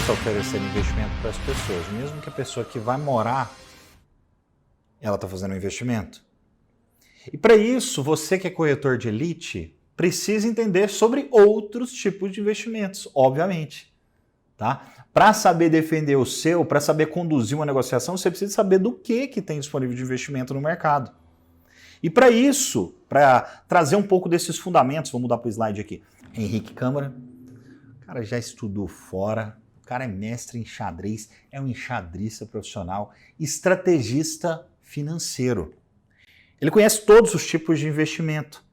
está oferecendo investimento para as pessoas, mesmo que a pessoa que vai morar, ela está fazendo um investimento. E para isso, você que é corretor de elite, precisa entender sobre outros tipos de investimentos, obviamente. Tá? Para saber defender o seu, para saber conduzir uma negociação, você precisa saber do que tem disponível de investimento no mercado. E para isso, para trazer um pouco desses fundamentos, vou mudar para o slide aqui. Henrique Câmara, o cara já estudou fora, o cara é mestre em xadrez, é um enxadrista profissional, estrategista financeiro. Ele conhece todos os tipos de investimento.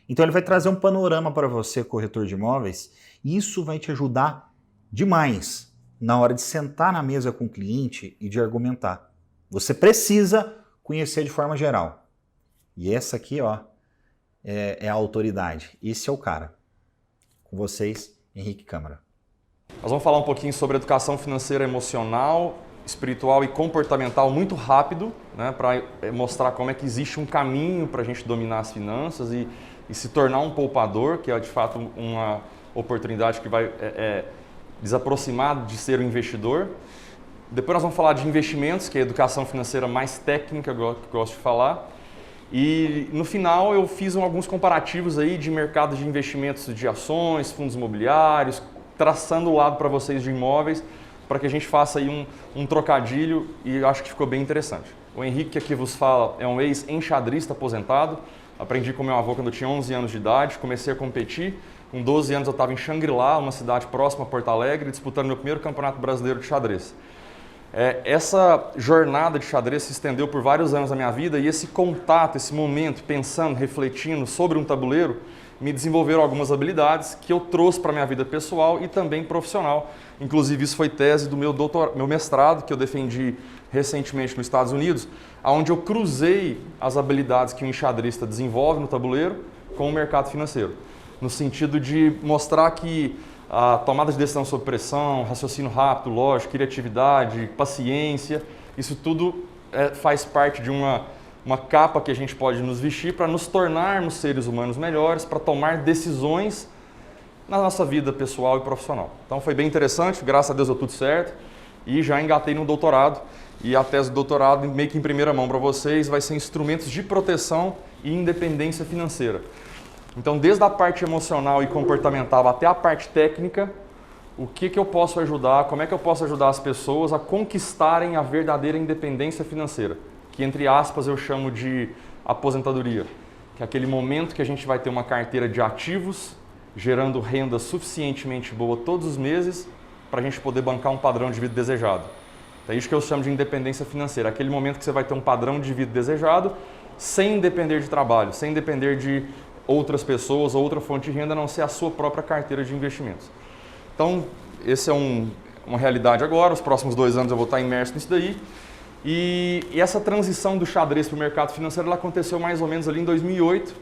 Então ele vai trazer um panorama para você, corretor de imóveis, e isso vai te ajudar demais na hora de sentar na mesa com o cliente e de argumentar. Você precisa conhecer de forma geral. E essa aqui, ó, é a autoridade. Esse é o cara. Com vocês, Henrique Câmara. Nós vamos falar um pouquinho sobre educação financeira emocional, espiritual e comportamental muito rápido, né, para mostrar como é que existe um caminho para a gente dominar as finanças e se tornar um poupador, que é de fato uma oportunidade que vai desaproximar de ser um investidor. Depois nós vamos falar de investimentos, que é a educação financeira mais técnica, que eu gosto de falar. E no final eu fiz alguns comparativos aí de mercados de investimentos de ações, fundos imobiliários, traçando o lado para vocês de imóveis, para que a gente faça aí um trocadilho e acho que ficou bem interessante. O Henrique, que aqui vos fala, é um ex-enxadrista aposentado. Aprendi com meu avô quando eu tinha 11 anos de idade, comecei a competir. Com 12 anos eu estava em Xangri-Lá, uma cidade próxima a Porto Alegre, disputando meu primeiro campeonato brasileiro de xadrez. Essa jornada de xadrez se estendeu por vários anos da minha vida e esse contato, esse momento, pensando, refletindo sobre um tabuleiro, me desenvolveram algumas habilidades que eu trouxe para a minha vida pessoal e também profissional. Inclusive, isso foi tese do meu mestrado, que eu defendi recentemente nos Estados Unidos, onde eu cruzei as habilidades que um enxadrista desenvolve no tabuleiro com o mercado financeiro, no sentido de mostrar que a tomada de decisão sob pressão, raciocínio rápido, lógico, criatividade, paciência, isso tudo faz parte de uma capa que a gente pode nos vestir para nos tornarmos seres humanos melhores, para tomar decisões na nossa vida pessoal e profissional. Então foi bem interessante, graças a Deus deu tudo certo e já engatei no doutorado. E a tese do doutorado, meio que em primeira mão para vocês, vai ser instrumentos de proteção e independência financeira. Então, desde a parte emocional e comportamental até a parte técnica, o que eu posso ajudar, como é que eu posso ajudar as pessoas a conquistarem a verdadeira independência financeira, que entre aspas eu chamo de aposentadoria, que é aquele momento que a gente vai ter uma carteira de ativos, gerando renda suficientemente boa todos os meses para a gente poder bancar um padrão de vida desejado. É isso que eu chamo de independência financeira, aquele momento que você vai ter um padrão de vida desejado sem depender de trabalho, sem depender de outras pessoas ou outra fonte de renda, a não ser a sua própria carteira de investimentos. Então, esse é uma realidade agora, os próximos 2 anos eu vou estar imerso nisso daí. E essa transição do xadrez para o mercado financeiro ela aconteceu mais ou menos ali em 2008,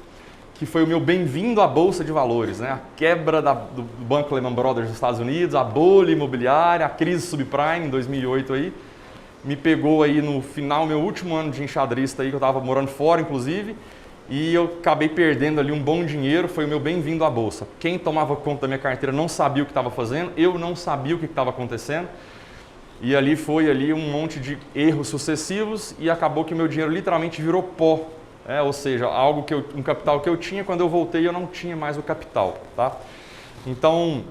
que foi o meu bem-vindo à Bolsa de Valores, né? A quebra do Banco Lehman Brothers dos Estados Unidos, a bolha imobiliária, a crise subprime em 2008 aí, me pegou aí no final, meu último ano de enxadrista aí, que eu estava morando fora inclusive, e eu acabei perdendo ali um bom dinheiro, foi o meu bem-vindo à Bolsa. Quem tomava conta da minha carteira não sabia o que estava fazendo, eu não sabia o que estava acontecendo, e ali foi um monte de erros sucessivos e acabou que o meu dinheiro literalmente virou pó. Ou seja, um capital que eu tinha, quando eu voltei eu não tinha mais o capital. Tá? Então,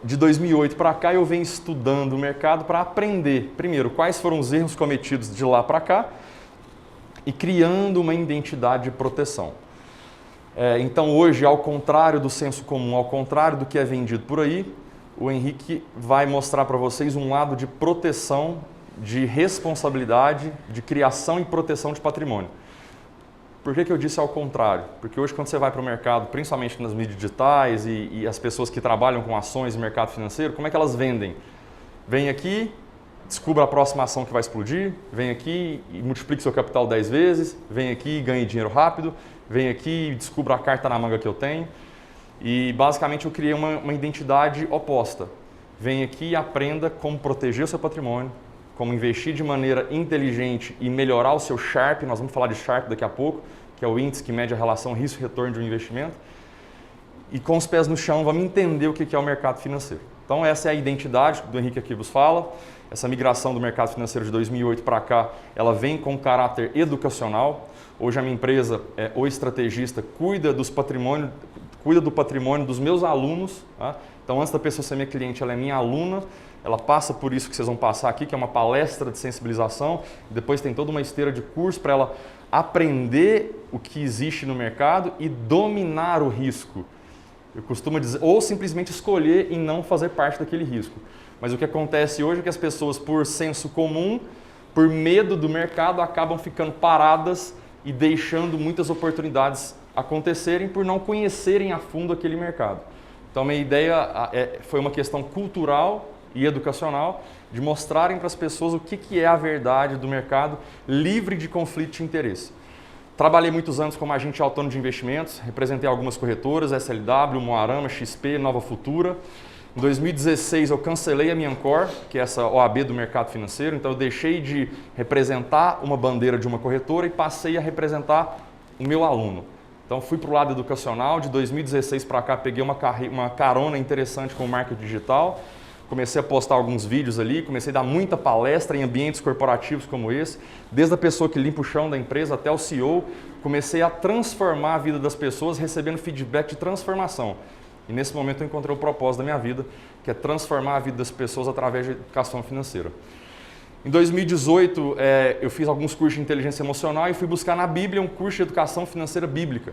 de 2008 para cá eu venho estudando o mercado para aprender, primeiro, quais foram os erros cometidos de lá para cá e criando uma identidade de proteção. Então hoje, ao contrário do senso comum, ao contrário do que é vendido por aí, o Henrique vai mostrar para vocês um lado de proteção, de responsabilidade, de criação e proteção de patrimônio. Por que eu disse ao contrário? Porque hoje quando você vai para o mercado, principalmente nas mídias digitais e as pessoas que trabalham com ações e mercado financeiro, como é que elas vendem? Vem aqui, descubra a próxima ação que vai explodir, vem aqui e multiplique seu capital 10 vezes, vem aqui e ganhe dinheiro rápido, vem aqui e descubra a carta na manga que eu tenho. E basicamente eu criei uma identidade oposta. Vem aqui e aprenda como proteger o seu patrimônio, como investir de maneira inteligente e melhorar o seu Sharpe, nós vamos falar de Sharpe daqui a pouco, que é o índice que mede a relação risco-retorno de um investimento. E com os pés no chão, vamos entender o que é o mercado financeiro. Então essa é a identidade do Henrique aqui vos fala. Essa migração do mercado financeiro de 2008 para cá, ela vem com caráter educacional. Hoje a minha empresa, o Estrategista, cuida do patrimônio dos meus alunos. Tá? Então antes da pessoa ser minha cliente, ela é minha aluna. Ela passa por isso que vocês vão passar aqui, que é uma palestra de sensibilização. Depois tem toda uma esteira de curso para ela aprender o que existe no mercado e dominar o risco. Eu costumo dizer, ou simplesmente escolher e não fazer parte daquele risco. Mas o que acontece hoje é que as pessoas, por senso comum, por medo do mercado, acabam ficando paradas e deixando muitas oportunidades acontecerem por não conhecerem a fundo aquele mercado. Então, minha ideia foi uma questão cultural e educacional de mostrarem para as pessoas o que é a verdade do mercado livre de conflito de interesse. Trabalhei muitos anos como agente autônomo de investimentos, representei algumas corretoras, SLW, Moarama, XP, Nova Futura. Em 2016 eu cancelei a minha Ancor, que é essa OAB do mercado financeiro, então eu deixei de representar uma bandeira de uma corretora e passei a representar o meu aluno. Então fui para o lado educacional, de 2016 para cá peguei uma carona interessante com o marketing digital, comecei a postar alguns vídeos ali, comecei a dar muita palestra em ambientes corporativos como esse, desde a pessoa que limpa o chão da empresa até o CEO, comecei a transformar a vida das pessoas recebendo feedback de transformação. E nesse momento eu encontrei o propósito da minha vida, que é transformar a vida das pessoas através de educação financeira. Em 2018 eu fiz alguns cursos de inteligência emocional e fui buscar na Bíblia um curso de educação financeira bíblica.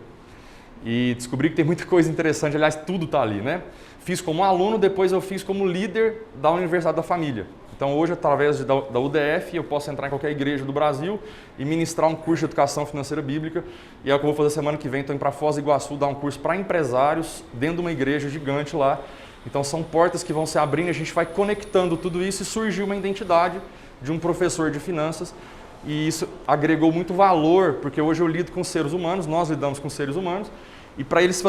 E descobri que tem muita coisa interessante, aliás, tudo está ali, né? Fiz como aluno, depois eu fiz como líder da Universidade da Família. Então hoje, através da UDF, eu posso entrar em qualquer igreja do Brasil e ministrar um curso de educação financeira bíblica. E é o que eu vou fazer semana que vem, estou indo para Foz do Iguaçu dar um curso para empresários dentro de uma igreja gigante lá. Então são portas que vão se abrindo, a gente vai conectando tudo isso e surgiu uma identidade de um professor de finanças. E isso agregou muito valor, porque hoje eu lido com seres humanos, nós lidamos com seres humanos, e para eles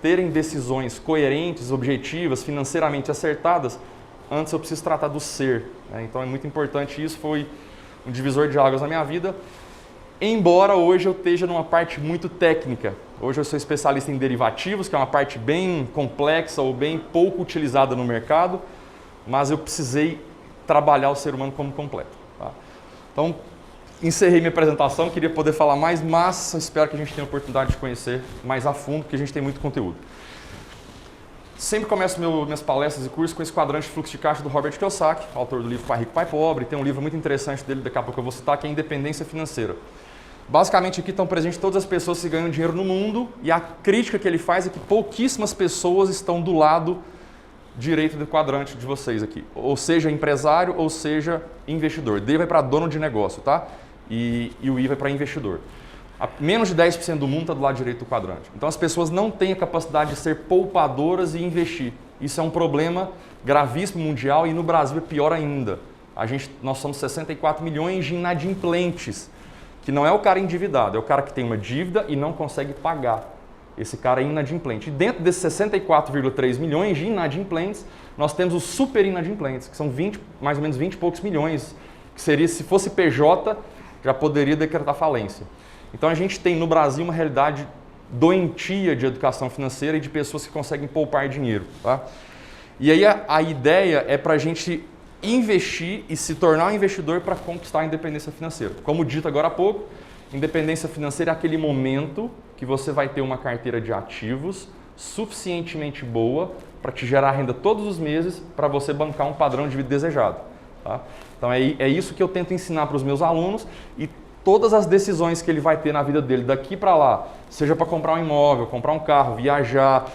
terem decisões coerentes, objetivas, financeiramente acertadas, antes eu preciso tratar do ser. Né? Então é muito importante, isso foi um divisor de águas na minha vida. Embora hoje eu esteja numa parte muito técnica. Hoje eu sou especialista em derivativos, que é uma parte bem complexa ou bem pouco utilizada no mercado, mas eu precisei trabalhar o ser humano como completo. Tá? Então, encerrei minha apresentação, queria poder falar mais, mas espero que a gente tenha a oportunidade de conhecer mais a fundo, porque a gente tem muito conteúdo. Sempre começo minhas palestras e cursos com esse quadrante de fluxo de caixa do Robert Kiyosaki, autor do livro Pai Rico, Pai Pobre. Tem um livro muito interessante dele, daqui a pouco eu vou citar, que é Independência Financeira. Basicamente aqui estão presentes todas as pessoas que ganham dinheiro no mundo e a crítica que ele faz é que pouquíssimas pessoas estão do lado direito do quadrante de vocês aqui. Ou seja, empresário ou seja investidor. D vai para dono de negócio, tá? E o I vai para investidor. Menos de 10% do mundo está do lado direito do quadrante. Então as pessoas não têm a capacidade de ser poupadoras e investir. Isso é um problema gravíssimo mundial e no Brasil é pior ainda. Nós somos 64 milhões de inadimplentes, que não é o cara endividado, é o cara que tem uma dívida e não consegue pagar. Esse cara é inadimplente. E dentro desses 64,3 milhões de inadimplentes, nós temos os super inadimplentes, que são mais ou menos 20 e poucos milhões, que seria, se fosse PJ, já poderia decretar falência. Então a gente tem no Brasil uma realidade doentia de educação financeira e de pessoas que conseguem poupar dinheiro. Tá? E aí a ideia é para a gente investir e se tornar um investidor para conquistar a independência financeira. Como dito agora há pouco, independência financeira é aquele momento que você vai ter uma carteira de ativos suficientemente boa para te gerar renda todos os meses para você bancar um padrão de vida desejado. Tá? Então é isso que eu tento ensinar para os meus alunos e todas as decisões que ele vai ter na vida dele daqui para lá, seja para comprar um imóvel, comprar um carro, viajar,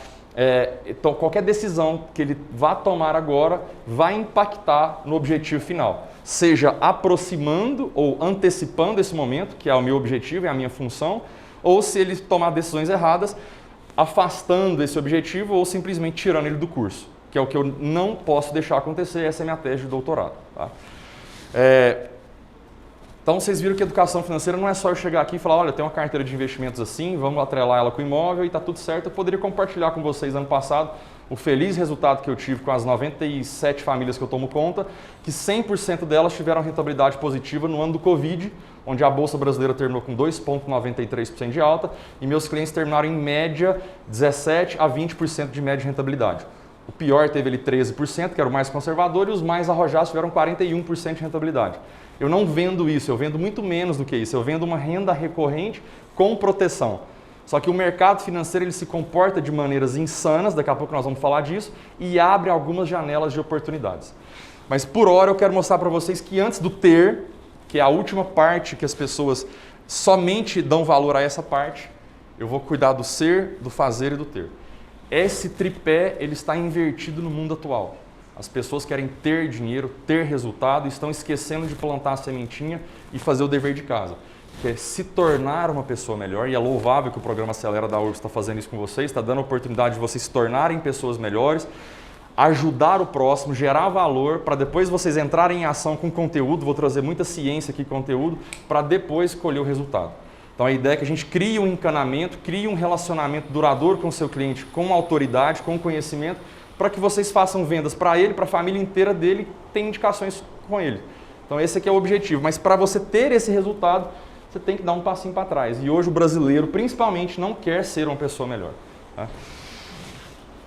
então qualquer decisão que ele vá tomar agora vai impactar no objetivo final. Seja aproximando ou antecipando esse momento, que é o meu objetivo, é a minha função, ou se ele tomar decisões erradas, afastando esse objetivo ou simplesmente tirando ele do curso, que é o que eu não posso deixar acontecer, essa é a minha tese de doutorado. Tá? Então vocês viram que educação financeira não é só eu chegar aqui e falar, olha, tem uma carteira de investimentos assim, vamos atrelar ela com o imóvel e está tudo certo. Eu poderia compartilhar com vocês ano passado o feliz resultado que eu tive com as 97 famílias que eu tomo conta, que 100% delas tiveram rentabilidade positiva no ano do Covid, onde a Bolsa Brasileira terminou com 2,93% de alta e meus clientes terminaram em média 17% a 20% de média de rentabilidade. O pior teve ali 13%, que era o mais conservador, e os mais arrojados tiveram 41% de rentabilidade. Eu não vendo isso, eu vendo muito menos do que isso. Eu vendo uma renda recorrente com proteção. Só que o mercado financeiro ele se comporta de maneiras insanas, daqui a pouco nós vamos falar disso, e abre algumas janelas de oportunidades. Mas por hora eu quero mostrar para vocês que antes do ter, que é a última parte que as pessoas somente dão valor a essa parte, eu vou cuidar do ser, do fazer e do ter. Esse tripé ele está invertido no mundo atual. As pessoas querem ter dinheiro, ter resultado e estão esquecendo de plantar a sementinha e fazer o dever de casa. Que é se tornar uma pessoa melhor, e é louvável que o programa Acelera da URGS está fazendo isso com vocês, está dando a oportunidade de vocês se tornarem pessoas melhores, ajudar o próximo, gerar valor, para depois vocês entrarem em ação com conteúdo, vou trazer muita ciência aqui, conteúdo, para depois colher o resultado. Então a ideia é que a gente crie um encanamento, crie um relacionamento duradouro com o seu cliente, com autoridade, com conhecimento, para que vocês façam vendas para ele, para a família inteira dele, tem indicações com ele. Então esse aqui é o objetivo, mas para você ter esse resultado, você tem que dar um passinho para trás. E hoje o brasileiro, principalmente, não quer ser uma pessoa melhor. Tá?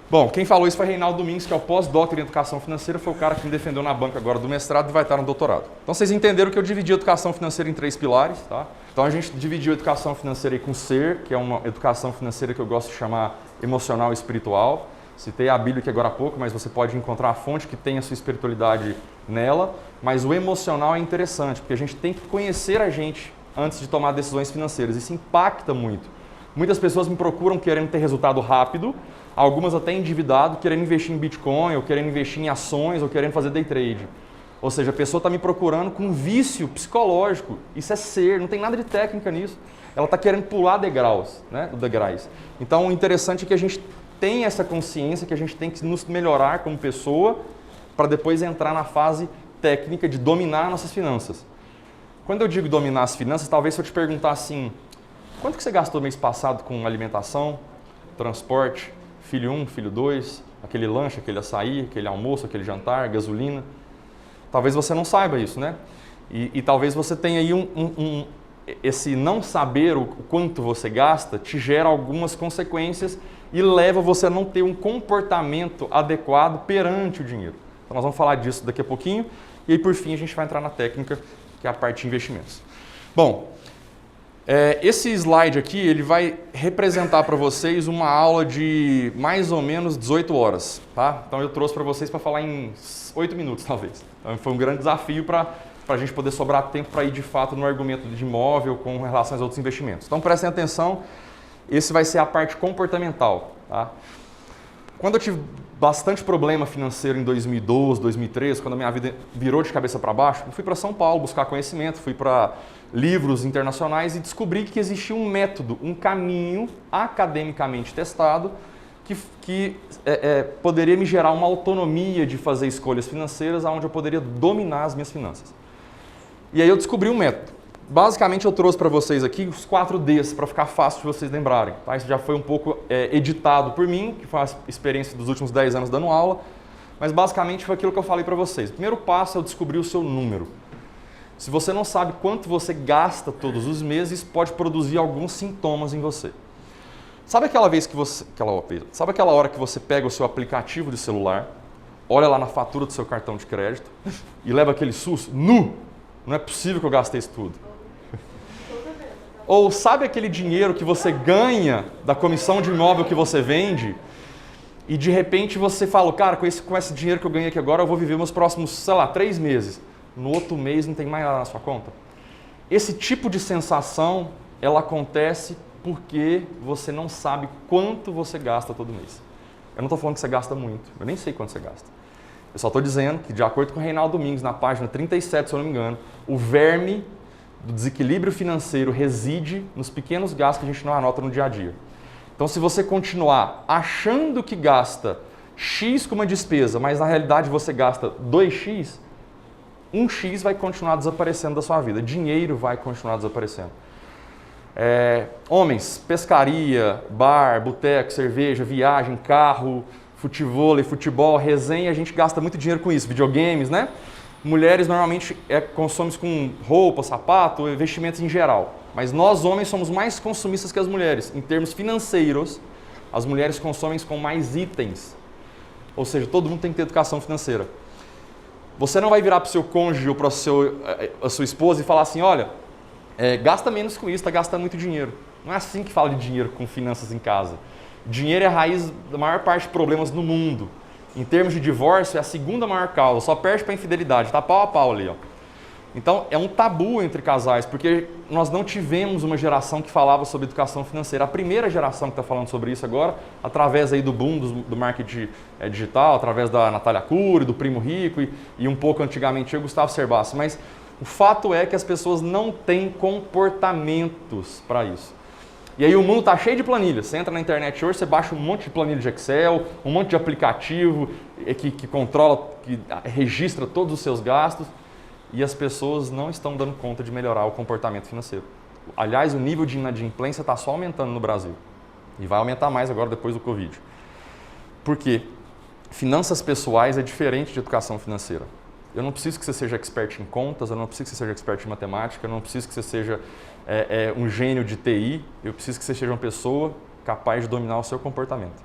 Bom, quem falou isso foi Reinaldo Domingues, que é o pós-doutor em educação financeira, foi o cara que me defendeu na banca agora do mestrado e vai estar no doutorado. Então vocês entenderam que eu dividi a educação financeira em 3 pilares. Tá? Então a gente dividiu a educação financeira aí com ser, que é uma educação financeira que eu gosto de chamar emocional e espiritual. Citei a Bíblia aqui agora há pouco, mas você pode encontrar a fonte que tem a sua espiritualidade nela. Mas o emocional é interessante, porque a gente tem que conhecer a gente antes de tomar decisões financeiras. Isso impacta muito. Muitas pessoas me procuram querendo ter resultado rápido, algumas até endividado, querendo investir em Bitcoin, ou querendo investir em ações, ou querendo fazer day trade. Ou seja, a pessoa está me procurando com um vício psicológico. Isso é ser, não tem nada de técnica nisso. Ela está querendo pular degraus, né? Degraus. Então, o interessante é que a gente tem essa consciência que a gente tem que nos melhorar como pessoa para depois entrar na fase técnica de dominar nossas finanças. Quando eu digo dominar as finanças, talvez se eu te perguntar assim, quanto que você gastou mês passado com alimentação, transporte, filho 1, filho 2, aquele lanche, aquele açaí, aquele almoço, aquele jantar, gasolina? Talvez você não saiba isso, né? E talvez você tenha aí esse não saber o quanto você gasta te gera algumas consequências e leva você a não ter um comportamento adequado perante o dinheiro. Então nós vamos falar disso daqui a pouquinho e aí por fim a gente vai entrar na técnica, que é a parte de investimentos. Bom, esse slide aqui ele vai representar para vocês uma aula de mais ou menos 18 horas. Tá? Então eu trouxe para vocês para falar em 8 minutos talvez. Então, foi um grande desafio para a gente poder sobrar tempo para ir de fato no argumento de imóvel com relação aos outros investimentos. Então prestem atenção, esse vai ser a parte comportamental. Tá? Quando eu tive bastante problema financeiro em 2012, 2013, quando a minha vida virou de cabeça para baixo, eu fui para São Paulo buscar conhecimento, fui para livros internacionais e descobri que existia um método, um caminho academicamente testado que poderia me gerar uma autonomia de fazer escolhas financeiras onde eu poderia dominar as minhas finanças. E aí eu descobri um método. Basicamente eu trouxe para vocês aqui os 4 Ds para ficar fácil de vocês lembrarem. Tá? Isso já foi um pouco editado por mim, que foi a experiência dos últimos 10 anos dando aula, mas basicamente foi aquilo que eu falei para vocês. O primeiro passo é descobrir o seu número. Se você não sabe quanto você gasta todos os meses, pode produzir alguns sintomas em você. Sabe aquela vez que sabe aquela hora que você pega o seu aplicativo de celular, olha lá na fatura do seu cartão de crédito e leva aquele susto? Não é possível que eu gastei isso tudo. Ou sabe aquele dinheiro que você ganha da comissão de imóvel que você vende e de repente você fala, cara, com esse dinheiro que eu ganhei aqui agora eu vou viver meus próximos, sei lá, 3 meses. No outro mês não tem mais nada na sua conta. Esse tipo de sensação, ela acontece porque você não sabe quanto você gasta todo mês. Eu não estou falando que você gasta muito, eu nem sei quanto você gasta. Eu só estou dizendo que, de acordo com o Reinaldo Domingues, na página 37, se eu não me engano, o verme do desequilíbrio financeiro reside nos pequenos gastos que a gente não anota no dia a dia. Então, se você continuar achando que gasta X com uma despesa, mas na realidade você gasta 2X, 1X vai continuar desaparecendo da sua vida. Dinheiro vai continuar desaparecendo. Homens, pescaria, bar, boteco, cerveja, viagem, carro, futebol, resenha, a gente gasta muito dinheiro com isso, videogames, né? Mulheres normalmente consomem com roupa, sapato, investimentos em geral. Mas nós homens somos mais consumistas que as mulheres. Em termos financeiros, as mulheres consomem com mais itens. Ou seja, todo mundo tem que ter educação financeira. Você não vai virar para o seu cônjuge ou para a sua esposa e falar assim, olha, gasta menos com isso, está gastando muito dinheiro. Não é assim que fala de dinheiro com finanças em casa. Dinheiro é a raiz da maior parte de problemas no mundo. Em termos de divórcio, é a segunda maior causa, só perde para a infidelidade, está pau a pau ali. Ó. Então, é um tabu entre casais, porque nós não tivemos uma geração que falava sobre educação financeira. A primeira geração que está falando sobre isso agora, através aí do boom do marketing digital, através da Natália Cury, do Primo Rico e um pouco antigamente o Gustavo Cerbasi. Mas o fato é que as pessoas não têm comportamentos para isso. E aí o mundo está cheio de planilhas. Você entra na internet hoje, você baixa um monte de planilha de Excel, um monte de aplicativo que controla, que registra todos os seus gastos. E as pessoas não estão dando conta de melhorar o comportamento financeiro. Aliás, o nível de inadimplência está só aumentando no Brasil. E vai aumentar mais agora depois do Covid. Por quê? Finanças pessoais é diferente de educação financeira. Eu não preciso que você seja expert em contas, eu não preciso que você seja expert em matemática, eu não preciso que você seja um gênio de TI, eu preciso que você seja uma pessoa capaz de dominar o seu comportamento.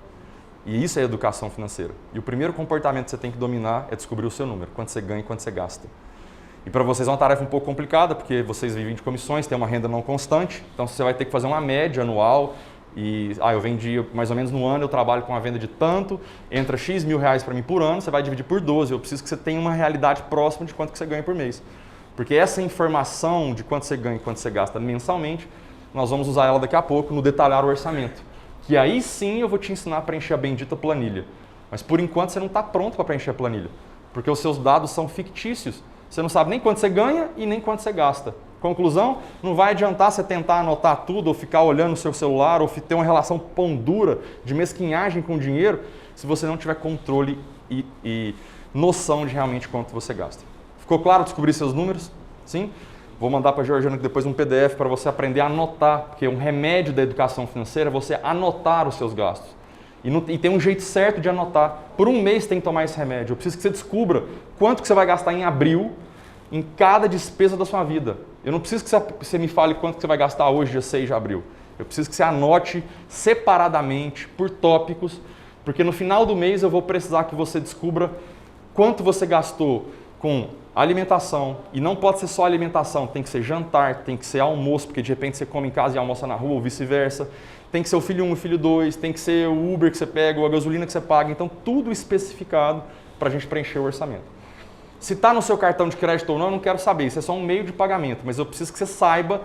E isso é educação financeira. E o primeiro comportamento que você tem que dominar é descobrir o seu número, quanto você ganha e quanto você gasta. E para vocês é uma tarefa um pouco complicada, porque vocês vivem de comissões, têm uma renda não constante, então você vai ter que fazer uma média anual e, eu vendi mais ou menos no ano, eu trabalho com uma venda de tanto, entra X mil reais para mim por ano, você vai dividir por 12, eu preciso que você tenha uma realidade próxima de quanto que você ganha por mês. Porque essa informação de quanto você ganha e quanto você gasta mensalmente, nós vamos usar ela daqui a pouco no detalhar o orçamento. Que aí sim eu vou te ensinar a preencher a bendita planilha. Mas por enquanto você não está pronto para preencher a planilha, porque os seus dados são fictícios. Você não sabe nem quanto você ganha e nem quanto você gasta. Conclusão, não vai adiantar você tentar anotar tudo ou ficar olhando o seu celular ou ter uma relação pão dura de mesquinhagem com o dinheiro se você não tiver controle e noção de realmente quanto você gasta. Ficou claro descobrir seus números? Sim? Vou mandar para a Georgiana depois um PDF para você aprender a anotar, porque um remédio da educação financeira é você anotar os seus gastos. E tem um jeito certo de anotar. Por um mês tem que tomar esse remédio. Eu preciso que você descubra quanto que você vai gastar em abril em cada despesa da sua vida. Eu não preciso que você me fale quanto que você vai gastar hoje, dia 6 de abril. Eu preciso que você anote separadamente, por tópicos, porque no final do mês eu vou precisar que você descubra quanto você gastou com alimentação. E não pode ser só alimentação, tem que ser jantar, tem que ser almoço, porque de repente você come em casa e almoça na rua ou vice-versa. Tem que ser o filho 1 e o filho 2, tem que ser o Uber que você pega ou a gasolina que você paga. Então, tudo especificado para a gente preencher o orçamento. Se está no seu cartão de crédito ou não, eu não quero saber. Isso é só um meio de pagamento. Mas eu preciso que você saiba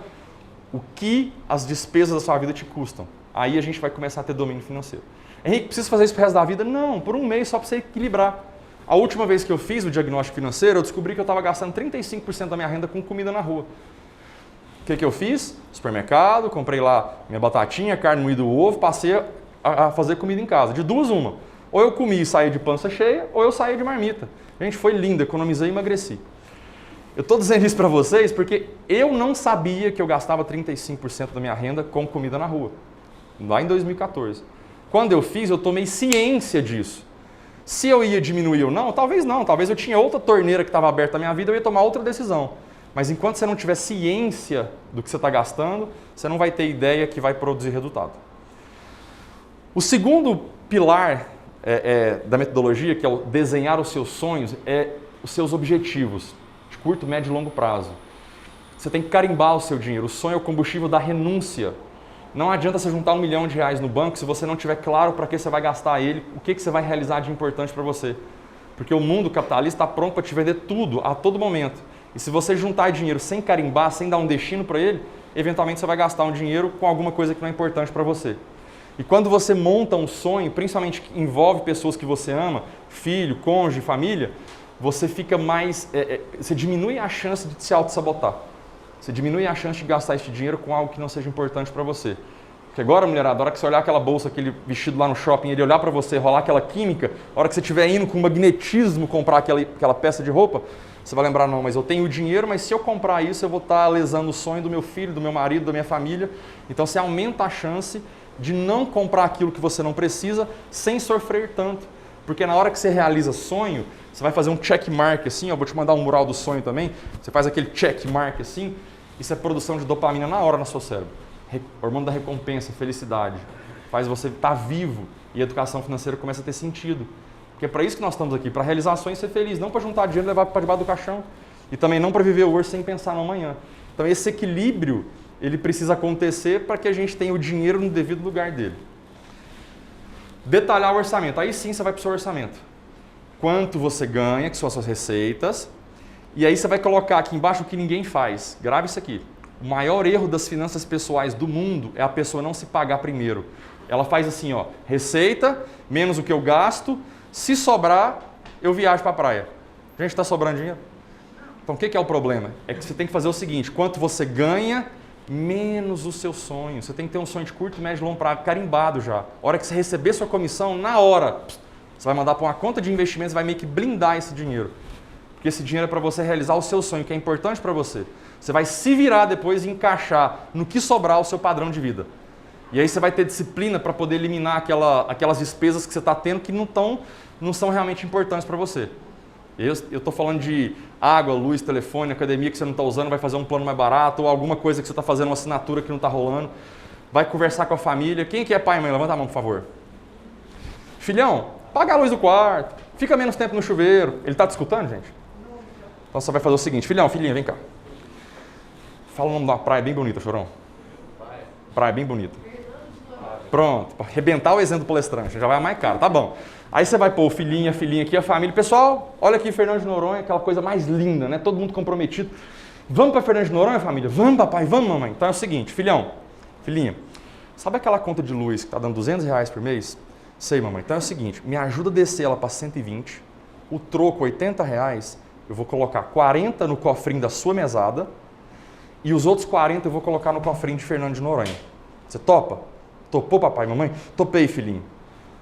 o que as despesas da sua vida te custam. Aí a gente vai começar a ter domínio financeiro. Henrique, preciso fazer isso pro resto da vida? Não, por um mês só para você equilibrar. A última vez que eu fiz o diagnóstico financeiro, eu descobri que eu estava gastando 35% da minha renda com comida na rua. O que eu fiz? Supermercado, comprei lá minha batatinha, carne moída, ovo, passei a fazer comida em casa. De duas, uma. Ou eu comi e saí de pança cheia, ou eu saí de marmita. Gente, foi lindo, economizei e emagreci. Eu estou dizendo isso para vocês porque eu não sabia que eu gastava 35% da minha renda com comida na rua. Lá em 2014. Quando eu fiz, eu tomei ciência disso. Se eu ia diminuir ou não, talvez não. Talvez eu tinha outra torneira que estava aberta na minha vida, eu ia tomar outra decisão. Mas enquanto você não tiver ciência do que você está gastando, você não vai ter ideia que vai produzir resultado. O segundo pilar da metodologia, que é o desenhar os seus sonhos, é os seus objetivos, de curto, médio e longo prazo. Você tem que carimbar o seu dinheiro. O sonho é o combustível da renúncia. Não adianta você juntar R$1 milhão no banco se você não tiver claro para que você vai gastar ele, o que você vai realizar de importante para você. Porque o mundo capitalista está pronto para te vender tudo, a todo momento. E se você juntar dinheiro sem carimbar, sem dar um destino para ele, eventualmente você vai gastar um dinheiro com alguma coisa que não é importante para você. E quando você monta um sonho, principalmente que envolve pessoas que você ama, filho, cônjuge, família, você fica mais... você diminui a chance de se auto-sabotar. Você diminui a chance de gastar esse dinheiro com algo que não seja importante para você. Porque agora, mulherada, a hora que você olhar aquela bolsa, aquele vestido lá no shopping, ele olhar para você, rolar aquela química, a hora que você estiver indo com magnetismo comprar aquela peça de roupa, você vai lembrar, não, mas eu tenho o dinheiro, mas se eu comprar isso, eu vou estar lesando o sonho do meu filho, do meu marido, da minha família. Então você aumenta a chance de não comprar aquilo que você não precisa sem sofrer tanto. Porque na hora que você realiza sonho, você vai fazer um check mark assim, eu vou te mandar um mural do sonho também, você faz aquele check mark assim, isso é produção de dopamina na hora no seu cérebro. Hormônio da recompensa, felicidade. Faz você estar vivo e a educação financeira começa a ter sentido. Porque Porque é para isso que nós estamos aqui, para realizações e ser feliz, não para juntar dinheiro e levar para debaixo do caixão. E também não para viver hoje sem pensar no amanhã. Então esse equilíbrio, ele precisa acontecer para que a gente tenha o dinheiro no devido lugar dele. Detalhar o orçamento. Aí sim você vai para o seu orçamento. Quanto você ganha, que são as suas receitas. E aí você vai colocar aqui embaixo o que ninguém faz. Grave isso aqui. O maior erro das finanças pessoais do mundo é a pessoa não se pagar primeiro. Ela faz assim, ó, receita, menos o que eu gasto. Se sobrar, eu viajo para a praia. Gente, está sobrando dinheiro? Então, o que é o problema? É que você tem que fazer o seguinte, quanto você ganha, menos o seu sonho. Você tem que ter um sonho de curto, médio e longo prazo, carimbado já. A hora que você receber sua comissão, na hora, você vai mandar para uma conta de investimentos e vai meio que blindar esse dinheiro. Porque esse dinheiro é para você realizar o seu sonho, que é importante para você. Você vai se virar depois e encaixar no que sobrar o seu padrão de vida. E aí você vai ter disciplina para poder eliminar aquelas despesas que você está tendo que não são realmente importantes para você. Eu estou falando de água, luz, telefone, academia que você não está usando, vai fazer um plano mais barato, ou alguma coisa que você está fazendo, uma assinatura que não está rolando. Vai conversar com a família. Quem que é pai e mãe? Levanta a mão, por favor. Filhão, apaga a luz do quarto, fica menos tempo no chuveiro. Ele está te escutando, gente? Então você vai fazer o seguinte, filhão, filhinha, vem cá. Fala o nome de uma praia bem bonita, Chorão. Praia bem bonita. Pronto, para arrebentar o exemplo do palestrante, já vai mais caro, tá bom. Aí você vai pôr o filhinho, a filhinha aqui, a família. Pessoal, olha aqui Fernando de Noronha, aquela coisa mais linda, né? Todo mundo comprometido. Vamos para Fernando de Noronha, família? Vamos, papai, vamos, mamãe. Então é o seguinte, filhão, filhinha, sabe aquela conta de luz que está dando R$200 por mês? Sei, mamãe. Então é o seguinte, me ajuda a descer ela para 120, o troco R$80, eu vou colocar 40 no cofrinho da sua mesada e os outros 40 eu vou colocar no cofrinho de Fernando de Noronha. Você topa? Topou, papai e mamãe? Topei, filhinho.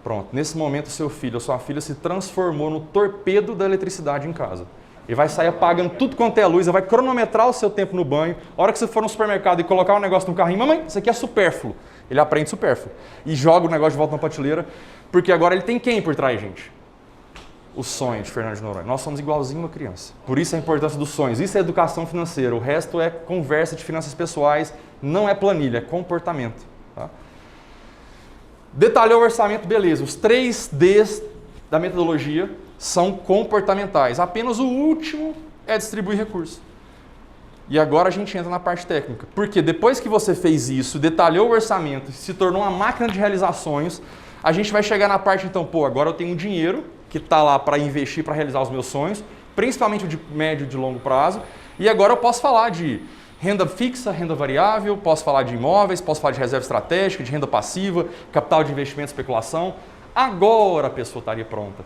Pronto, nesse momento seu filho ou sua filha se transformou no torpedo da eletricidade em casa. Ele vai sair apagando tudo quanto é luz, ele vai cronometrar o seu tempo no banho. A hora que você for no supermercado e colocar um negócio no carrinho, mamãe, isso aqui é supérfluo. Ele aprende supérfluo. E joga o negócio de volta na prateleira, porque agora ele tem quem por trás, gente? O sonho de Fernando de Noronha. Nós somos igualzinho uma criança. Por isso a importância dos sonhos. Isso é educação financeira. O resto é conversa de finanças pessoais, não é planilha, é comportamento. Tá? Detalhou o orçamento, beleza. Os 3 Ds da metodologia são comportamentais. Apenas o último é distribuir recursos. E agora a gente entra na parte técnica. Porque depois que você fez isso, detalhou o orçamento, se tornou uma máquina de realizar sonhos, a gente vai chegar na parte, então, pô, agora eu tenho um dinheiro que está lá para investir, para realizar os meus sonhos, principalmente o de médio e de longo prazo, e agora eu posso falar de renda fixa, renda variável, posso falar de imóveis, posso falar de reserva estratégica, de renda passiva, capital de investimento, especulação. Agora a pessoa estaria pronta.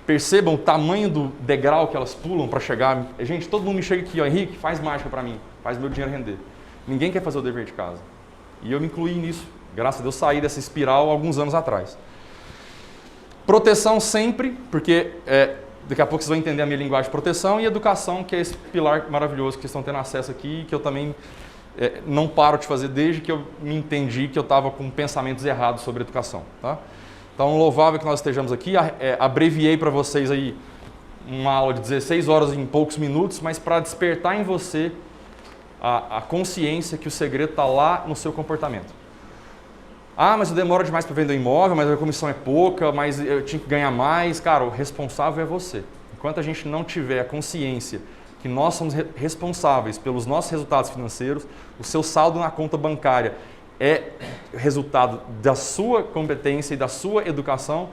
Percebam o tamanho do degrau que elas pulam para chegar. Gente, todo mundo me chega aqui, ó, Henrique, faz mágica para mim, faz meu dinheiro render. Ninguém quer fazer o dever de casa. E eu me incluí nisso. Graças a Deus saí dessa espiral alguns anos atrás. Proteção sempre, porque daqui a pouco vocês vão entender a minha linguagem de proteção, e educação, que é esse pilar maravilhoso que vocês estão tendo acesso aqui, que eu também não paro de fazer desde que eu me entendi que eu estava com pensamentos errados sobre educação. Tá? Então, louvável que nós estejamos aqui. Abreviei para vocês aí uma aula de 16 horas em poucos minutos, mas para despertar em você a consciência que o segredo está lá no seu comportamento. Ah, mas eu demoro demais para vender um imóvel, mas a comissão é pouca, mas eu tinha que ganhar mais. Cara, o responsável é você. Enquanto a gente não tiver a consciência que nós somos responsáveis pelos nossos resultados financeiros, o seu saldo na conta bancária é resultado da sua competência e da sua educação.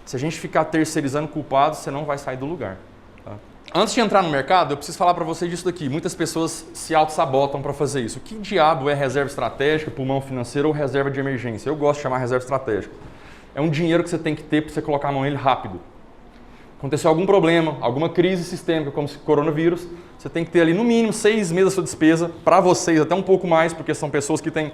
Se a gente ficar terceirizando culpados, você não vai sair do lugar. Tá? Antes de entrar no mercado, eu preciso falar para vocês disso daqui. Muitas pessoas se auto-sabotam para fazer isso. O que diabo é reserva estratégica, pulmão financeiro ou reserva de emergência? Eu gosto de chamar reserva estratégica. É um dinheiro que você tem que ter para você colocar a mão nele rápido. Aconteceu algum problema, alguma crise sistêmica, como o coronavírus, você tem que ter ali no mínimo 6 meses da sua despesa, para vocês até um pouco mais, porque são pessoas que têm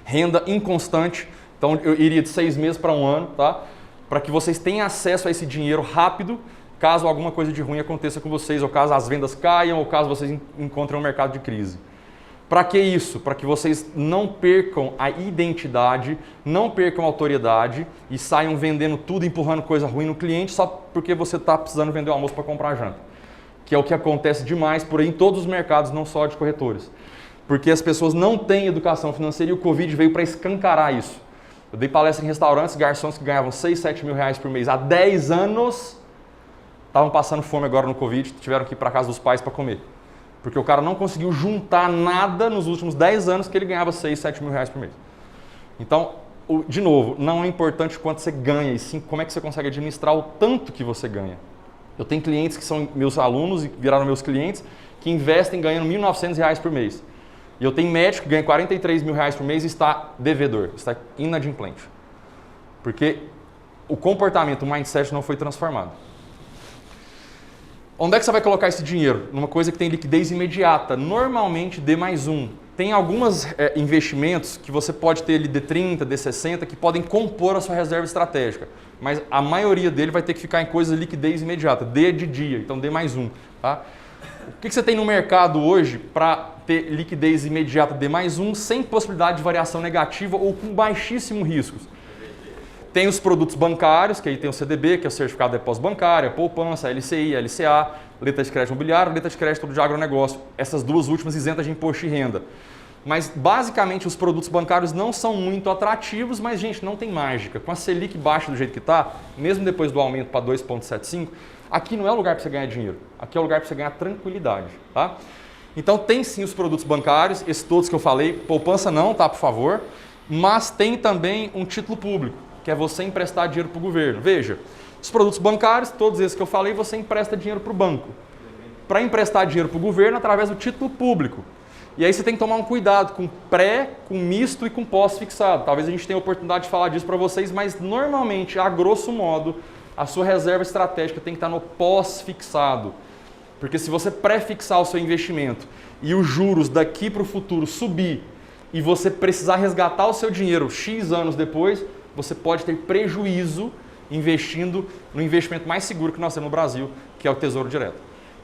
renda inconstante. Então eu iria de 6 meses para 1 ano, tá? Para que vocês tenham acesso a esse dinheiro rápido, caso alguma coisa de ruim aconteça com vocês, ou caso as vendas caiam, ou caso vocês encontrem um mercado de crise. Para que isso? Para que vocês não percam a identidade, não percam a autoridade e saiam vendendo tudo, empurrando coisa ruim no cliente só porque você está precisando vender o almoço para comprar a janta. Que é o que acontece demais por aí em todos os mercados, não só de corretores. Porque as pessoas não têm educação financeira e o Covid veio para escancarar isso. Eu dei palestra em restaurantes, garçons que ganhavam 6, 7 mil reais por mês há 10 anos, estavam passando fome agora no Covid, tiveram que ir para casa dos pais para comer. Porque o cara não conseguiu juntar nada nos últimos 10 anos que ele ganhava 6, 7 mil reais por mês. Então, de novo, não é importante quanto você ganha, e sim como é que você consegue administrar o tanto que você ganha. Eu tenho clientes que são meus alunos e viraram meus clientes, que investem ganhando R$ 1.900 por mês. E eu tenho médico que ganha 43 mil reais por mês e está devedor, está inadimplente. Porque o comportamento, o mindset não foi transformado. Onde é que você vai colocar esse dinheiro? Numa coisa que tem liquidez imediata, normalmente D+1. Tem alguns investimentos que você pode ter ali D30, D60, que podem compor a sua reserva estratégica. Mas a maioria dele vai ter que ficar em coisas de liquidez imediata. D de dia, então D+1. Tá? O que você tem no mercado hoje para ter liquidez imediata D+1 sem possibilidade de variação negativa ou com baixíssimos riscos? Tem os produtos bancários, que aí tem o CDB, que é o Certificado de Depósito Bancário, a poupança, a LCI, a LCA, letra de crédito imobiliário, letra de crédito de agronegócio. Essas duas últimas isentas de imposto de renda. Mas, basicamente, os produtos bancários não são muito atrativos, mas, gente, não tem mágica. Com a Selic baixa do jeito que está, mesmo depois do aumento para 2,75, aqui não é o lugar para você ganhar dinheiro. Aqui é o lugar para você ganhar tranquilidade. Tá? Então, tem sim os produtos bancários, esses todos que eu falei. Poupança não, tá, por favor. Mas tem também um título público, que é você emprestar dinheiro para o governo. Veja, os produtos bancários, todos esses que eu falei, você empresta dinheiro para o banco. Para emprestar dinheiro para o governo através do título público. E aí você tem que tomar um cuidado com pré, com misto e com pós-fixado. Talvez a gente tenha a oportunidade de falar disso para vocês, mas normalmente, a grosso modo, a sua reserva estratégica tem que estar no pós-fixado. Porque se você pré-fixar o seu investimento e os juros daqui para o futuro subir e você precisar resgatar o seu dinheiro X anos depois, você pode ter prejuízo investindo no investimento mais seguro que nós temos no Brasil, que é o Tesouro Direto.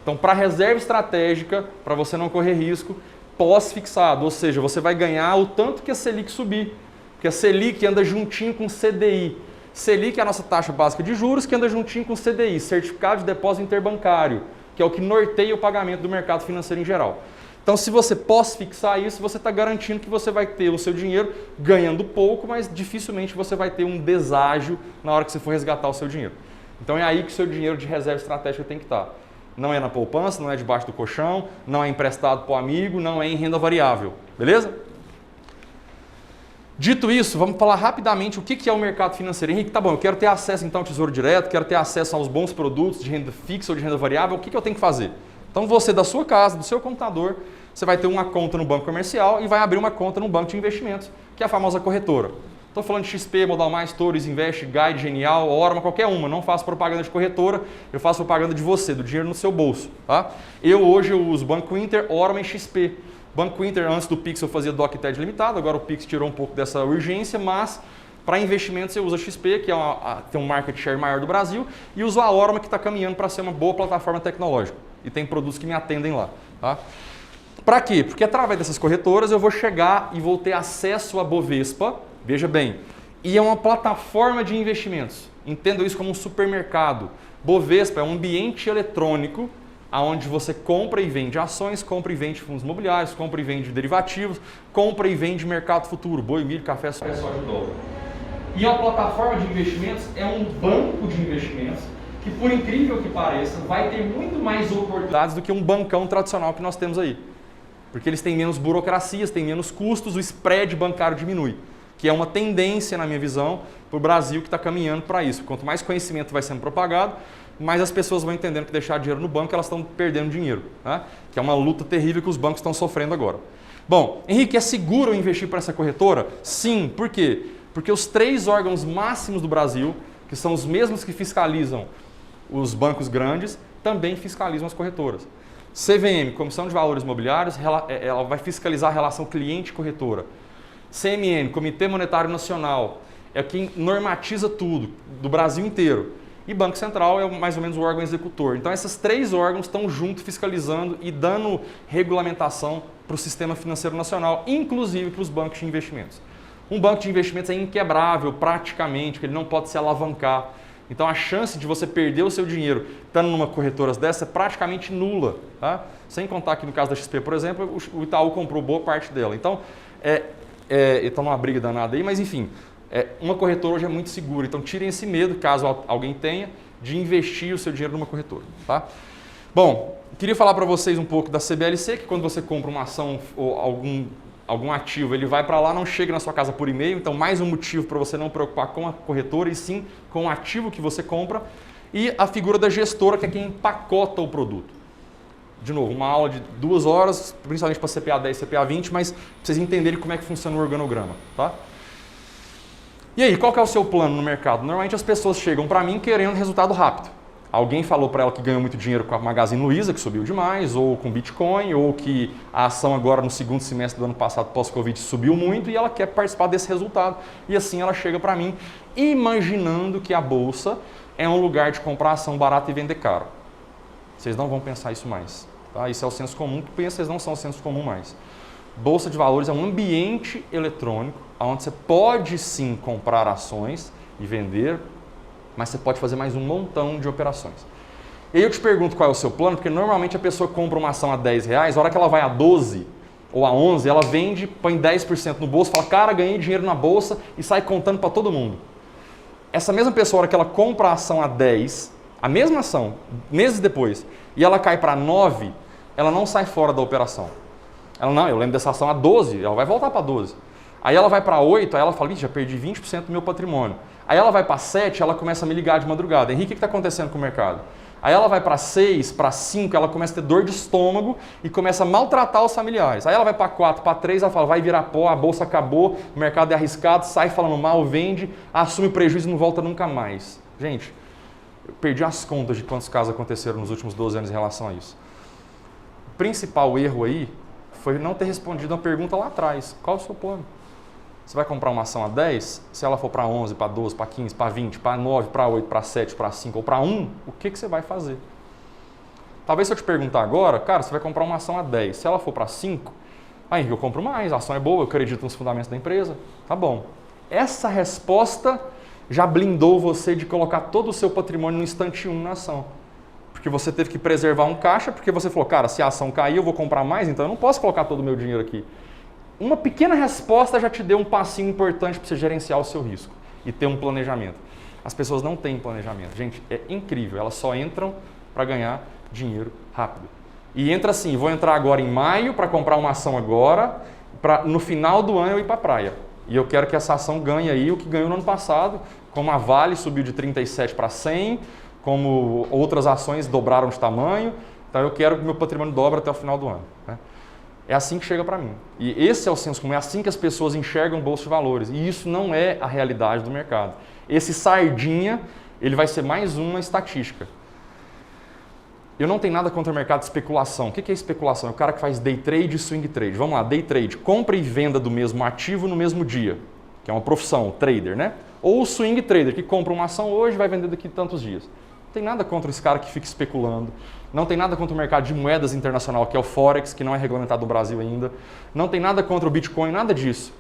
Então, para reserva estratégica, para você não correr risco, pós-fixado, ou seja, você vai ganhar o tanto que a Selic subir, porque a Selic anda juntinho com o CDI. Selic é a nossa taxa básica de juros, que anda juntinho com o CDI, Certificado de Depósito Interbancário, que é o que norteia o pagamento do mercado financeiro em geral. Então, se você pós-fixar isso, você está garantindo que você vai ter o seu dinheiro ganhando pouco, mas dificilmente você vai ter um deságio na hora que você for resgatar o seu dinheiro. Então, é aí que o seu dinheiro de reserva estratégica tem que estar. Não é na poupança, não é debaixo do colchão, não é emprestado para o amigo, não é em renda variável. Beleza? Dito isso, vamos falar rapidamente o que é o mercado financeiro. Henrique, tá bom, eu quero ter acesso então ao Tesouro Direto, quero ter acesso aos bons produtos de renda fixa ou de renda variável, o que eu tenho que fazer? Então você da sua casa, do seu computador, você vai ter uma conta no banco comercial e vai abrir uma conta no banco de investimentos, que é a famosa corretora. Estou falando de XP, Modal Mais, Torres, Invest, Guide, Genial, Orma, qualquer uma. Não faço propaganda de corretora, eu faço propaganda de você, do dinheiro no seu bolso. Tá? Hoje eu uso Banco Inter, Orma e XP. Banco Inter, antes do Pix eu fazia DOC TED limitado, agora o Pix tirou um pouco dessa urgência, mas para investimentos você usa XP, que tem um market share maior do Brasil, e uso a Orma, que está caminhando para ser uma boa plataforma tecnológica. E tem produtos que me atendem lá. Tá? Para quê? Porque através dessas corretoras eu vou chegar e vou ter acesso a Bovespa, veja bem, e é uma plataforma de investimentos. Entenda isso como um supermercado. Bovespa é um ambiente eletrônico onde você compra e vende ações, compra e vende fundos imobiliários, compra e vende derivativos, compra e vende mercado futuro, boi, milho, café, soja e dólar. E a plataforma de investimentos é um banco de investimentos que, por incrível que pareça, vai ter muito mais oportunidades do que um bancão tradicional que nós temos aí. Porque eles têm menos burocracias, têm menos custos, o spread bancário diminui, que é uma tendência, na minha visão, para o Brasil que está caminhando para isso. Quanto mais conhecimento vai sendo propagado, mais as pessoas vão entendendo que deixar dinheiro no banco, elas estão perdendo dinheiro. Né? Que é uma luta terrível que os bancos estão sofrendo agora. Bom, Henrique, é seguro investir para essa corretora? Sim. Por quê? Porque os 3 órgãos máximos do Brasil, que são os mesmos que fiscalizam os bancos grandes, também fiscalizam as corretoras. CVM, Comissão de Valores Imobiliários, ela vai fiscalizar a relação cliente-corretora. CMN, Comitê Monetário Nacional, é quem normatiza tudo, do Brasil inteiro. E Banco Central é mais ou menos o órgão executor. Então, esses 3 órgãos estão juntos fiscalizando e dando regulamentação para o sistema financeiro nacional, inclusive para os bancos de investimentos. Um banco de investimentos é inquebrável praticamente, porque ele não pode se alavancar. Então, a chance de você perder o seu dinheiro estando numa corretora dessa é praticamente nula. Tá? Sem contar que no caso da XP, por exemplo, o Itaú comprou boa parte dela. Então, está numa briga danada aí, mas enfim, Uma corretora hoje é muito segura, então tirem esse medo, caso alguém tenha, de investir o seu dinheiro numa corretora. Tá? Bom, queria falar para vocês um pouco da CBLC, que quando você compra uma ação ou algum ativo, ele vai para lá, não chega na sua casa por e-mail, então mais um motivo para você não preocupar com a corretora e sim com o ativo que você compra. E a figura da gestora, que é quem empacota o produto. De novo, uma aula de 2 horas, principalmente para CPA 10 e CPA 20, mas para vocês entenderem como é que funciona o organograma. Tá? E aí, qual que é o seu plano no mercado? Normalmente as pessoas chegam para mim querendo resultado rápido. Alguém falou para ela que ganhou muito dinheiro com a Magazine Luiza, que subiu demais, ou com Bitcoin, ou que a ação agora no segundo semestre do ano passado, pós-Covid, subiu muito e ela quer participar desse resultado. E assim ela chega para mim imaginando que a Bolsa é um lugar de comprar ação barata e vender caro. Vocês não vão pensar isso mais. Tá? Isso é o senso comum que pensa, vocês não são o senso comum mais. Bolsa de valores é um ambiente eletrônico onde você pode sim comprar ações e vender, mas você pode fazer mais um montão de operações. E aí eu te pergunto qual é o seu plano, porque normalmente a pessoa compra uma ação a R$10, a hora que ela vai a 12 ou a 11, ela vende, põe 10% no bolso, fala, cara, ganhei dinheiro na bolsa e sai contando para todo mundo. Essa mesma pessoa, a hora que ela compra a ação a 10, a mesma ação, meses depois, e ela cai para 9, ela não sai fora da operação. Ela, não, eu lembro dessa ação a 12, ela vai voltar para 12. Aí ela vai para 8, aí ela fala, já perdi 20% do meu patrimônio. Aí ela vai para 7, ela começa a me ligar de madrugada. Henrique, o que está acontecendo com o mercado? Aí ela vai para 6, para 5, ela começa a ter dor de estômago e começa a maltratar os familiares. Aí ela vai para 4, para 3, ela fala, vai virar pó, a bolsa acabou, o mercado é arriscado, sai falando mal, vende, assume prejuízo e não volta nunca mais. Gente, eu perdi as contas de quantos casos aconteceram nos últimos 12 anos em relação a isso. O principal erro aí foi não ter respondido uma pergunta lá atrás. Qual é o seu plano? Você vai comprar uma ação a 10, se ela for para 11, para 12, para 15, para 20, para 9, para 8, para 7, para 5 ou para 1, o que você vai fazer? Talvez se eu te perguntar agora, cara, você vai comprar uma ação a 10, se ela for para 5, aí eu compro mais, a ação é boa, eu acredito nos fundamentos da empresa, tá bom. Essa resposta já blindou você de colocar todo o seu patrimônio no instante 1 na ação. Porque você teve que preservar um caixa, porque você falou, cara, se a ação cair eu vou comprar mais, então eu não posso colocar todo o meu dinheiro aqui. Uma pequena resposta já te deu um passinho importante para você gerenciar o seu risco e ter um planejamento. As pessoas não têm planejamento. Gente, é incrível. Elas só entram para ganhar dinheiro rápido. E entra assim, vou entrar agora em maio para comprar uma ação agora, para no final do ano eu ir para a praia. E eu quero que essa ação ganhe aí o que ganhou no ano passado, como a Vale subiu de 37 para 100, como outras ações dobraram de tamanho. Então eu quero que meu patrimônio dobre até o final do ano. Né? É assim que chega para mim. E esse é o senso comum, é assim que as pessoas enxergam bolsa de valores. E isso não é a realidade do mercado. Esse sardinha, ele vai ser mais uma estatística. Eu não tenho nada contra o mercado de especulação. O que é especulação? É o cara que faz day trade e swing trade. Vamos lá, day trade, compra e venda do mesmo ativo no mesmo dia, que é uma profissão, trader, né? Ou o swing trader, que compra uma ação hoje e vai vender daqui a tantos dias. Não tem nada contra esse cara que fica especulando. Não tem nada contra o mercado de moedas internacional, que é o Forex, que não é regulamentado no Brasil ainda. Não tem nada contra o Bitcoin, nada disso.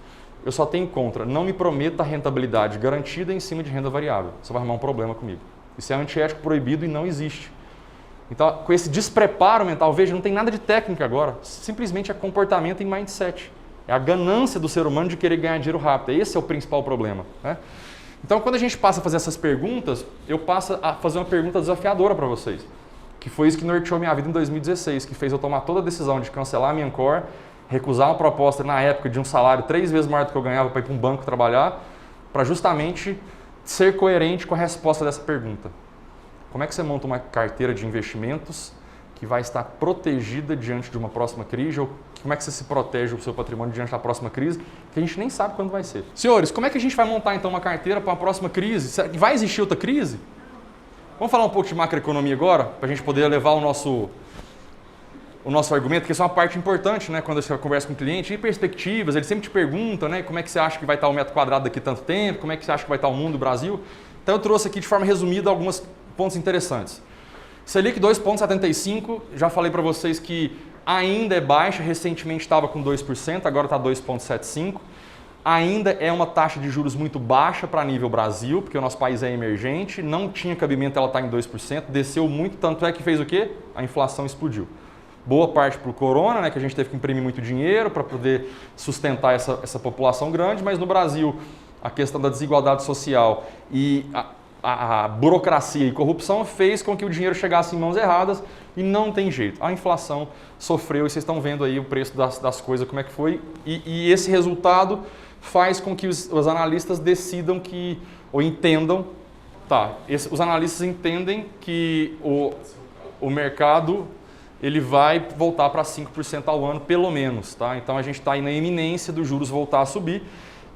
Eu só tenho contra. Não me prometa rentabilidade garantida em cima de renda variável. Você vai arrumar um problema comigo. Isso é antiético, proibido e não existe. Então, com esse despreparo mental, veja, não tem nada de técnica agora. Simplesmente é comportamento e mindset. É a ganância do ser humano de querer ganhar dinheiro rápido. Esse é o principal problema. Né? Então, quando a gente passa a fazer essas perguntas, eu passo a fazer uma pergunta desafiadora para vocês. Que foi isso que norteou minha vida em 2016, que fez eu tomar toda a decisão de cancelar a minha Ancor, recusar uma proposta na época de um salário 3 vezes maior do que eu ganhava para ir para um banco trabalhar, para justamente ser coerente com a resposta dessa pergunta. Como é que você monta uma carteira de investimentos que vai estar protegida diante de uma próxima crise? Ou como é que você se protege o seu patrimônio diante da próxima crise? Que a gente nem sabe quando vai ser. Senhores, como é que a gente vai montar então uma carteira para uma próxima crise? Vai existir outra crise? Vamos falar um pouco de macroeconomia agora, para a gente poder levar o nosso argumento, que isso é uma parte importante, né? Quando você conversa com o cliente, e perspectivas, ele sempre te pergunta, né? Como é que você acha que vai estar o metro quadrado daqui a tanto tempo, como é que você acha que vai estar o mundo, o Brasil. Então eu trouxe aqui de forma resumida alguns pontos interessantes. Selic 2,75, já falei para vocês que ainda é baixa, recentemente estava com 2%, agora está 2,75%. Ainda é uma taxa de juros muito baixa para nível Brasil, porque o nosso país é emergente, não tinha cabimento ela estar em 2%, desceu muito, tanto é que fez o quê? A inflação explodiu. Boa parte para o corona, né, que a gente teve que imprimir muito dinheiro para poder sustentar essa população grande, mas no Brasil a questão da desigualdade social e a burocracia e corrupção fez com que o dinheiro chegasse em mãos erradas e não tem jeito. A inflação sofreu e vocês estão vendo aí o preço das coisas, como é que foi. E esse resultado faz com que os analistas decidam que, ou entendam, os analistas entendem que o mercado ele vai voltar para 5% ao ano, pelo menos. Tá? Então a gente está aí na iminência dos juros voltar a subir,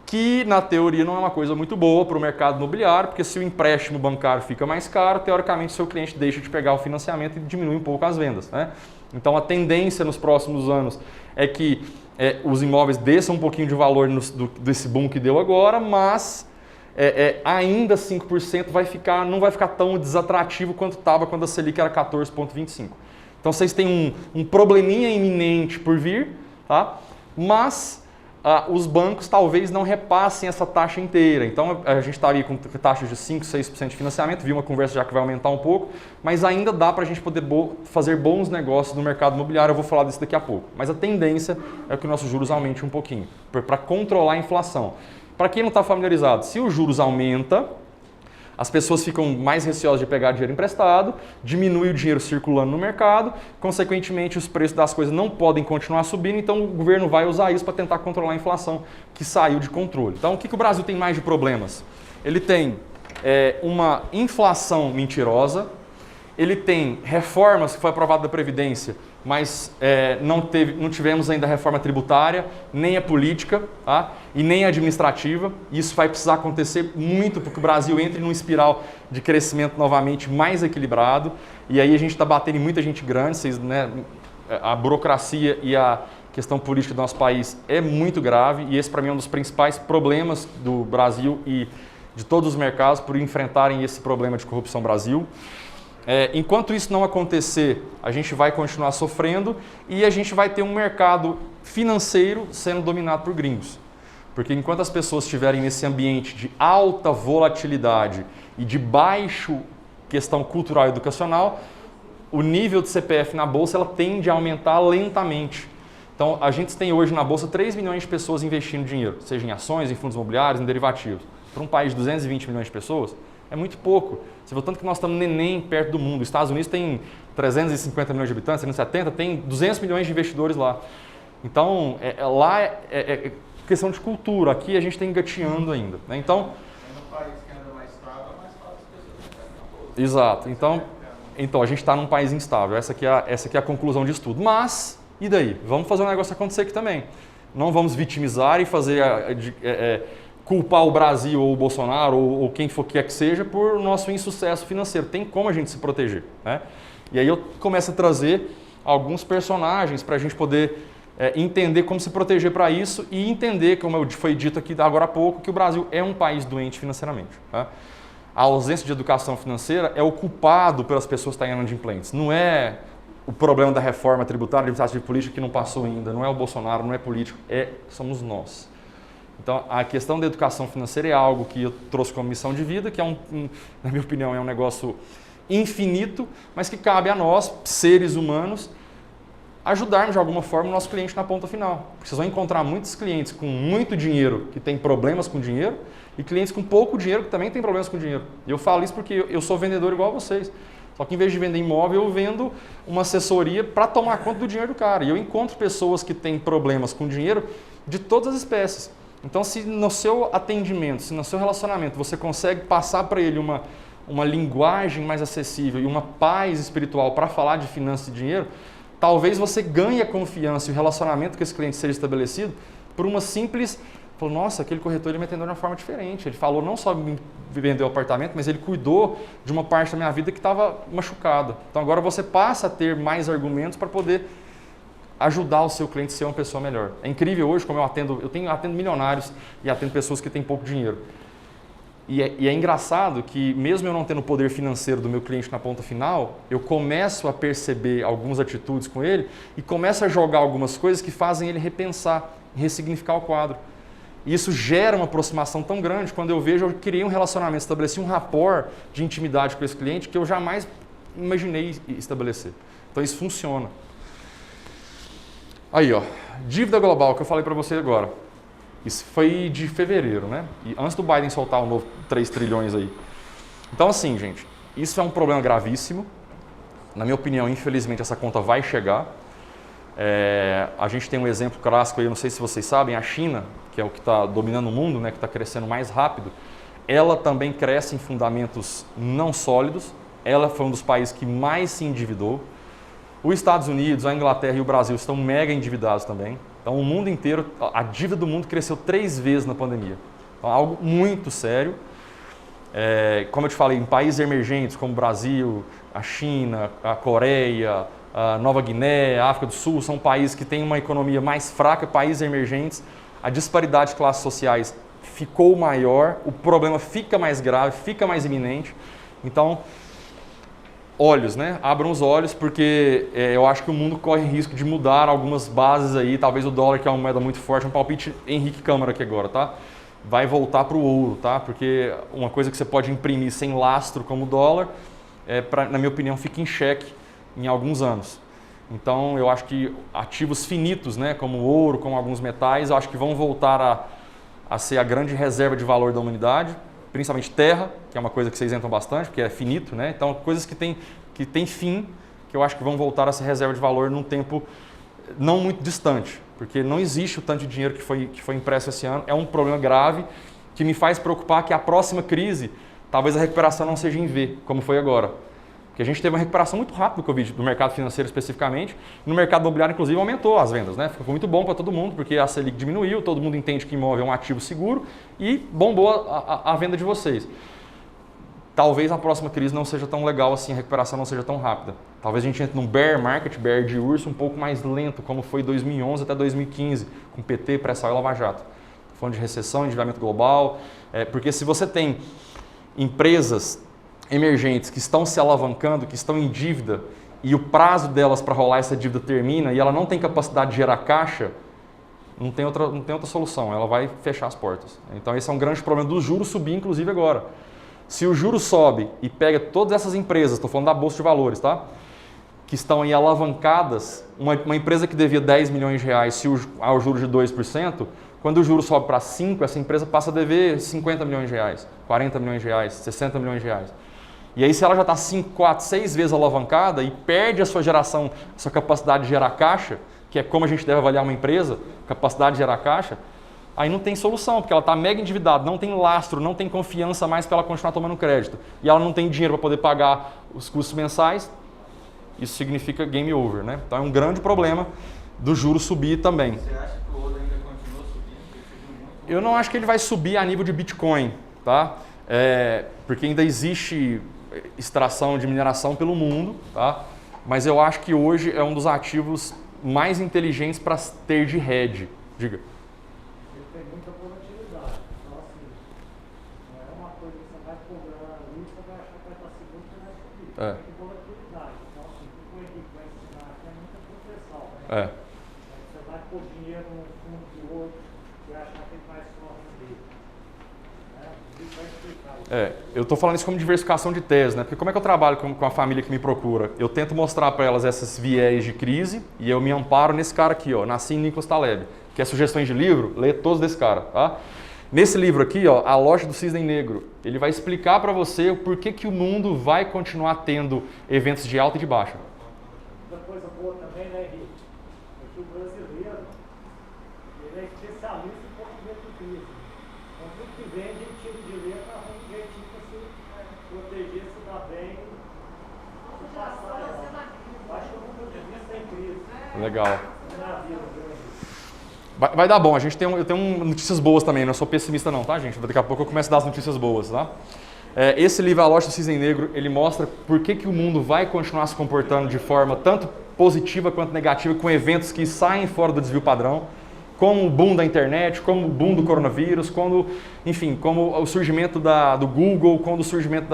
que na teoria não é uma coisa muito boa para o mercado imobiliário, porque se o empréstimo bancário fica mais caro, teoricamente o seu cliente deixa de pegar o financiamento e diminui um pouco as vendas. Né? Então a tendência nos próximos anos é que os imóveis desçam um pouquinho de valor desse boom que deu agora, mas ainda 5% não vai ficar tão desatrativo quanto estava quando a Selic era 14,25%. Então vocês têm um probleminha iminente por vir, tá? Mas os bancos talvez não repassem essa taxa inteira. Então a gente está ali com taxas de 5%, 6% de financiamento, vi uma conversa já que vai aumentar um pouco, mas ainda dá para a gente poder fazer bons negócios no mercado imobiliário, eu vou falar disso daqui a pouco. Mas a tendência é que os nossos juros aumentem um pouquinho, para controlar a inflação. Para quem não está familiarizado, se os juros aumentam, as pessoas ficam mais receosas de pegar dinheiro emprestado, diminui o dinheiro circulando no mercado, consequentemente os preços das coisas não podem continuar subindo, então o governo vai usar isso para tentar controlar a inflação que saiu de controle. Então o que o Brasil tem mais de problemas? Ele tem uma inflação mentirosa, ele tem reformas que foi aprovada da Previdência, mas não tivemos ainda a reforma tributária, nem a política, tá? E nem a administrativa. Isso vai precisar acontecer muito para que o Brasil entre numa espiral de crescimento novamente mais equilibrado. E aí a gente está batendo em muita gente grande, né? A burocracia e a questão política do nosso país é muito grave e esse para mim é um dos principais problemas do Brasil e de todos os mercados por enfrentarem esse problema de corrupção Brasil. Enquanto isso não acontecer, a gente vai continuar sofrendo e a gente vai ter um mercado financeiro sendo dominado por gringos. Porque enquanto as pessoas estiverem nesse ambiente de alta volatilidade e de baixo questão cultural e educacional, o nível de CPF na Bolsa ela tende a aumentar lentamente. Então, a gente tem hoje na Bolsa 3 milhões de pessoas investindo dinheiro, seja em ações, em fundos imobiliários, em derivativos. Para um país de 220 milhões de pessoas, é muito pouco. Você vê tanto que nós estamos neném perto do mundo. Os Estados Unidos tem 350 milhões de habitantes, 370, tem 200 milhões de investidores lá. Então, lá é questão de cultura. Aqui a gente está engateando ainda. Né? Então, no país que anda mais estável, é mais fácil as pessoas entrarem na bolsa. Exato. Então a gente está num país instável. Essa aqui é a conclusão disso tudo. Mas, e daí? Vamos fazer um negócio acontecer aqui também. Não vamos vitimizar e fazer... culpar o Brasil ou o Bolsonaro ou quem for que seja por nosso insucesso financeiro. Tem como a gente se proteger. Né? E aí eu começo a trazer alguns personagens para a gente poder entender como se proteger para isso e entender, como foi dito aqui agora há pouco, que o Brasil é um país doente financeiramente. Tá? A ausência de educação financeira é o culpado pelas pessoas estarem inadimplentes. Não é o problema da reforma tributária, administrativa e política que não passou ainda, não é o Bolsonaro, não é político, somos nós. Então, a questão da educação financeira é algo que eu trouxe como missão de vida, que na minha opinião, é um negócio infinito, mas que cabe a nós, seres humanos, ajudarmos de alguma forma o nosso cliente na ponta final. Porque vocês vão encontrar muitos clientes com muito dinheiro que têm problemas com dinheiro e clientes com pouco dinheiro que também têm problemas com dinheiro. E eu falo isso porque eu sou vendedor igual a vocês. Só que em vez de vender imóvel, eu vendo uma assessoria para tomar conta do dinheiro do cara. E eu encontro pessoas que têm problemas com dinheiro de todas as espécies. Então, se no seu atendimento, se no seu relacionamento, você consegue passar para ele uma linguagem mais acessível e uma paz espiritual para falar de finanças e dinheiro, talvez você ganhe a confiança e o relacionamento com esse cliente seja estabelecido por uma simples... Nossa, aquele corretor ele me atendeu de uma forma diferente. Ele falou não só me vendeu o apartamento, mas ele cuidou de uma parte da minha vida que estava machucada. Então, agora você passa a ter mais argumentos para poder ajudar o seu cliente a ser uma pessoa melhor. É incrível hoje como eu atendo milionários e atendo pessoas que têm pouco dinheiro. E é engraçado que mesmo eu não tendo o poder financeiro do meu cliente na ponta final, eu começo a perceber algumas atitudes com ele e começo a jogar algumas coisas que fazem ele repensar, ressignificar o quadro. E isso gera uma aproximação tão grande, quando eu vejo, eu criei um relacionamento, estabeleci um rapport de intimidade com esse cliente que eu jamais imaginei estabelecer. Então isso funciona. Aí, ó, dívida global que eu falei para você agora. Isso foi de fevereiro, né? E antes do Biden soltar o novo 3 trilhões aí. Então, assim, gente, isso é um problema gravíssimo. Na minha opinião, infelizmente, essa conta vai chegar. A gente tem um exemplo clássico aí, eu não sei se vocês sabem, a China, que é o que está dominando o mundo, né, que está crescendo mais rápido, ela também cresce em fundamentos não sólidos. Ela foi um dos países que mais se endividou. Os Estados Unidos, a Inglaterra e o Brasil estão mega endividados também. Então, o mundo inteiro, a dívida do mundo cresceu 3 vezes na pandemia. Então, algo muito sério. Como eu te falei, em países emergentes como o Brasil, a China, a Coreia, a Nova Guiné, a África do Sul, são países que têm uma economia mais fraca, países emergentes, a disparidade de classes sociais ficou maior, o problema fica mais grave, fica mais iminente. Então, olhos, né? Abram os olhos, porque eu acho que o mundo corre risco de mudar algumas bases aí, talvez o dólar, que é uma moeda muito forte, um palpite Henrique Câmara aqui agora, tá? Vai voltar para o ouro, tá? Porque uma coisa que você pode imprimir sem lastro como o dólar, na minha opinião, fica em xeque em alguns anos. Então, eu acho que ativos finitos, né, como o ouro, como alguns metais, eu acho que vão voltar a ser a grande reserva de valor da humanidade, principalmente terra, que é uma coisa que vocês entram bastante, porque é finito, né? Então, coisas que tem fim, que eu acho que vão voltar a ser reserva de valor num tempo não muito distante, porque não existe o tanto de dinheiro que foi impresso esse ano. É um problema grave que me faz preocupar que a próxima crise, talvez a recuperação não seja em V, como foi agora. Porque a gente teve uma recuperação muito rápida do Covid, do mercado financeiro especificamente. No mercado imobiliário, inclusive, aumentou as vendas, né? Ficou muito bom para todo mundo, porque a Selic diminuiu, todo mundo entende que imóvel é um ativo seguro e bombou a venda de vocês. Talvez a próxima crise não seja tão legal assim, a recuperação não seja tão rápida. Talvez a gente entre num bear market, bear de urso, um pouco mais lento, como foi 2011 até 2015, com PT, pré-sal e Lava Jato. Estou falando de recessão, endividamento global, porque se você tem empresas emergentes que estão se alavancando, que estão em dívida, e o prazo delas para rolar essa dívida termina e ela não tem capacidade de gerar caixa, não tem outra solução, ela vai fechar as portas. Então esse é um grande problema do juros subir, inclusive agora. Se o juro sobe e pega todas essas empresas, estou falando da Bolsa de Valores, tá? Que estão aí alavancadas, uma empresa que devia 10 milhões de reais se ao juros de 2%, quando o juro sobe para 5%, essa empresa passa a dever 50 milhões de reais, 40 milhões de reais, 60 milhões de reais. E aí se ela já está 5, 4, 6 vezes alavancada e perde a sua geração, a sua capacidade de gerar caixa, que é como a gente deve avaliar uma empresa, capacidade de gerar caixa, aí não tem solução, porque ela está mega endividada, não tem lastro, não tem confiança mais para ela continuar tomando crédito. E ela não tem dinheiro para poder pagar os custos mensais, isso significa game over, né? Então é um grande problema do juro subir também. Você acha que o ouro ainda continua subindo? Eu não acho que ele vai subir a nível de Bitcoin, tá? Porque ainda existe extração de mineração pelo mundo, tá? Mas eu acho que hoje é um dos ativos mais inteligentes para ter de hedge. Diga. Ele tem muita volatilidade, então assim, não é uma coisa que você vai cobrar ali, você vai achar que vai estar seguro, você vai subir. Tem muita volatilidade, então assim, o que o Henrique vai ensinar aqui é muita proteção, né? Você vai pôr dinheiro num fundo de outro e achar que ele vai só render. Ele vai explicar isso. Eu estou falando isso como diversificação de tese, né? Porque como é que eu trabalho com a família que me procura? Eu tento mostrar para elas esses viés de crise e eu me amparo nesse cara aqui, ó, Nassim Nicholas Taleb. Quer sugestões de livro? Lê todos desse cara, tá? Nesse livro aqui, ó, A Loja do Cisne Negro, ele vai explicar para você o porquê que o mundo vai continuar tendo eventos de alta e de baixa. Outra coisa boa também, né, Henrique? É que o brasileiro, ele é especialista em português de crise. Então, tudo que vem, a gente tira de letra, arruma um jeitinho para se proteger, se dar bem, se passar. Acho que eu nunca tive sem crise. Legal. Na vida, viu? Vai dar bom, eu tenho notícias boas também, não sou pessimista não, tá, gente? Daqui a pouco eu começo a dar as notícias boas, tá? Esse livro, A Loja do Cisne Negro, ele mostra por que o mundo vai continuar se comportando de forma tanto positiva quanto negativa, com eventos que saem fora do desvio padrão, como o boom da internet, como o boom do coronavírus, como o surgimento do Google, como o surgimento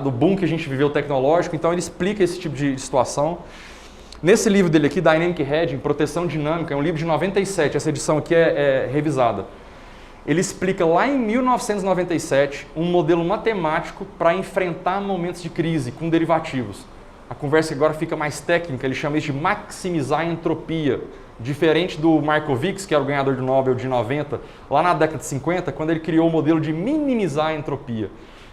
do boom que a gente viveu tecnológico. Então ele explica esse tipo de situação. Nesse livro dele aqui, Dynamic Hedging, Proteção Dinâmica, é um livro de 97, essa edição aqui é revisada. Ele explica lá em 1997 um modelo matemático para enfrentar momentos de crise com derivativos. A conversa agora fica mais técnica, ele chama isso de maximizar a entropia. Diferente do Markowitz, que era o ganhador do Nobel de 90, lá na década de 50, quando ele criou o modelo de minimizar a entropia.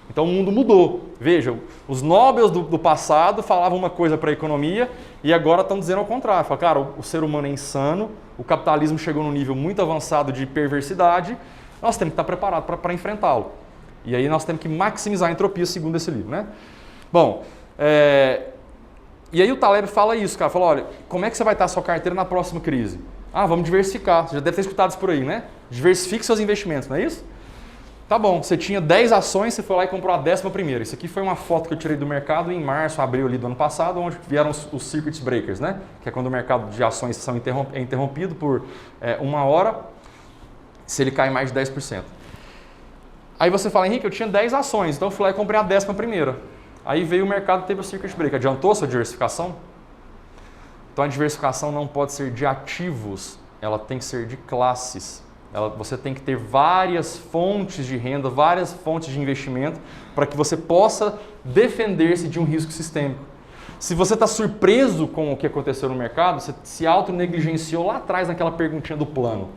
Então o mundo mudou. Veja, os Nobels do passado falavam uma coisa para a economia e agora estão dizendo ao contrário. Falam, cara, o ser humano é insano, o capitalismo chegou num nível muito avançado de perversidade, nós temos que estar preparados para enfrentá-lo. E aí nós temos que maximizar a entropia, segundo esse livro, né? Bom, e aí o Taleb fala isso, cara, fala, olha, como é que você vai estar a sua carteira na próxima crise? Ah, vamos diversificar, você já deve ter escutado isso por aí, né? Diversifique seus investimentos, não é isso? Tá bom, você tinha 10 ações, você foi lá e comprou a 11ª. Isso aqui foi uma foto que eu tirei do mercado em março, abril ali do ano passado, onde vieram os circuit breakers, né? Que é quando o mercado de ações é interrompido por 1 hora, se ele cai mais de 10%. Aí você fala, Henrique, eu tinha 10 ações, então eu fui lá e comprei a 11ª. Aí veio o mercado e teve o circuit breaker. Adiantou a sua diversificação? Então a diversificação não pode ser de ativos, ela tem que ser de classes. Você tem que ter várias fontes de renda, várias fontes de investimento para que você possa defender-se de um risco sistêmico. Se você está surpreso com o que aconteceu no mercado, você se auto-negligenciou lá atrás naquela perguntinha do plano.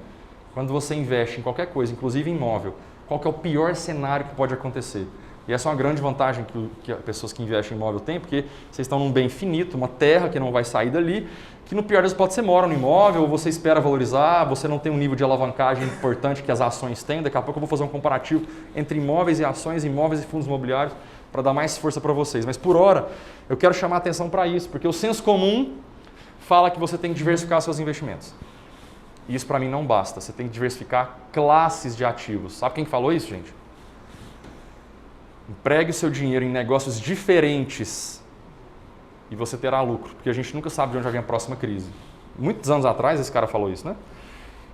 Quando você investe em qualquer coisa, inclusive em imóvel, qual que é o pior cenário que pode acontecer? E essa é uma grande vantagem que as pessoas que investem em imóvel têm, porque vocês estão num bem finito, uma terra que não vai sair dali, que no pior das hipóteses você mora no imóvel, ou você espera valorizar, você não tem um nível de alavancagem importante que as ações têm. Daqui a pouco eu vou fazer um comparativo entre imóveis e ações, imóveis e fundos imobiliários, para dar mais força para vocês. Mas por hora, eu quero chamar a atenção para isso, porque o senso comum fala que você tem que diversificar seus investimentos. E isso para mim não basta, você tem que diversificar classes de ativos. Sabe quem falou isso, gente? Empregue o seu dinheiro em negócios diferentes e você terá lucro, porque a gente nunca sabe de onde vai vir a próxima crise. Muitos anos atrás esse cara falou isso, né?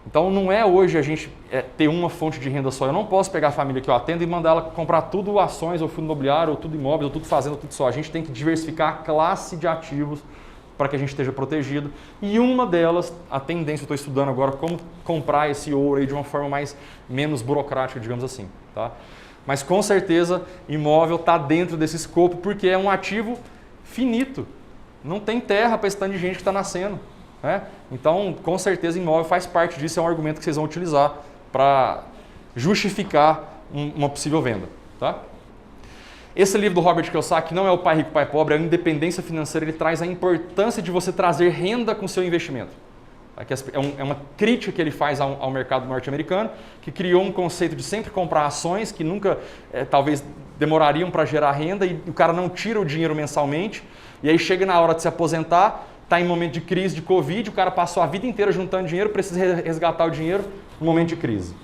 Então não é hoje a gente ter uma fonte de renda só. Eu não posso pegar a família que eu atendo e mandar ela comprar tudo ações, ou fundo imobiliário, ou tudo imóveis, ou tudo fazenda, ou tudo só. A gente tem que diversificar a classe de ativos para que a gente esteja protegido. E uma delas, a tendência, eu estou estudando agora como comprar esse ouro aí de uma forma menos burocrática, digamos assim, tá? Mas com certeza imóvel está dentro desse escopo porque é um ativo finito. Não tem terra para esse tanto de gente que está nascendo, né? Então, com certeza imóvel faz parte disso, é um argumento que vocês vão utilizar para justificar uma possível venda, tá? Esse livro do Robert Kiyosaki não é o Pai Rico, Pai Pobre, é a Independência Financeira. Ele traz a importância de você trazer renda com seu investimento. É uma crítica que ele faz ao mercado norte-americano, que criou um conceito de sempre comprar ações que nunca, talvez, demorariam para gerar renda e o cara não tira o dinheiro mensalmente. E aí chega na hora de se aposentar, está em momento de crise, de Covid, o cara passou a vida inteira juntando dinheiro, precisa resgatar o dinheiro no momento de crise.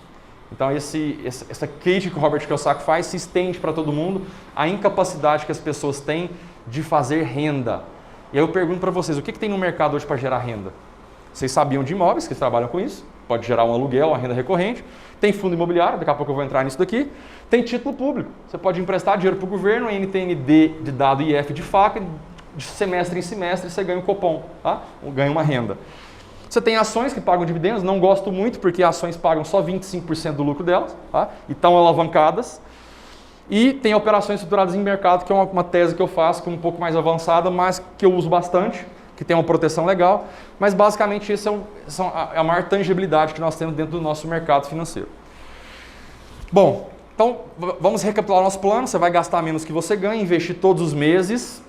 Então essa crítica que o Robert Kiyosaki faz se estende para todo mundo, a incapacidade que as pessoas têm de fazer renda. E aí eu pergunto para vocês, o que tem no mercado hoje para gerar renda? Vocês sabiam de imóveis, que trabalham com isso, pode gerar um aluguel, uma renda recorrente. Tem fundo imobiliário, daqui a pouco eu vou entrar nisso daqui. Tem título público, você pode emprestar dinheiro para o governo, NTND de dado IF de faca, de semestre em semestre você ganha um cupom, tá? Ganha uma renda. Você tem ações que pagam dividendos, não gosto muito porque ações pagam só 25% do lucro delas, tá? E estão alavancadas. E tem operações estruturadas em mercado, que é uma tese que eu faço, que é um pouco mais avançada, mas que eu uso bastante, que tem uma proteção legal, mas basicamente isso é a maior tangibilidade que nós temos dentro do nosso mercado financeiro. Bom, então vamos recapitular o nosso plano. Você vai gastar menos que você ganha, investir todos os meses.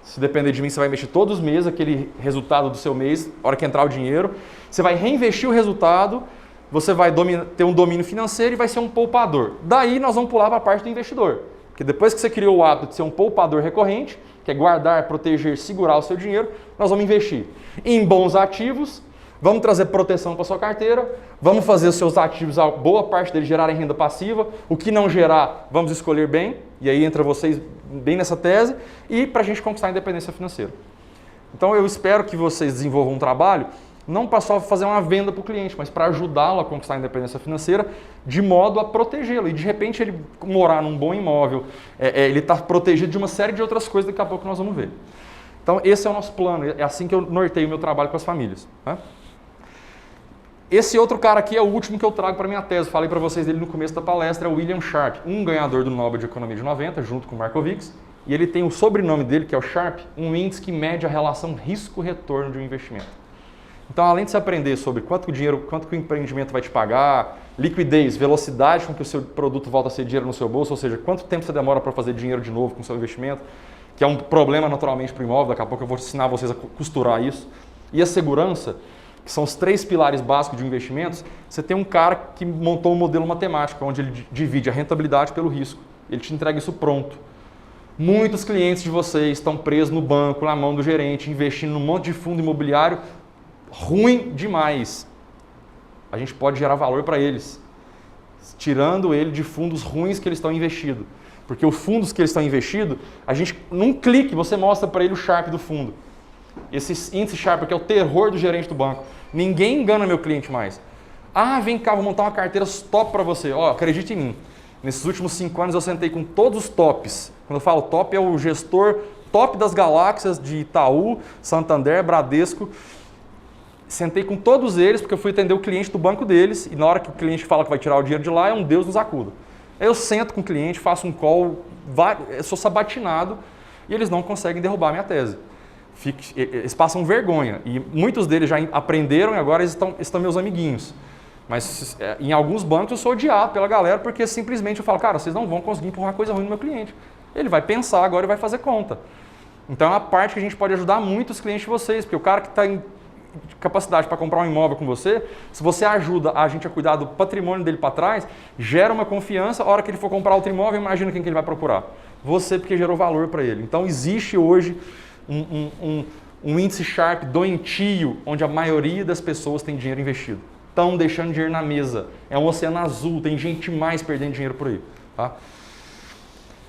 Se depender de mim, você vai investir todos os meses aquele resultado do seu mês, na hora que entrar o dinheiro. Você vai reinvestir o resultado, você vai ter um domínio financeiro e vai ser um poupador. Daí nós vamos pular para a parte do investidor. Porque depois que você criou o hábito de ser um poupador recorrente, que é guardar, proteger, segurar o seu dinheiro, nós vamos investir em bons ativos, vamos trazer proteção para a sua carteira, vamos fazer os seus ativos, a boa parte deles gerarem renda passiva, o que não gerar, vamos escolher bem, e aí entra vocês bem nessa tese, e para a gente conquistar a independência financeira. Então eu espero que vocês desenvolvam um trabalho, não para só fazer uma venda para o cliente, mas para ajudá-lo a conquistar a independência financeira, de modo a protegê-lo. E de repente ele morar num bom imóvel, ele está protegido de uma série de outras coisas, daqui a pouco nós vamos ver. Então esse é o nosso plano, é assim que eu norteio o meu trabalho com as famílias, né? Esse outro cara aqui é o último que eu trago para minha tese, falei para vocês dele no começo da palestra, é o William Sharpe, um ganhador do Nobel de Economia de 90, junto com o Markowitz, e ele tem o sobrenome dele, que é o Sharpe, um índice que mede a relação risco-retorno de um investimento. Então, além de você aprender sobre quanto que o empreendimento vai te pagar, liquidez, velocidade com que o seu produto volta a ser dinheiro no seu bolso, ou seja, quanto tempo você demora para fazer dinheiro de novo com o seu investimento, que é um problema naturalmente para o imóvel, daqui a pouco eu vou ensinar vocês a costurar isso. E a segurança, que são os 3 pilares básicos de investimentos, você tem um cara que montou um modelo matemático, onde ele divide a rentabilidade pelo risco. Ele te entrega isso pronto. Muitos clientes de vocês estão presos no banco, na mão do gerente, investindo num monte de fundo imobiliário ruim demais. A gente pode gerar valor para eles, tirando ele de fundos ruins que eles estão investidos. Porque os fundos que eles estão investidos, a gente, num clique, você mostra para ele o Sharpe do fundo. Esse índice Sharpe, que é o terror do gerente do banco. Ninguém engana meu cliente mais. Ah, vem cá, vou montar uma carteira top para você. Ó, acredite em mim. Nesses últimos 5 anos eu sentei com todos os tops. Quando eu falo top, é o gestor top das galáxias de Itaú, Santander, Bradesco. Sentei com todos eles, porque eu fui atender o cliente do banco deles, e na hora que o cliente fala que vai tirar o dinheiro de lá, é um Deus nos acuda. Aí eu sento com o cliente, faço um call, eu sou sabatinado, e eles não conseguem derrubar a minha tese. Eles passam vergonha, e muitos deles já aprenderam e agora eles estão meus amiguinhos. Mas em alguns bancos eu sou odiado pela galera, porque simplesmente eu falo, cara, vocês não vão conseguir empurrar coisa ruim no meu cliente. Ele vai pensar agora e vai fazer conta. Então é uma parte que a gente pode ajudar muito os clientes de vocês, porque o cara que está em capacidade para comprar um imóvel com você, se você ajuda a gente a cuidar do patrimônio dele para trás, gera uma confiança, a hora que ele for comprar outro imóvel, imagina quem que ele vai procurar. Você, porque gerou valor para ele. Então existe hoje um índice Sharpe doentio, onde a maioria das pessoas tem dinheiro investido. Estão deixando dinheiro na mesa. É um oceano azul, tem gente mais perdendo dinheiro por aí. Tá?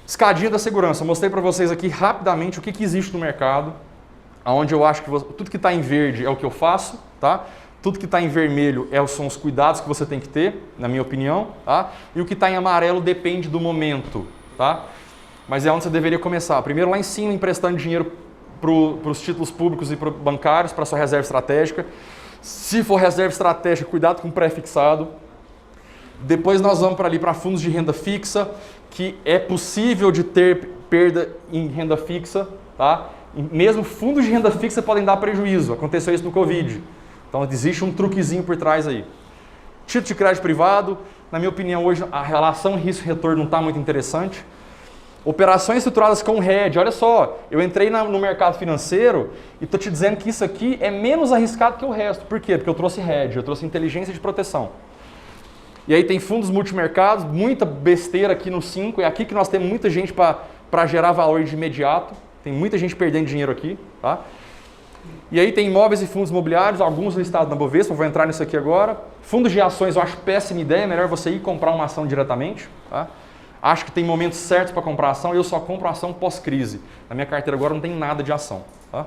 Escadinha da segurança. Eu mostrei para vocês aqui rapidamente o que existe no mercado, onde eu acho que tudo que está em verde é o que eu faço, tá? Tudo que está em vermelho são os cuidados que você tem que ter, na minha opinião, tá? E o que está em amarelo depende do momento, tá? Mas é onde você deveria começar. Primeiro lá em cima, emprestando dinheiro para os títulos públicos e bancários, para a sua reserva estratégica. Se for reserva estratégica, cuidado com o pré-fixado. Depois nós vamos para fundos de renda fixa, que é possível de ter perda em renda fixa, tá? E mesmo fundos de renda fixa podem dar prejuízo. Aconteceu isso no Covid. Então existe um truquezinho por trás aí. Título de crédito privado, na minha opinião hoje a relação risco-retorno não está muito interessante. Operações estruturadas com hedge, olha só, eu entrei no mercado financeiro e estou te dizendo que isso aqui é menos arriscado que o resto. Por quê? Porque eu trouxe hedge, eu trouxe inteligência de proteção. E aí tem fundos multimercados, muita besteira aqui no 5, é aqui que nós temos muita gente para gerar valor de imediato, tem muita gente perdendo dinheiro aqui. Tá? E aí tem imóveis e fundos imobiliários, alguns listados na Bovespa, vou entrar nisso aqui agora. Fundos de ações eu acho péssima ideia, é melhor você ir comprar uma ação diretamente. Tá? Acho que tem momentos certos para comprar ação, eu só compro ação pós-crise. Na minha carteira agora não tem nada de ação. Tá?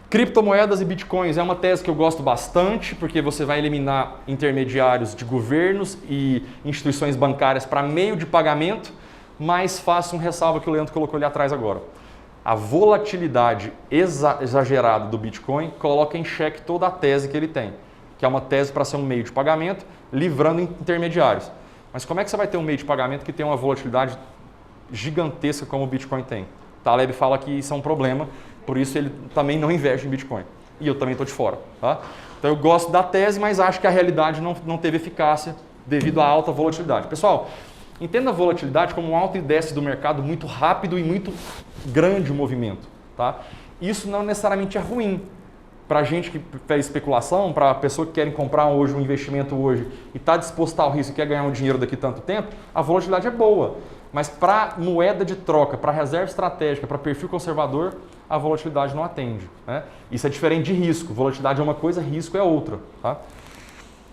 Criptomoedas e bitcoins é uma tese que eu gosto bastante, porque você vai eliminar intermediários de governos e instituições bancárias para meio de pagamento, mas faço um ressalvo que o Leandro colocou ali atrás agora. A volatilidade exagerada do Bitcoin coloca em xeque toda a tese que ele tem, que é uma tese para ser um meio de pagamento, livrando intermediários. Mas como é que você vai ter um meio de pagamento que tem uma volatilidade gigantesca como o Bitcoin tem? Taleb fala que isso é um problema, por isso ele também não investe em Bitcoin. E eu também estou de fora. Tá? Então eu gosto da tese, mas acho que a realidade não teve eficácia devido à alta volatilidade. Pessoal, entenda a volatilidade como um alto e desce do mercado muito rápido e muito grande o movimento. Tá? Isso não necessariamente é ruim. Para a gente que faz especulação, para a pessoa que quer comprar hoje um investimento hoje e está disposto ao risco e quer ganhar um dinheiro daqui a tanto tempo, a volatilidade é boa. Mas para moeda de troca, para reserva estratégica, para perfil conservador, a volatilidade não atende. Né? Isso é diferente de risco. Volatilidade é uma coisa, risco é outra. Tá?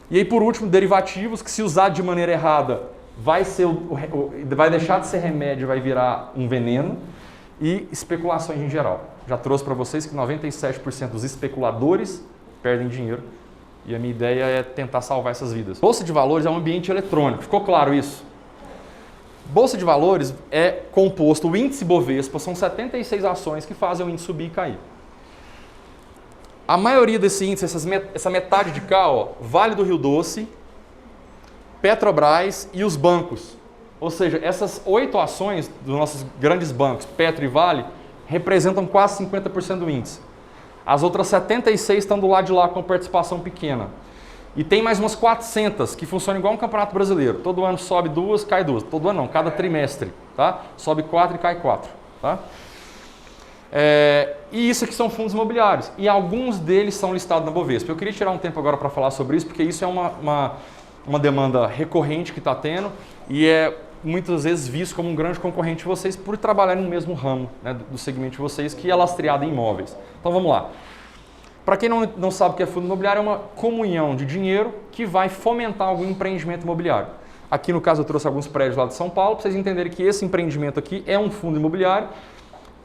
E aí, por último, derivativos, que se usar de maneira errada, vai deixar de ser remédio, vai virar um veneno. E especulações em geral. Já trouxe para vocês que 97% dos especuladores perdem dinheiro. E a minha ideia é tentar salvar essas vidas. Bolsa de valores é um ambiente eletrônico. Ficou claro isso? Bolsa de valores é composto, o índice Bovespa, são 76 ações que fazem o índice subir e cair. A maioria desse índice, essa metade de cá, ó, Vale do Rio Doce, Petrobras e os bancos. Ou seja, essas 8 ações dos nossos grandes bancos, Petro e Vale, representam quase 50% do índice. As outras 76 estão do lado de lá com participação pequena. E tem mais umas 400 que funcionam igual um campeonato brasileiro. Todo ano sobe 2, cai 2. Todo ano não, cada trimestre. Tá? Sobe 4 e cai 4. Tá? E isso aqui são fundos imobiliários. E alguns deles são listados na Bovespa. Eu queria tirar um tempo agora para falar sobre isso, porque isso é uma demanda recorrente que está tendo e é muitas vezes visto como um grande concorrente de vocês por trabalhar no mesmo ramo, né, do segmento de vocês, que é lastreado em imóveis. Então vamos lá. Para quem não sabe o que é fundo imobiliário, é uma comunhão de dinheiro que vai fomentar algum empreendimento imobiliário. Aqui no caso eu trouxe alguns prédios lá de São Paulo, para vocês entenderem que esse empreendimento aqui é um fundo imobiliário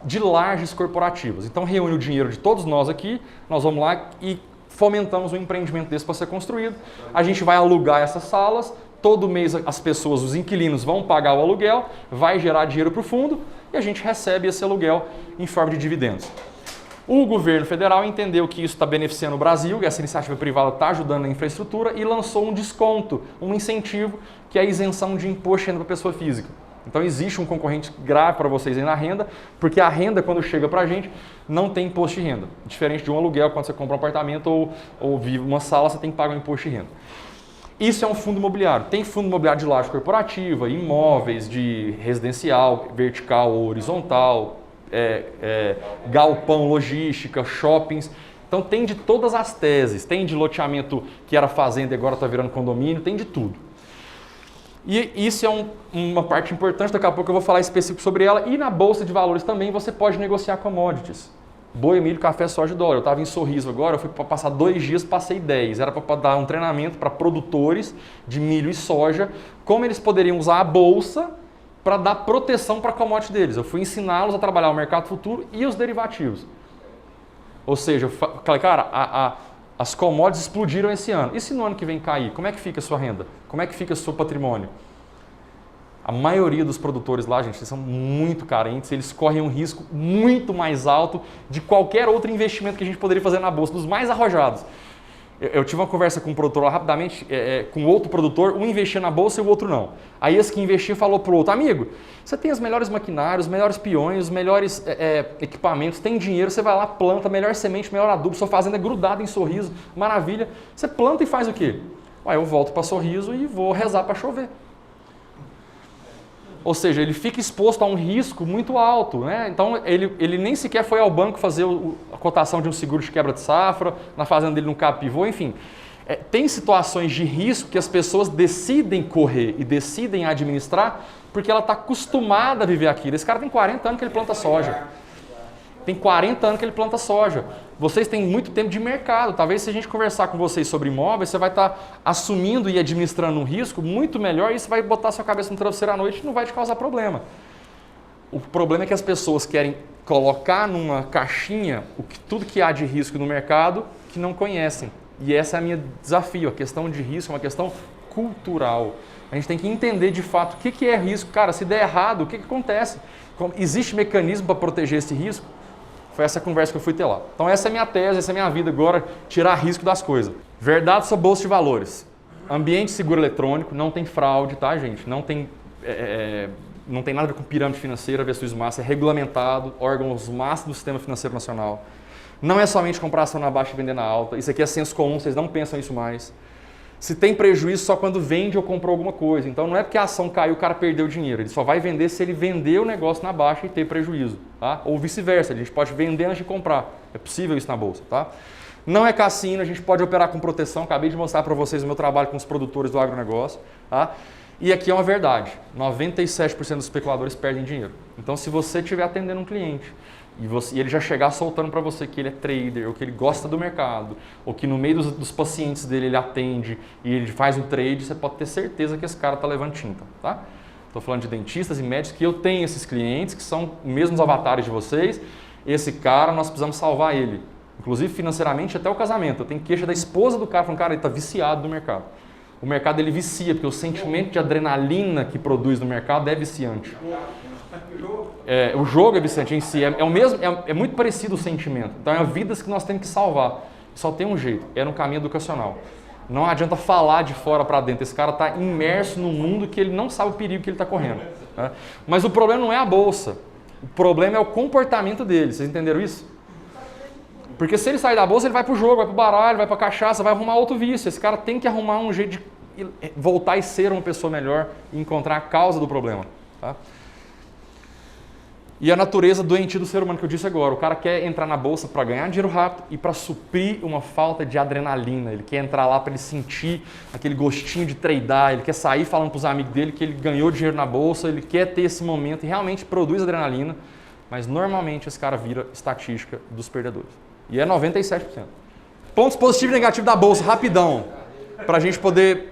de lajes corporativas. Então reúne o dinheiro de todos nós aqui, nós vamos lá e fomentamos um empreendimento desse para ser construído. A gente vai alugar essas salas, todo mês as pessoas, os inquilinos vão pagar o aluguel, vai gerar dinheiro para o fundo e a gente recebe esse aluguel em forma de dividendos. O governo federal entendeu que isso está beneficiando o Brasil, que essa iniciativa privada está ajudando na infraestrutura e lançou um desconto, um incentivo, que é a isenção de imposto de renda para pessoa física. Então existe um concorrente grave para vocês aí na renda, porque a renda quando chega para a gente não tem imposto de renda. Diferente de um aluguel, quando você compra um apartamento ou vive uma sala, você tem que pagar um imposto de renda. Isso é um fundo imobiliário. Tem fundo imobiliário de laje corporativa, imóveis de residencial, vertical ou horizontal, galpão, logística, shoppings. Então tem de todas as teses. Tem de loteamento que era fazenda e agora está virando condomínio, tem de tudo. E isso é uma parte importante, daqui a pouco eu vou falar específico sobre ela. E na Bolsa de Valores também você pode negociar commodities. Boi, milho, café, soja e dólar. Eu estava em Sorriso agora, eu fui para passar 2 dias, passei 10. Era para dar um treinamento para produtores de milho e soja, como eles poderiam usar a Bolsa para dar proteção para a commodity deles. Eu fui ensiná-los a trabalhar o mercado futuro e os derivativos. Ou seja, eu falei, cara, as commodities explodiram esse ano. E se no ano que vem cair? Como é que fica a sua renda? Como é que fica o seu patrimônio? A maioria dos produtores lá, gente, eles são muito carentes, eles correm um risco muito mais alto de qualquer outro investimento que a gente poderia fazer na bolsa, dos mais arrojados. Eu tive uma conversa com um produtor lá rapidamente, com outro produtor, um investia na bolsa e o outro não. Aí esse que investia falou para o outro, amigo, você tem os melhores maquinários, os melhores peões, os melhores equipamentos, tem dinheiro, você vai lá, planta, melhor semente, melhor adubo, sua fazenda é grudada em Sorriso, maravilha. Você planta e faz o quê? Aí eu volto para Sorriso e vou rezar para chover. Ou seja, ele fica exposto a um risco muito alto, né? Então ele nem sequer foi ao banco fazer a cotação de um seguro de quebra de safra, na fazenda dele não cabe pivô, enfim. Tem situações de risco que as pessoas decidem correr e decidem administrar porque ela está acostumada a viver aquilo. Esse cara tem 40 anos que ele planta soja. Tem 40 anos que ele planta soja. Vocês têm muito tempo de mercado. Talvez se a gente conversar com vocês sobre imóveis, você vai estar assumindo e administrando um risco muito melhor e você vai botar sua cabeça no travesseiro à noite e não vai te causar problema. O problema é que as pessoas querem colocar numa caixinha tudo que há de risco no mercado que não conhecem. E esse é o meu desafio. A questão de risco é uma questão cultural. A gente tem que entender de fato o que é risco. Cara, se der errado, o que acontece? Existe mecanismo para proteger esse risco? Foi essa conversa que eu fui ter lá. Então essa é a minha tese, essa é a minha vida agora, tirar risco das coisas. Verdade sobre Bolsa de Valores. Ambiente seguro eletrônico, não tem fraude, tá, gente? Não tem nada a ver com pirâmide financeira versus massa, é regulamentado, órgãos máximos do Sistema Financeiro Nacional. Não é somente comprar ação na baixa e vender na alta, isso aqui é senso comum, vocês não pensam isso mais. Se tem prejuízo só quando vende ou comprou alguma coisa. Então não é porque a ação caiu, o cara perdeu dinheiro. Ele só vai vender se ele vender o negócio na baixa e ter prejuízo. Tá? Ou vice-versa, a gente pode vender antes de comprar. É possível isso na bolsa. Tá? Não é cassino, a gente pode operar com proteção. Acabei de mostrar para vocês o meu trabalho com os produtores do agronegócio. Tá? E aqui é uma verdade, 97% dos especuladores perdem dinheiro. Então se você estiver atendendo um cliente e ele já chegar soltando para você que ele é trader, ou que ele gosta do mercado, ou que no meio dos pacientes dele ele atende e ele faz um trade, você pode ter certeza que esse cara está levando tinta. Tá? Estou falando de dentistas e médicos que eu tenho esses clientes que são os mesmos avatares de vocês. Esse cara, nós precisamos salvar ele, inclusive financeiramente até o casamento. Eu tenho queixa da esposa do cara, falando, cara, ele está viciado no mercado. O mercado ele vicia, porque o sentimento de adrenalina que produz no mercado é viciante. O jogo é viciante em si, é muito parecido o sentimento. Então é vidas que nós temos que salvar. Só tem um jeito, é no caminho educacional. Não adianta falar de fora para dentro. Esse cara está imerso num mundo que ele não sabe o perigo que ele está correndo. Né? Mas o problema não é a bolsa. O problema é o comportamento dele. Vocês entenderam isso? Porque se ele sair da bolsa, ele vai pro jogo, vai pro baralho, vai pra cachaça, vai arrumar outro vício. Esse cara tem que arrumar um jeito de voltar e ser uma pessoa melhor e encontrar a causa do problema. Tá? E a natureza doentia do ser humano que eu disse agora. O cara quer entrar na bolsa para ganhar dinheiro rápido e para suprir uma falta de adrenalina. Ele quer entrar lá para ele sentir aquele gostinho de tradear. Ele quer sair falando para os amigos dele que ele ganhou dinheiro na bolsa. Ele quer ter esse momento e realmente produz adrenalina. Mas normalmente esse cara vira estatística dos perdedores. E é 97%. Pontos positivos e negativos da bolsa, rapidão. Para a gente poder,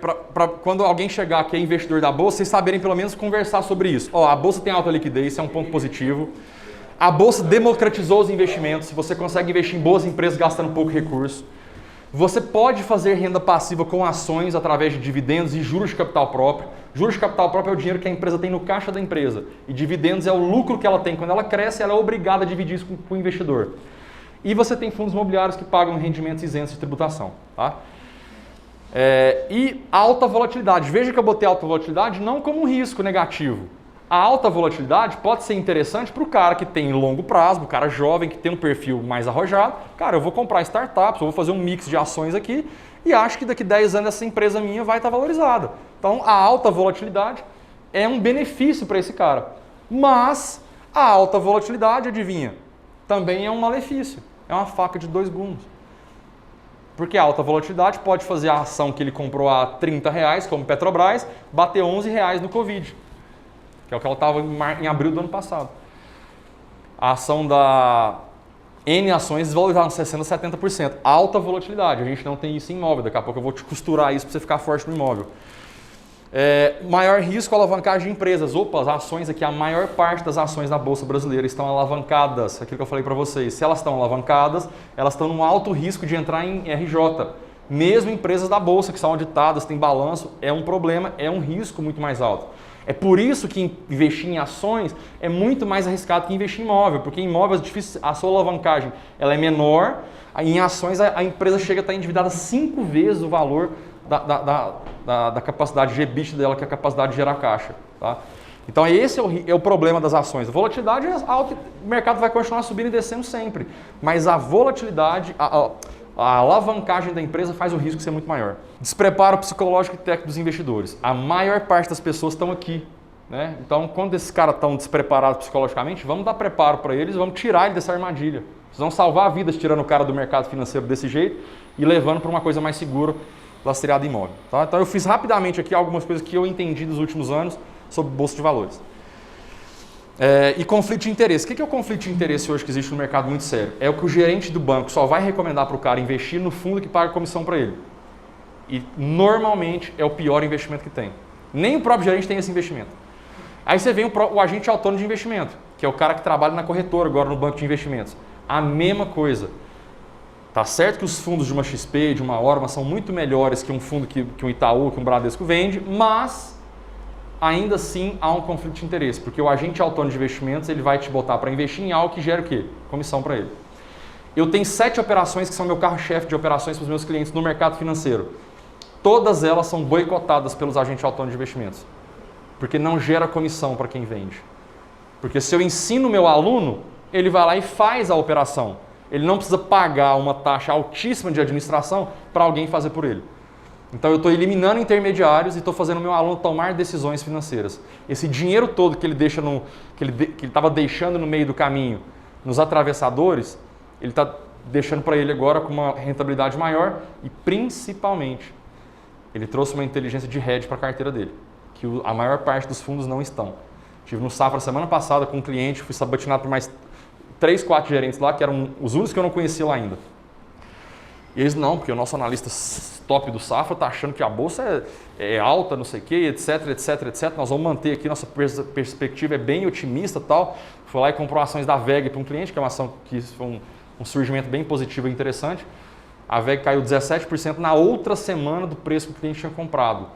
quando alguém chegar que é investidor da bolsa, vocês saberem pelo menos conversar sobre isso. Ó, a bolsa tem alta liquidez, isso é um ponto positivo. A bolsa democratizou os investimentos, você consegue investir em boas empresas gastando pouco recurso. Você pode fazer renda passiva com ações através de dividendos e juros de capital próprio. Juros de capital próprio é o dinheiro que a empresa tem no caixa da empresa. E dividendos é o lucro que ela tem. Quando ela cresce, ela é obrigada a dividir isso com o investidor. E você tem fundos imobiliários que pagam rendimentos isentos de tributação. Tá? E alta volatilidade. Veja que eu botei alta volatilidade não como um risco negativo. A alta volatilidade pode ser interessante para o cara que tem longo prazo, o cara jovem que tem um perfil mais arrojado. Cara, eu vou comprar startups, eu vou fazer um mix de ações aqui e acho que daqui 10 anos essa empresa minha vai estar valorizada. Então a alta volatilidade é um benefício para esse cara. Mas a alta volatilidade, adivinha, também é um malefício. É uma faca de dois gumes. Porque a alta volatilidade pode fazer a ação que ele comprou a R$30, como Petrobras, bater R$11 no Covid. Que é o que ela estava em abril do ano passado. A ação da N ações desvalorizaram 60%, 70%. Alta volatilidade. A gente não tem isso em imóvel. Daqui a pouco eu vou te costurar isso para você ficar forte no imóvel. Maior risco, alavancagem de empresas. Opa, as ações aqui, a maior parte das ações na Bolsa Brasileira estão alavancadas. Aquilo que eu falei para vocês. Se elas estão alavancadas, elas estão num alto risco de entrar em RJ. Mesmo empresas da Bolsa que são auditadas, têm balanço, é um problema, é um risco muito mais alto. É por isso que investir em ações é muito mais arriscado que investir em imóvel, porque em imóvel é difícil, a sua alavancagem ela é menor, em ações a empresa chega a estar endividada 5 vezes o valor da capacidade de EBITDA dela, que é a capacidade de gerar caixa. Tá? Então esse é o problema das ações. A volatilidade é alta, o mercado vai continuar subindo e descendo sempre, mas a volatilidade, a alavancagem da empresa faz o risco ser muito maior. Despreparo psicológico e técnico dos investidores. A maior parte das pessoas estão aqui. Né? Então, quando esses caras estão despreparados psicologicamente, vamos dar preparo para eles, vamos tirar eles dessa armadilha. Vocês vão salvar vidas tirando o cara do mercado financeiro desse jeito e levando para uma coisa mais segura, lastreada em imóvel. Tá? Então, eu fiz rapidamente aqui algumas coisas que eu entendi dos últimos anos sobre bolsa de valores. E conflito de interesse. O que é o conflito de interesse hoje que existe no mercado muito sério? É o que o gerente do banco só vai recomendar para o cara investir no fundo que paga comissão para ele. E normalmente é o pior investimento que tem. Nem o próprio gerente tem esse investimento. Aí você vem o agente autônomo de investimento, que é o cara que trabalha na corretora agora no banco de investimentos. A mesma coisa. Tá certo que os fundos de uma XP, de uma Orma são muito melhores que um fundo que um Itaú, que um Bradesco vende, mas ainda assim há um conflito de interesse, porque o agente autônomo de investimentos ele vai te botar para investir em algo que gera o quê? Comissão para ele. Eu tenho 7 operações que são meu carro-chefe de operações para os meus clientes no mercado financeiro. Todas elas são boicotadas pelos agentes autônomos de investimentos, porque não gera comissão para quem vende. Porque se eu ensino o meu aluno, ele vai lá e faz a operação. Ele não precisa pagar uma taxa altíssima de administração para alguém fazer por ele. Então eu estou eliminando intermediários e estou fazendo o meu aluno tomar decisões financeiras. Esse dinheiro todo que ele deixa que ele estava deixando no meio do caminho, nos atravessadores, ele está deixando para ele agora com uma rentabilidade maior e principalmente ele trouxe uma inteligência de hedge para a carteira dele, que a maior parte dos fundos não estão. Estive no Safra semana passada com um cliente, fui sabatinado por mais 3, 4 gerentes lá, que eram os únicos que eu não conhecia lá ainda. E eles não, porque o nosso analista top do Safra está achando que a bolsa é alta, não sei o quê, etc, etc, etc. Nós vamos manter aqui, nossa perspectiva é bem otimista e tal. Fui lá e comprou ações da VEG para um cliente, que é uma ação que foi um surgimento bem positivo e interessante. A VEG caiu 17% na outra semana do preço que o cliente tinha comprado.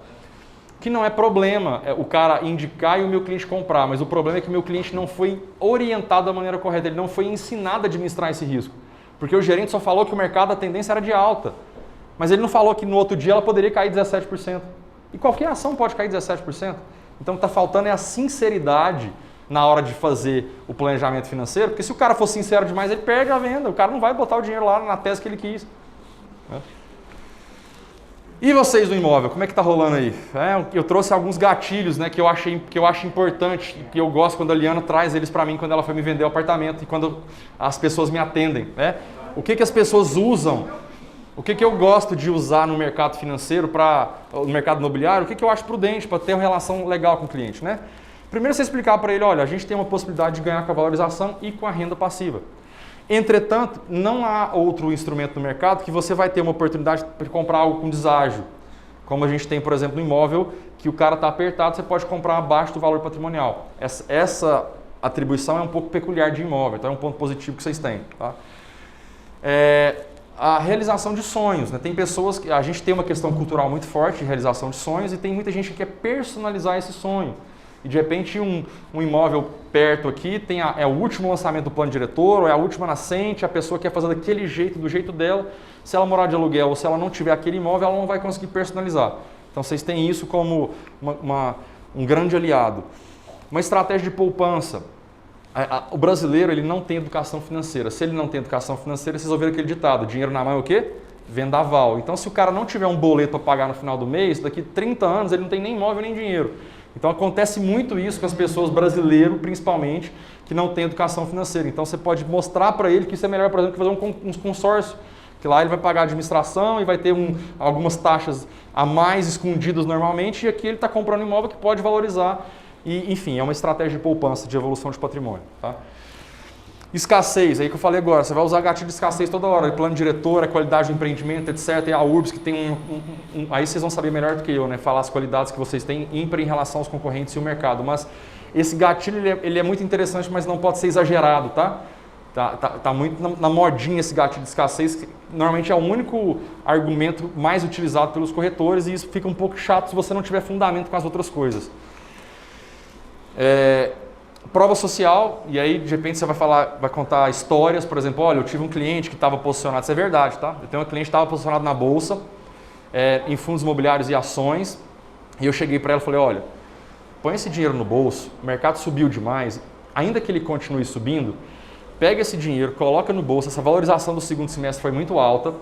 Que não é problema o cara indicar e o meu cliente comprar, mas o problema é que o meu cliente não foi orientado da maneira correta, ele não foi ensinado a administrar esse risco. Porque o gerente só falou que o mercado, a tendência era de alta, mas ele não falou que no outro dia ela poderia cair 17%. E qualquer ação pode cair 17%. Então o que está faltando é a sinceridade na hora de fazer o planejamento financeiro, porque se o cara for sincero demais, ele perde a venda, o cara não vai botar o dinheiro lá na tese que ele quis. E vocês do imóvel, como é que tá rolando aí? Eu trouxe alguns gatilhos, né, que eu acho importante, que eu gosto quando a Liana traz eles para mim quando ela foi me vender o apartamento e quando as pessoas me atendem, né? O que as pessoas usam, o que eu gosto de usar no mercado financeiro, no mercado imobiliário, o que eu acho prudente para ter uma relação legal com o cliente, né? Primeiro você explicar para ele, olha, a gente tem uma possibilidade de ganhar com a valorização e com a renda passiva. Entretanto, não há outro instrumento no mercado que você vai ter uma oportunidade de comprar algo com deságio. Como a gente tem, por exemplo, no imóvel, que o cara está apertado, você pode comprar abaixo do valor patrimonial. Essa atribuição é um pouco peculiar de imóvel, então é um ponto positivo que vocês têm. Tá? A realização de sonhos. Né? Tem pessoas que... A gente tem uma questão cultural muito forte de realização de sonhos e tem muita gente que quer personalizar esse sonho. E de repente um imóvel perto aqui é o último lançamento do plano diretor, ou é a última nascente, a pessoa quer fazer daquele jeito, do jeito dela. Se ela morar de aluguel ou se ela não tiver aquele imóvel, ela não vai conseguir personalizar. Então vocês têm isso como um grande aliado. Uma estratégia de poupança. O brasileiro ele não tem educação financeira. Se ele não tem educação financeira, vocês ouviram aquele ditado, dinheiro na mão é o quê? Vendaval. Então se o cara não tiver um boleto para pagar no final do mês, daqui 30 anos ele não tem nem imóvel nem dinheiro. Então acontece muito isso com as pessoas brasileiras, principalmente, que não têm educação financeira. Então você pode mostrar para ele que isso é melhor, por exemplo, que fazer um consórcio, que lá ele vai pagar a administração e vai ter algumas taxas a mais escondidas normalmente, e aqui ele está comprando um imóvel que pode valorizar. E, enfim, é uma estratégia de poupança, de evolução de patrimônio. Tá? Escassez, aí que eu falei agora, você vai usar gatilho de escassez toda hora, plano diretor, a qualidade do empreendimento, etc. E a URBS que tem aí vocês vão saber melhor do que eu, né? Falar as qualidades que vocês têm em relação aos concorrentes e o mercado. Mas esse gatilho ele é muito interessante, mas não pode ser exagerado, tá? Tá muito na modinha esse gatilho de escassez, que normalmente é o único argumento mais utilizado pelos corretores e isso fica um pouco chato se você não tiver fundamento com as outras coisas. Prova social, e aí de repente você vai contar histórias, por exemplo, olha, eu tive um cliente que estava posicionado, isso é verdade, tá? Eu tenho um cliente que estava posicionado na bolsa, em fundos imobiliários e ações, e eu cheguei para ela e falei, olha, põe esse dinheiro no bolso, o mercado subiu demais, ainda que ele continue subindo, pega esse dinheiro, coloca no bolso, essa valorização do segundo semestre foi muito alta,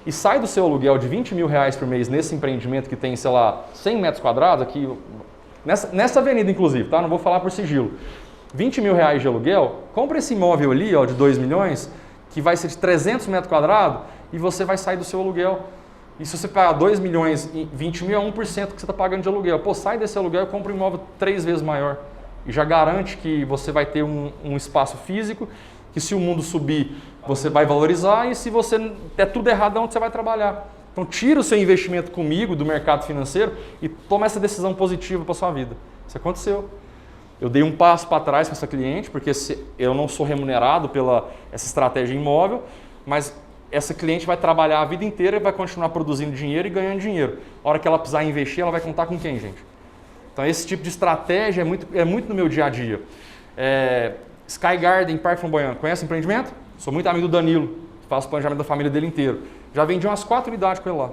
e sai do seu aluguel de 20 mil reais por mês nesse empreendimento que tem, sei lá, 100 metros quadrados, aqui, nessa avenida inclusive, tá? Não vou falar por sigilo. 20 mil reais de aluguel, compra esse imóvel ali, ó, de 2 milhões, que vai ser de 300 metros quadrados, e você vai sair do seu aluguel. E se você pagar 2 milhões e 20 mil, é 1% que você está pagando de aluguel. Pô, sai desse aluguel e compra um imóvel 3 vezes maior. E já garante que você vai ter um espaço físico, que se o mundo subir, você vai valorizar, e se você der tudo errado, é onde você vai trabalhar. Então tira o seu investimento comigo, do mercado financeiro, e toma essa decisão positiva para a sua vida. Isso aconteceu. Eu dei um passo para trás com essa cliente, porque eu não sou remunerado pela essa estratégia imóvel, mas essa cliente vai trabalhar a vida inteira e vai continuar produzindo dinheiro e ganhando dinheiro. A hora que ela precisar investir, ela vai contar com quem, gente? Então esse tipo de estratégia é muito no meu dia a dia. Sky Garden, Parque Flamboyant, conhece o empreendimento? Sou muito amigo do Danilo, faço o planejamento da família dele inteiro. Já vendi umas 4 unidades com ele lá.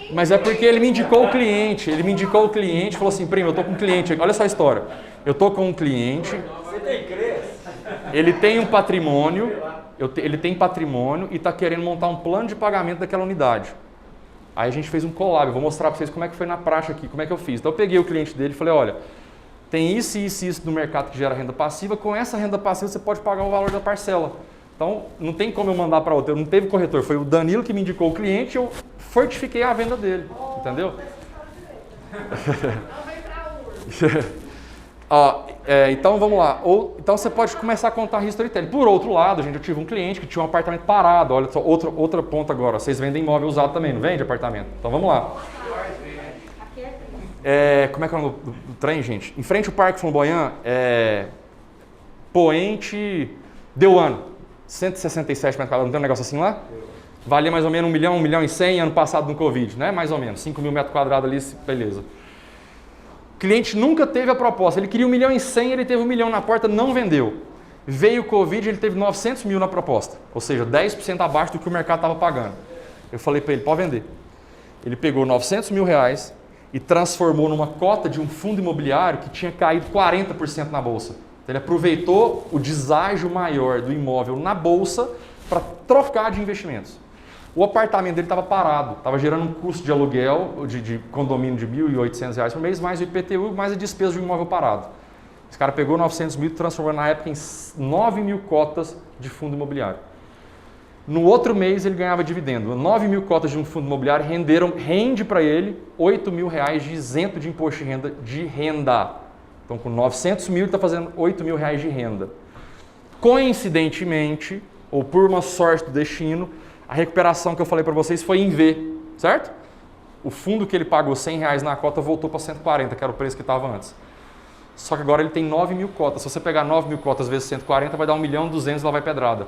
Mas é porque ele me indicou o cliente. Ele me indicou o cliente e falou assim, primo, eu tô com um cliente. Olha só a história. Eu tô com um cliente. Você tem crença? Ele tem um patrimônio. Ele tem patrimônio e está querendo montar um plano de pagamento daquela unidade. Aí a gente fez um collab. Eu vou mostrar para vocês como é que foi na prática aqui, como é que eu fiz. Então eu peguei o cliente dele e falei, olha, tem isso, isso e isso no mercado que gera renda passiva. Com essa renda passiva você pode pagar o valor da parcela. Então não tem como eu mandar para outro. Não teve corretor. Foi o Danilo que me indicou o cliente e eu fortifiquei a venda dele, entendeu? Então vamos lá. Então você pode começar a contar storytelling. Por outro lado, gente, eu tive um cliente que tinha um apartamento parado. Olha só, outra ponta agora. Vocês vendem imóvel usado também, não vende apartamento? Então vamos lá. Como é que é o nome do trem, gente? Em frente ao Parque Flamboyant, Poente Deu Ano, 167 metros quadrados. Não tem um negócio assim lá? Valia mais ou menos 1 milhão e 100 ano passado no Covid, né? Mais ou menos, 5 mil metros quadrados ali, beleza. O cliente nunca teve a proposta, ele queria 1 milhão e 100, ele teve 1 milhão na porta, não vendeu. Veio o Covid, ele teve 900 mil na proposta, ou seja, 10% abaixo do que o mercado estava pagando. Eu falei para ele, pode vender. Ele pegou 900 mil reais e transformou numa cota de um fundo imobiliário que tinha caído 40% na bolsa. Então, ele aproveitou o deságio maior do imóvel na bolsa para trocar de investimentos. O apartamento dele estava parado, estava gerando um custo de aluguel, de condomínio de R$ 1.800 por mês, mais o IPTU, mais a despesa de um imóvel parado. Esse cara pegou 900 mil e transformou na época em 9 mil cotas de fundo imobiliário. No outro mês ele ganhava dividendo. 9 mil cotas de um fundo imobiliário rende para ele R$ 8 mil de isento de imposto de renda. Então com 900 mil ele está fazendo R$ 8 mil de renda. Coincidentemente, ou por uma sorte do destino, a recuperação que eu falei para vocês foi em V, certo? O fundo que ele pagou R$100 na cota voltou para 140, que era o preço que estava antes. Só que agora ele tem 9 mil cotas. Se você pegar 9 mil cotas vezes 140, vai dar 1.200.000 e lá vai pedrada.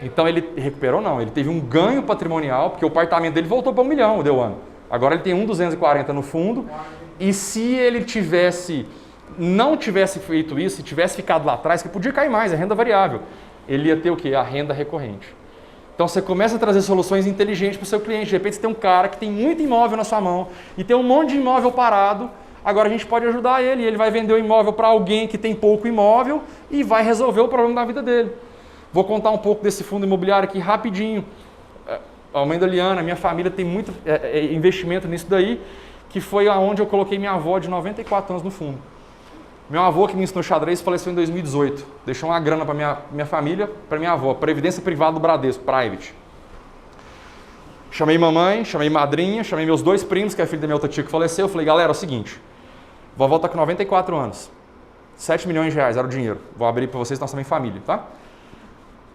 Então ele recuperou não, ele teve um ganho patrimonial, porque o apartamento dele voltou para 1 milhão o deu ano. Agora ele tem 1.240 no fundo, e se ele não tivesse feito isso, se tivesse ficado lá atrás, que podia cair mais, é renda variável, ele ia ter o quê? A renda recorrente. Então você começa a trazer soluções inteligentes para o seu cliente. De repente você tem um cara que tem muito imóvel na sua mão e tem um monte de imóvel parado. Agora a gente pode ajudar ele. Ele vai vender o imóvel para alguém que tem pouco imóvel e vai resolver o problema da vida dele. Vou contar um pouco desse fundo imobiliário aqui rapidinho. A mãe da Liana, minha família tem muito investimento nisso daí, que foi aonde eu coloquei minha avó de 94 anos no fundo. Meu avô, que me ensinou xadrez, faleceu em 2018. Deixou uma grana para minha família, para minha avó. Previdência privada do Bradesco, Private. Chamei mamãe, chamei madrinha, chamei meus 2 primos, que é filho da minha outra tia que faleceu. Falei, galera, é o seguinte, vovó está com 94 anos. 7 milhões de reais era o dinheiro. Vou abrir para vocês, nós também família, tá?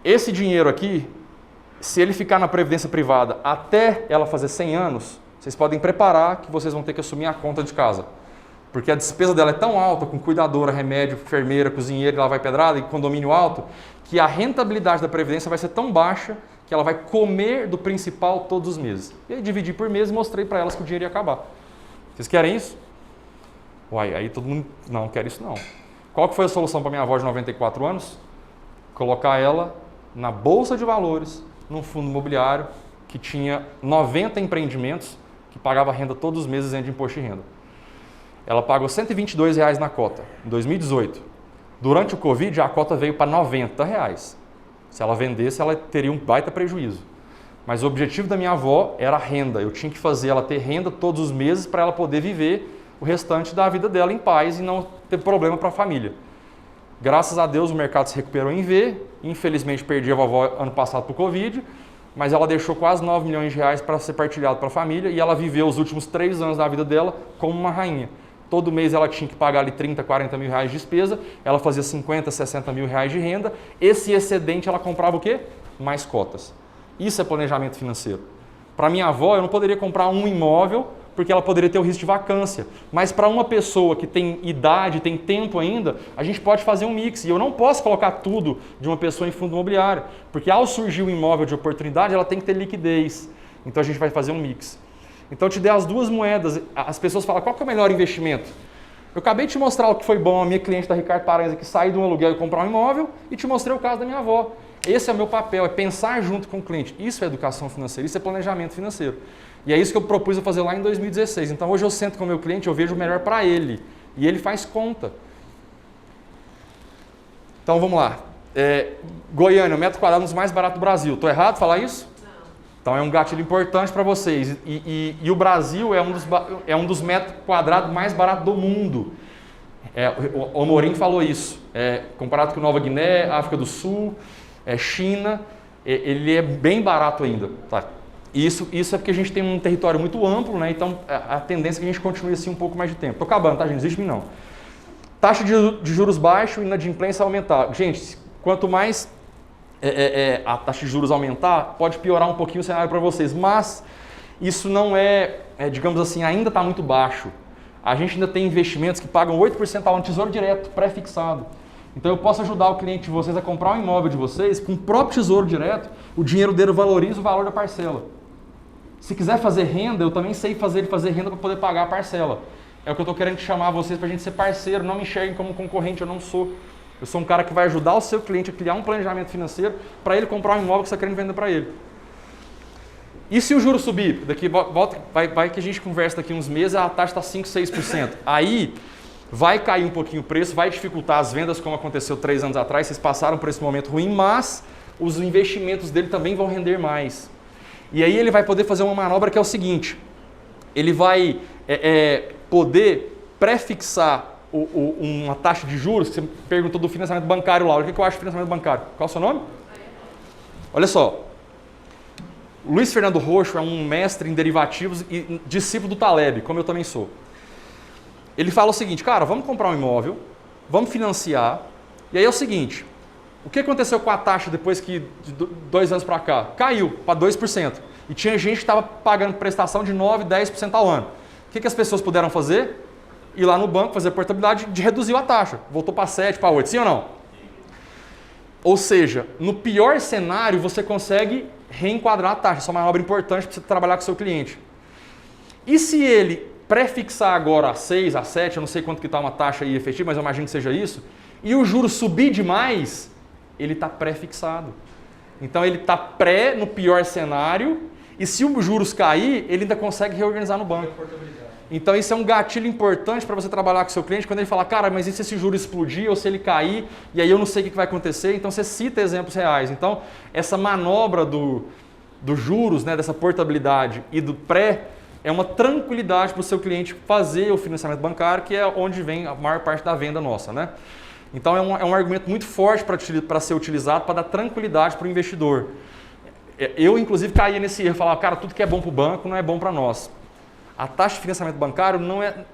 Esse dinheiro aqui, se ele ficar na previdência privada até ela fazer 100 anos, vocês podem preparar que vocês vão ter que assumir a conta de casa. Porque a despesa dela é tão alta, com cuidadora, remédio, enfermeira, cozinheiro, e ela vai pedrada, e condomínio alto, que a rentabilidade da Previdência vai ser tão baixa que ela vai comer do principal todos os meses. E aí dividi por mês e mostrei para elas que o dinheiro ia acabar. Vocês querem isso? Uai, aí todo mundo, não quer isso não. Qual que foi a solução para minha avó de 94 anos? Colocar ela na Bolsa de Valores, num fundo imobiliário, que tinha 90 empreendimentos, que pagava renda todos os meses de imposto de renda. Ela pagou R$ 122 na cota, em 2018. Durante o Covid, a cota veio para R$ 90. Se ela vendesse, ela teria um baita prejuízo. Mas o objetivo da minha avó era a renda. Eu tinha que fazer ela ter renda todos os meses para ela poder viver o restante da vida dela em paz e não ter problema para a família. Graças a Deus, o mercado se recuperou em V. Infelizmente, perdi a vovó ano passado para o Covid, mas ela deixou quase 9 milhões de reais para ser partilhado para a família e ela viveu os últimos 3 anos da vida dela como uma rainha. Todo mês ela tinha que pagar ali 30, 40 mil reais de despesa, ela fazia 50, 60 mil reais de renda, esse excedente ela comprava o quê? Mais cotas. Isso é planejamento financeiro. Para minha avó, eu não poderia comprar um imóvel, porque ela poderia ter o risco de vacância, mas para uma pessoa que tem idade, tem tempo ainda, a gente pode fazer um mix, e eu não posso colocar tudo de uma pessoa em fundo imobiliário, porque ao surgir um imóvel de oportunidade, ela tem que ter liquidez, então a gente vai fazer um mix. Então eu te dei as duas moedas, as pessoas falam, qual que é o melhor investimento? Eu acabei de te mostrar o que foi bom, a minha cliente da Ricardo Paranhos, que saiu de um aluguel e comprar um imóvel, e te mostrei o caso da minha avó. Esse é o meu papel, é pensar junto com o cliente. Isso é educação financeira, isso é planejamento financeiro. E é isso que eu propus a fazer lá em 2016. Então hoje eu sento com o meu cliente, eu vejo o melhor para ele, e ele faz conta. Então vamos lá. Goiânia, o metro quadrado um dos mais baratos do Brasil. Estou errado em falar isso? Então é um gatilho importante para vocês. E o Brasil é um dos metros quadrados mais baratos do mundo. O Amorim falou isso. Comparado com Nova Guiné, África do Sul, China, ele é bem barato ainda. Tá? Isso é porque a gente tem um território muito amplo, né? Então a tendência é que a gente continue assim um pouco mais de tempo. Estou acabando, tá, gente? Não existe não. Taxa de juros baixa e inadimplência aumentar. Gente, quanto mais a taxa de juros aumentar, pode piorar um pouquinho o cenário para vocês, mas isso não digamos assim, ainda está muito baixo. A gente ainda tem investimentos que pagam 8% ao ano, tesouro direto, pré-fixado. Então eu posso ajudar o cliente de vocês a comprar um imóvel de vocês, com o próprio tesouro direto, o dinheiro dele valoriza o valor da parcela. Se quiser fazer renda, eu também sei fazer ele fazer renda para poder pagar a parcela. É o que eu estou querendo chamar vocês para a gente ser parceiro, não me enxerguem como concorrente, eu não sou. Eu sou um cara que vai ajudar o seu cliente a criar um planejamento financeiro para ele comprar um imóvel que você está querendo vender para ele. E se o juro subir? Daqui, vai que a gente conversa daqui uns meses, a taxa está 5%, 6%. Aí vai cair um pouquinho o preço, vai dificultar as vendas, como aconteceu 3 anos atrás. Vocês passaram por esse momento ruim, mas os investimentos dele também vão render mais. E aí ele vai poder fazer uma manobra que é o seguinte. Ele vai poder pré-fixar uma taxa de juros, que você perguntou do financiamento bancário lá. O que eu acho de financiamento bancário? Qual é o seu nome? Olha só. Luiz Fernando Roxo é um mestre em derivativos e discípulo do Taleb, como eu também sou. Ele fala o seguinte, cara, vamos comprar um imóvel, vamos financiar, e aí é o seguinte, o que aconteceu com a taxa depois que de 2 anos para cá? Caiu para 2%. E tinha gente que estava pagando prestação de 9%, 10% ao ano. O que as pessoas puderam fazer? Ir lá no banco, fazer a portabilidade, de reduziu a taxa. Voltou para 7%, para 8%, sim ou não? Ou seja, no pior cenário, você consegue reenquadrar a taxa. Isso é uma manobra importante para você trabalhar com o seu cliente. E se ele pré-fixar agora a 6, a 7, eu não sei quanto que está uma taxa aí efetiva, mas eu imagino que seja isso, e o juro subir demais, ele está pré-fixado. Então ele está pré no pior cenário, e se os juros cair, ele ainda consegue reorganizar no banco. Então isso é um gatilho importante para você trabalhar com o seu cliente, quando ele fala, cara, mas e se esse juro explodir ou se ele cair, e aí eu não sei o que vai acontecer, então você cita exemplos reais. Então essa manobra dos juros, né, dessa portabilidade e do pré, é uma tranquilidade para o seu cliente fazer o financiamento bancário, que é onde vem a maior parte da venda nossa, né? Então é um argumento muito forte para ser utilizado, para dar tranquilidade para o investidor. Eu, inclusive, caía nesse erro, falava, cara, tudo que é bom para o banco não é bom para nós. A taxa de financiamento bancário,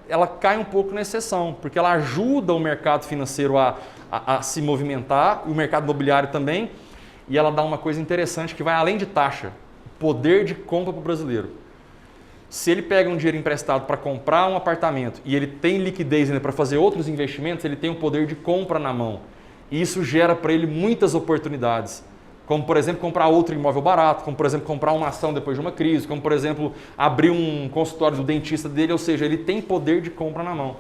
ela cai um pouco na exceção, porque ela ajuda o mercado financeiro a se movimentar, e o mercado imobiliário também, e ela dá uma coisa interessante que vai além de taxa, poder de compra para o brasileiro. Se ele pega um dinheiro emprestado para comprar um apartamento e ele tem liquidez ainda para fazer outros investimentos, ele tem o poder de compra na mão. E isso gera para ele muitas oportunidades. Como, por exemplo, comprar outro imóvel barato, como, por exemplo, comprar uma ação depois de uma crise, como, por exemplo, abrir um consultório do dentista dele, ou seja, ele tem poder de compra na mão.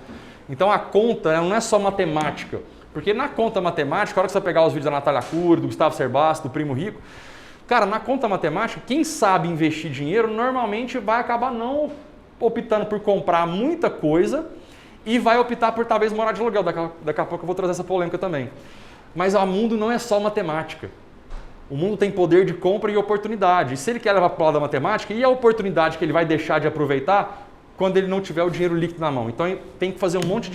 Então a conta não é só matemática, porque na conta matemática, a hora que você pegar os vídeos da Natália Arcuri, do Gustavo Cerbasi, do Primo Rico, cara, na conta matemática, quem sabe investir dinheiro normalmente vai acabar não optando por comprar muita coisa e vai optar por talvez morar de aluguel. Daqui a pouco eu vou trazer essa polêmica também. Mas o mundo não é só matemática. O mundo tem poder de compra e oportunidade. E se ele quer levar para o lado da matemática, e a oportunidade que ele vai deixar de aproveitar quando ele não tiver o dinheiro líquido na mão? Então tem que fazer um monte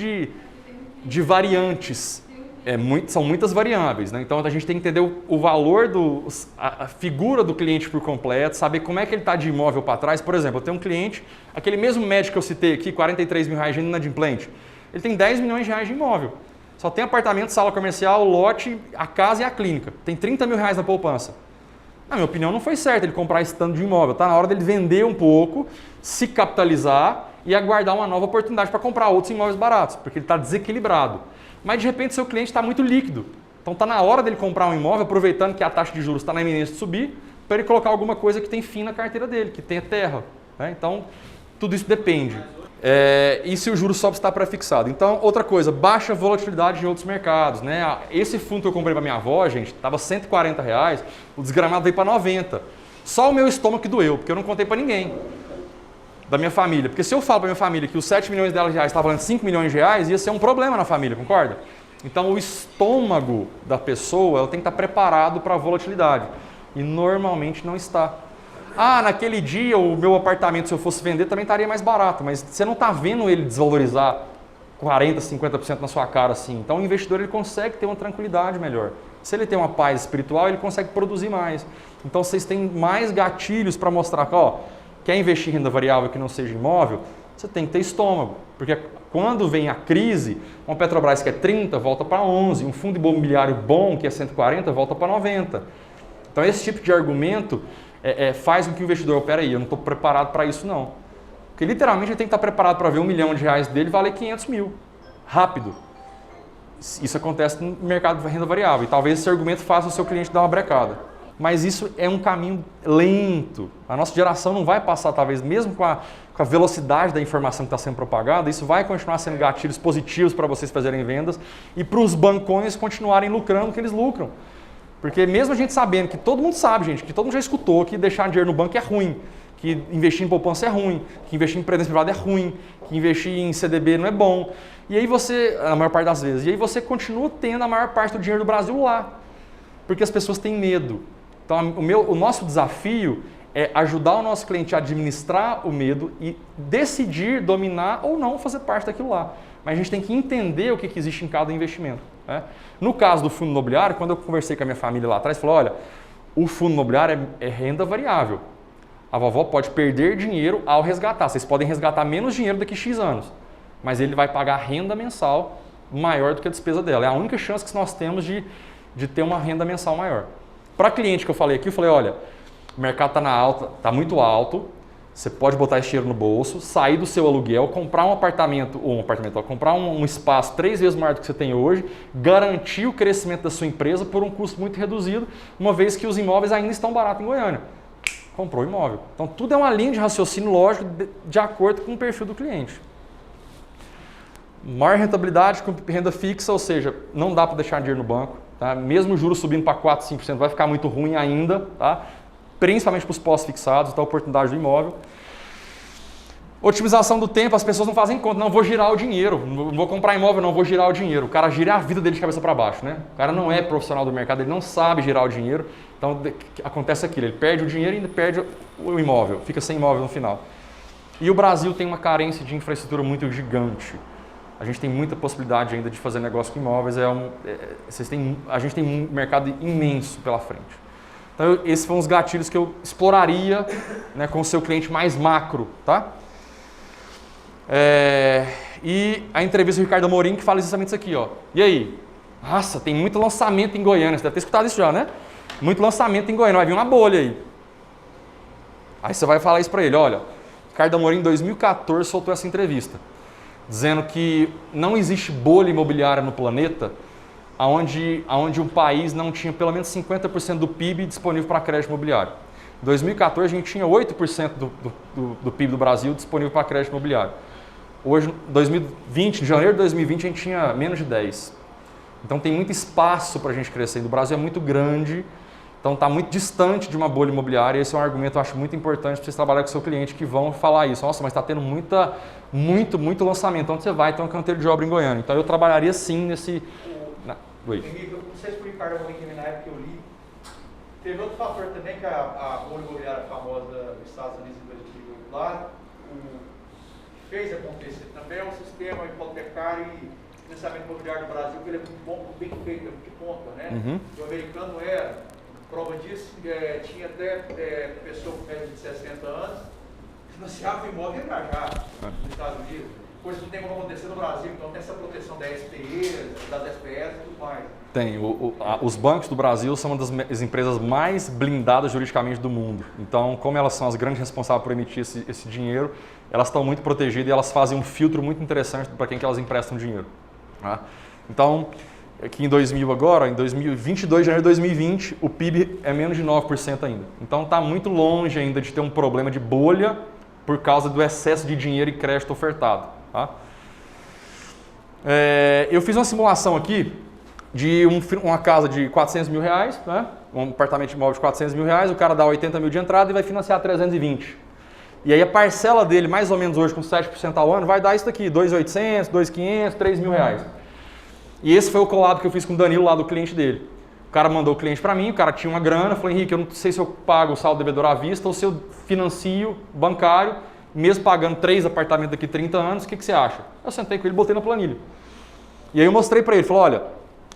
de variantes. São muitas variáveis, né? Então a gente tem que entender o valor, a figura do cliente por completo, saber como é que ele está de imóvel para trás. Por exemplo, eu tenho um cliente, aquele mesmo médico que eu citei aqui, 43 mil reais de inadimplente, ele tem 10 milhões de reais de imóvel. Só tem apartamento, sala comercial, lote, a casa e a clínica. Tem 30 mil reais na poupança. Na minha opinião, não foi certo ele comprar esse tanto de imóvel. Está na hora dele vender um pouco, se capitalizar e aguardar uma nova oportunidade para comprar outros imóveis baratos, porque ele está desequilibrado. Mas de repente seu cliente está muito líquido. Então está na hora dele comprar um imóvel, aproveitando que a taxa de juros está na iminência de subir, para ele colocar alguma coisa que tem fim na carteira dele, que tenha terra. Né? Então tudo isso depende. E se o juro sobe, está pré-fixado. Então, outra coisa, baixa volatilidade em outros mercados. Né? Esse fundo que eu comprei para minha avó, gente, estava R$140, o desgramado veio para 90. Só o meu estômago que doeu, porque eu não contei para ninguém da minha família. Porque se eu falo para minha família que os 7 milhões dela de reais está valendo 5 milhões de reais, ia ser um problema na família, concorda? Então, o estômago da pessoa ela tem que estar preparado para a volatilidade. E normalmente não está. Ah, naquele dia o meu apartamento, se eu fosse vender, também estaria mais barato. Mas você não está vendo ele desvalorizar 40%, 50% na sua cara assim. Então o investidor ele consegue ter uma tranquilidade melhor. Se ele tem uma paz espiritual, ele consegue produzir mais. Então vocês têm mais gatilhos para mostrar que, ó, quer investir em renda variável que não seja imóvel, você tem que ter estômago. Porque quando vem a crise, uma Petrobras que é 30, volta para 11. Um fundo imobiliário bom, que é 140, volta para 90. Então esse tipo de argumento faz com que o investidor, peraí, eu não estou preparado para isso não. Porque literalmente ele tem que estar preparado para ver R$1 milhão dele valer 500 mil. Rápido. Isso acontece no mercado de renda variável. E talvez esse argumento faça o seu cliente dar uma brecada. Mas isso é um caminho lento. A nossa geração não vai passar, talvez, mesmo com a velocidade da informação que está sendo propagada, isso vai continuar sendo gatilhos positivos para vocês fazerem vendas e para os bancões continuarem lucrando o que eles lucram. Porque mesmo a gente sabendo que todo mundo sabe, gente, que todo mundo já escutou que deixar dinheiro no banco é ruim, que investir em poupança é ruim, que investir em previdência privada é ruim, que investir em CDB não é bom. E aí você, a maior parte das vezes, e aí você continua tendo a maior parte do dinheiro do Brasil lá, porque as pessoas têm medo. Então o nosso desafio é ajudar o nosso cliente a administrar o medo e decidir dominar ou não fazer parte daquilo lá. Mas a gente tem que entender o que existe em cada investimento. Né? No caso do fundo imobiliário, quando eu conversei com a minha família lá atrás, falou, olha, o fundo imobiliário é renda variável. A vovó pode perder dinheiro ao resgatar. Vocês podem resgatar menos dinheiro daqui a X anos, mas ele vai pagar renda mensal maior do que a despesa dela. É a única chance que nós temos de ter uma renda mensal maior. Para cliente que eu falei aqui, eu falei, olha, o mercado está na alta, está muito alto, você pode botar esse dinheiro no bolso, sair do seu aluguel, comprar um apartamento, comprar um espaço 3 vezes maior do que você tem hoje, garantir o crescimento da sua empresa por um custo muito reduzido, uma vez que os imóveis ainda estão baratos em Goiânia. Comprou imóvel. Então tudo é uma linha de raciocínio lógico de acordo com o perfil do cliente. Maior rentabilidade com renda fixa, ou seja, não dá para deixar dinheiro no banco. Tá? Mesmo o juros subindo para 4%, 5%, vai ficar muito ruim ainda, tá? Principalmente para os pós-fixados, então a oportunidade do imóvel. Otimização do tempo, as pessoas não fazem conta, não vou girar o dinheiro, não vou comprar imóvel, não vou girar o dinheiro. O cara gira a vida dele de cabeça para baixo, né? O cara não é profissional do mercado, ele não sabe girar o dinheiro, então acontece aquilo, ele perde o dinheiro e ainda perde o imóvel, fica sem imóvel no final. E o Brasil tem uma carência de infraestrutura muito gigante. A gente tem muita possibilidade ainda de fazer negócio com imóveis, a gente tem um mercado imenso pela frente. Então esses foram os gatilhos que eu exploraria, né, com o seu cliente mais macro, tá? E a entrevista do Ricardo Amorim que fala exatamente isso aqui, ó. E aí? Nossa, tem muito lançamento em Goiânia, você deve ter escutado isso já, né? Muito lançamento em Goiânia, vai vir uma bolha aí. Aí você vai falar isso para ele, olha, Ricardo Amorim em 2014 soltou essa entrevista, dizendo que não existe bolha imobiliária no planeta onde um país não tinha pelo menos 50% do PIB disponível para crédito imobiliário. Em 2014 a gente tinha 8% do PIB do Brasil disponível para crédito imobiliário. Hoje, em 2020, em janeiro de 2020, a gente tinha menos de 10%. Então tem muito espaço para a gente crescer. O Brasil é muito grande, então está muito distante de uma bolha imobiliária. Esse é um argumento que eu acho muito importante para vocês trabalharem com o seu cliente, que vão falar isso. Nossa, mas está tendo muito lançamento. Onde você vai? Tem um canteiro de obra em Goiânia. Então eu trabalharia sim nesse... Henrique, eu não sei se foi o Ricardo Amorim que na época que eu li. Teve outro fator também, que a bolha imobiliária famosa dos Estados Unidos em 2008 lá, fez acontecer também, é um sistema hipotecário e financiamento imobiliário do Brasil, que ele é muito bom, bem feito, é muito de ponta, né? Uhum. O americano era, prova disso, tinha até pessoa com média de 60 anos, financiava o imóvel e viajava nos Estados Unidos. Coisa que não tem como acontecer no Brasil, então tem essa proteção da SPE, das SPS e tudo mais. Tem. Os bancos do Brasil são uma das empresas mais blindadas juridicamente do mundo. Então, como elas são as grandes responsáveis por emitir esse dinheiro, elas estão muito protegidas e elas fazem um filtro muito interessante para quem que elas emprestam dinheiro. Tá? Então, aqui em 22 de janeiro de 2020, o PIB é menos de 9% ainda. Então, está muito longe ainda de ter um problema de bolha por causa do excesso de dinheiro e crédito ofertado. Tá? Eu fiz uma simulação aqui de uma casa de 400 mil reais, né? Um apartamento de imóvel de 400 mil reais, o cara dá 80 mil de entrada e vai financiar 320. E aí a parcela dele, mais ou menos hoje com 7% ao ano, vai dar isso daqui, 2.800, 2.500, 3 mil reais. E esse foi o collab que eu fiz com o Danilo lá do cliente dele. O cara mandou o cliente para mim, o cara tinha uma grana, eu falei, Henrique, eu não sei se eu pago o saldo devedor à vista ou se eu financio bancário, mesmo pagando 3 apartamentos daqui a 30 anos, o que você acha? Eu sentei com ele e botei na planilha. E aí eu mostrei para ele, falei, olha,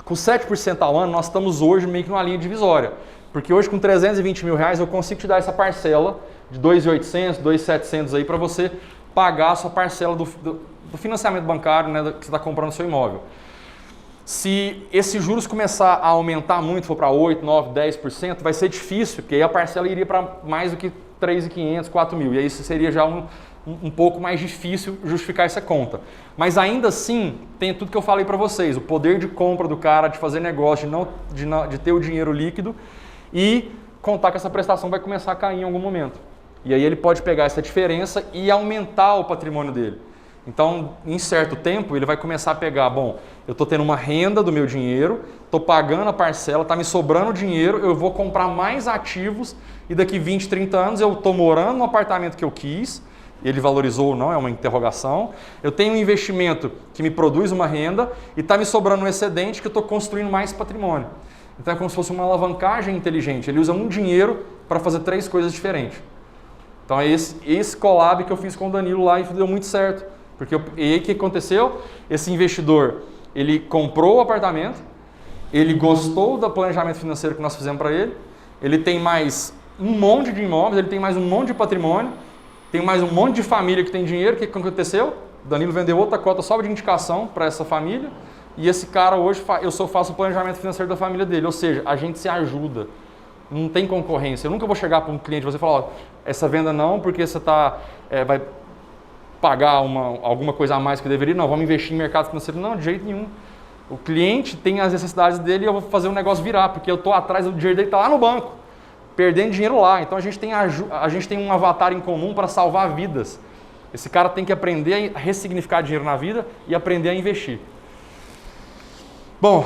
com 7% ao ano, nós estamos hoje meio que numa linha divisória. Porque hoje com 320 mil reais eu consigo te dar essa parcela de 2.800, 2.700 aí para você pagar a sua parcela do financiamento bancário, né, que você está comprando o seu imóvel. Se esses juros começar a aumentar muito, for para 8, 9, 10%, vai ser difícil, porque aí a parcela iria para mais do que 3.500, 4 mil. E aí isso seria já um pouco mais difícil justificar essa conta. Mas ainda assim, tem tudo que eu falei para vocês. O poder de compra do cara, de fazer negócio, de ter o dinheiro líquido e contar que essa prestação vai começar a cair em algum momento. E aí ele pode pegar essa diferença e aumentar o patrimônio dele. Então, em certo tempo, ele vai começar a pegar, bom, eu estou tendo uma renda do meu dinheiro, estou pagando a parcela, está me sobrando dinheiro, eu vou comprar mais ativos e daqui 20, 30 anos eu estou morando no apartamento que eu quis, ele valorizou ou não, é uma interrogação. Eu tenho um investimento que me produz uma renda e está me sobrando um excedente que eu estou construindo mais patrimônio. Então é como se fosse uma alavancagem inteligente, ele usa um dinheiro para fazer 3 coisas diferentes. Então é esse collab que eu fiz com o Danilo lá e deu muito certo. Porque e aí o que aconteceu? Esse investidor, ele comprou o apartamento, ele gostou do planejamento financeiro que nós fizemos para ele tem mais um monte de imóveis, ele tem mais um monte de patrimônio, tem mais um monte de família que tem dinheiro. O que aconteceu? O Danilo vendeu outra cota só de indicação para essa família e esse cara hoje, eu só faço o planejamento financeiro da família dele, ou seja, a gente se ajuda. Não tem concorrência. Eu nunca vou chegar para um cliente e você falar, ó, essa venda não, porque você vai pagar alguma coisa a mais que deveria. Não, vamos investir em mercado financeiro. Não, de jeito nenhum. O cliente tem as necessidades dele e eu vou fazer o negócio virar, porque eu estou atrás do dinheiro dele, está lá no banco, perdendo dinheiro lá. Então a gente tem um avatar em comum para salvar vidas. Esse cara tem que aprender a ressignificar dinheiro na vida e aprender a investir. Bom,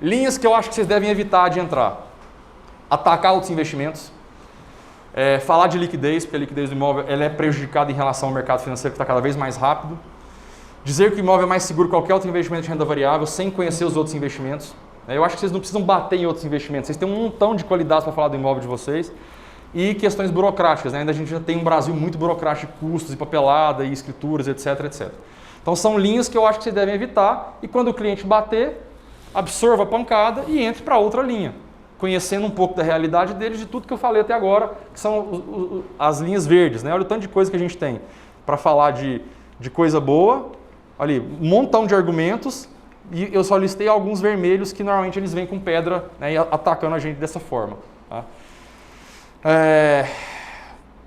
linhas que eu acho que vocês devem evitar de entrar. Atacar outros investimentos. Falar de liquidez, porque a liquidez do imóvel ela é prejudicada em relação ao mercado financeiro que está cada vez mais rápido. Dizer que o imóvel é mais seguro que qualquer outro investimento de renda variável sem conhecer os outros investimentos. Eu acho que vocês não precisam bater em outros investimentos, vocês têm um montão de qualidades para falar do imóvel de vocês. E questões burocráticas, né? Ainda a gente já tem um Brasil muito burocrático de custos e papelada e escrituras, etc, etc. Então são linhas que eu acho que vocês devem evitar e quando o cliente bater, absorva a pancada e entre para outra linha. Conhecendo um pouco da realidade deles, de tudo que eu falei até agora, que são as linhas verdes, né? Olha o tanto de coisa que a gente tem para falar de coisa boa, ali, um montão de argumentos, e eu só listei alguns vermelhos que normalmente eles vêm com pedra, né, atacando a gente dessa forma. Tá?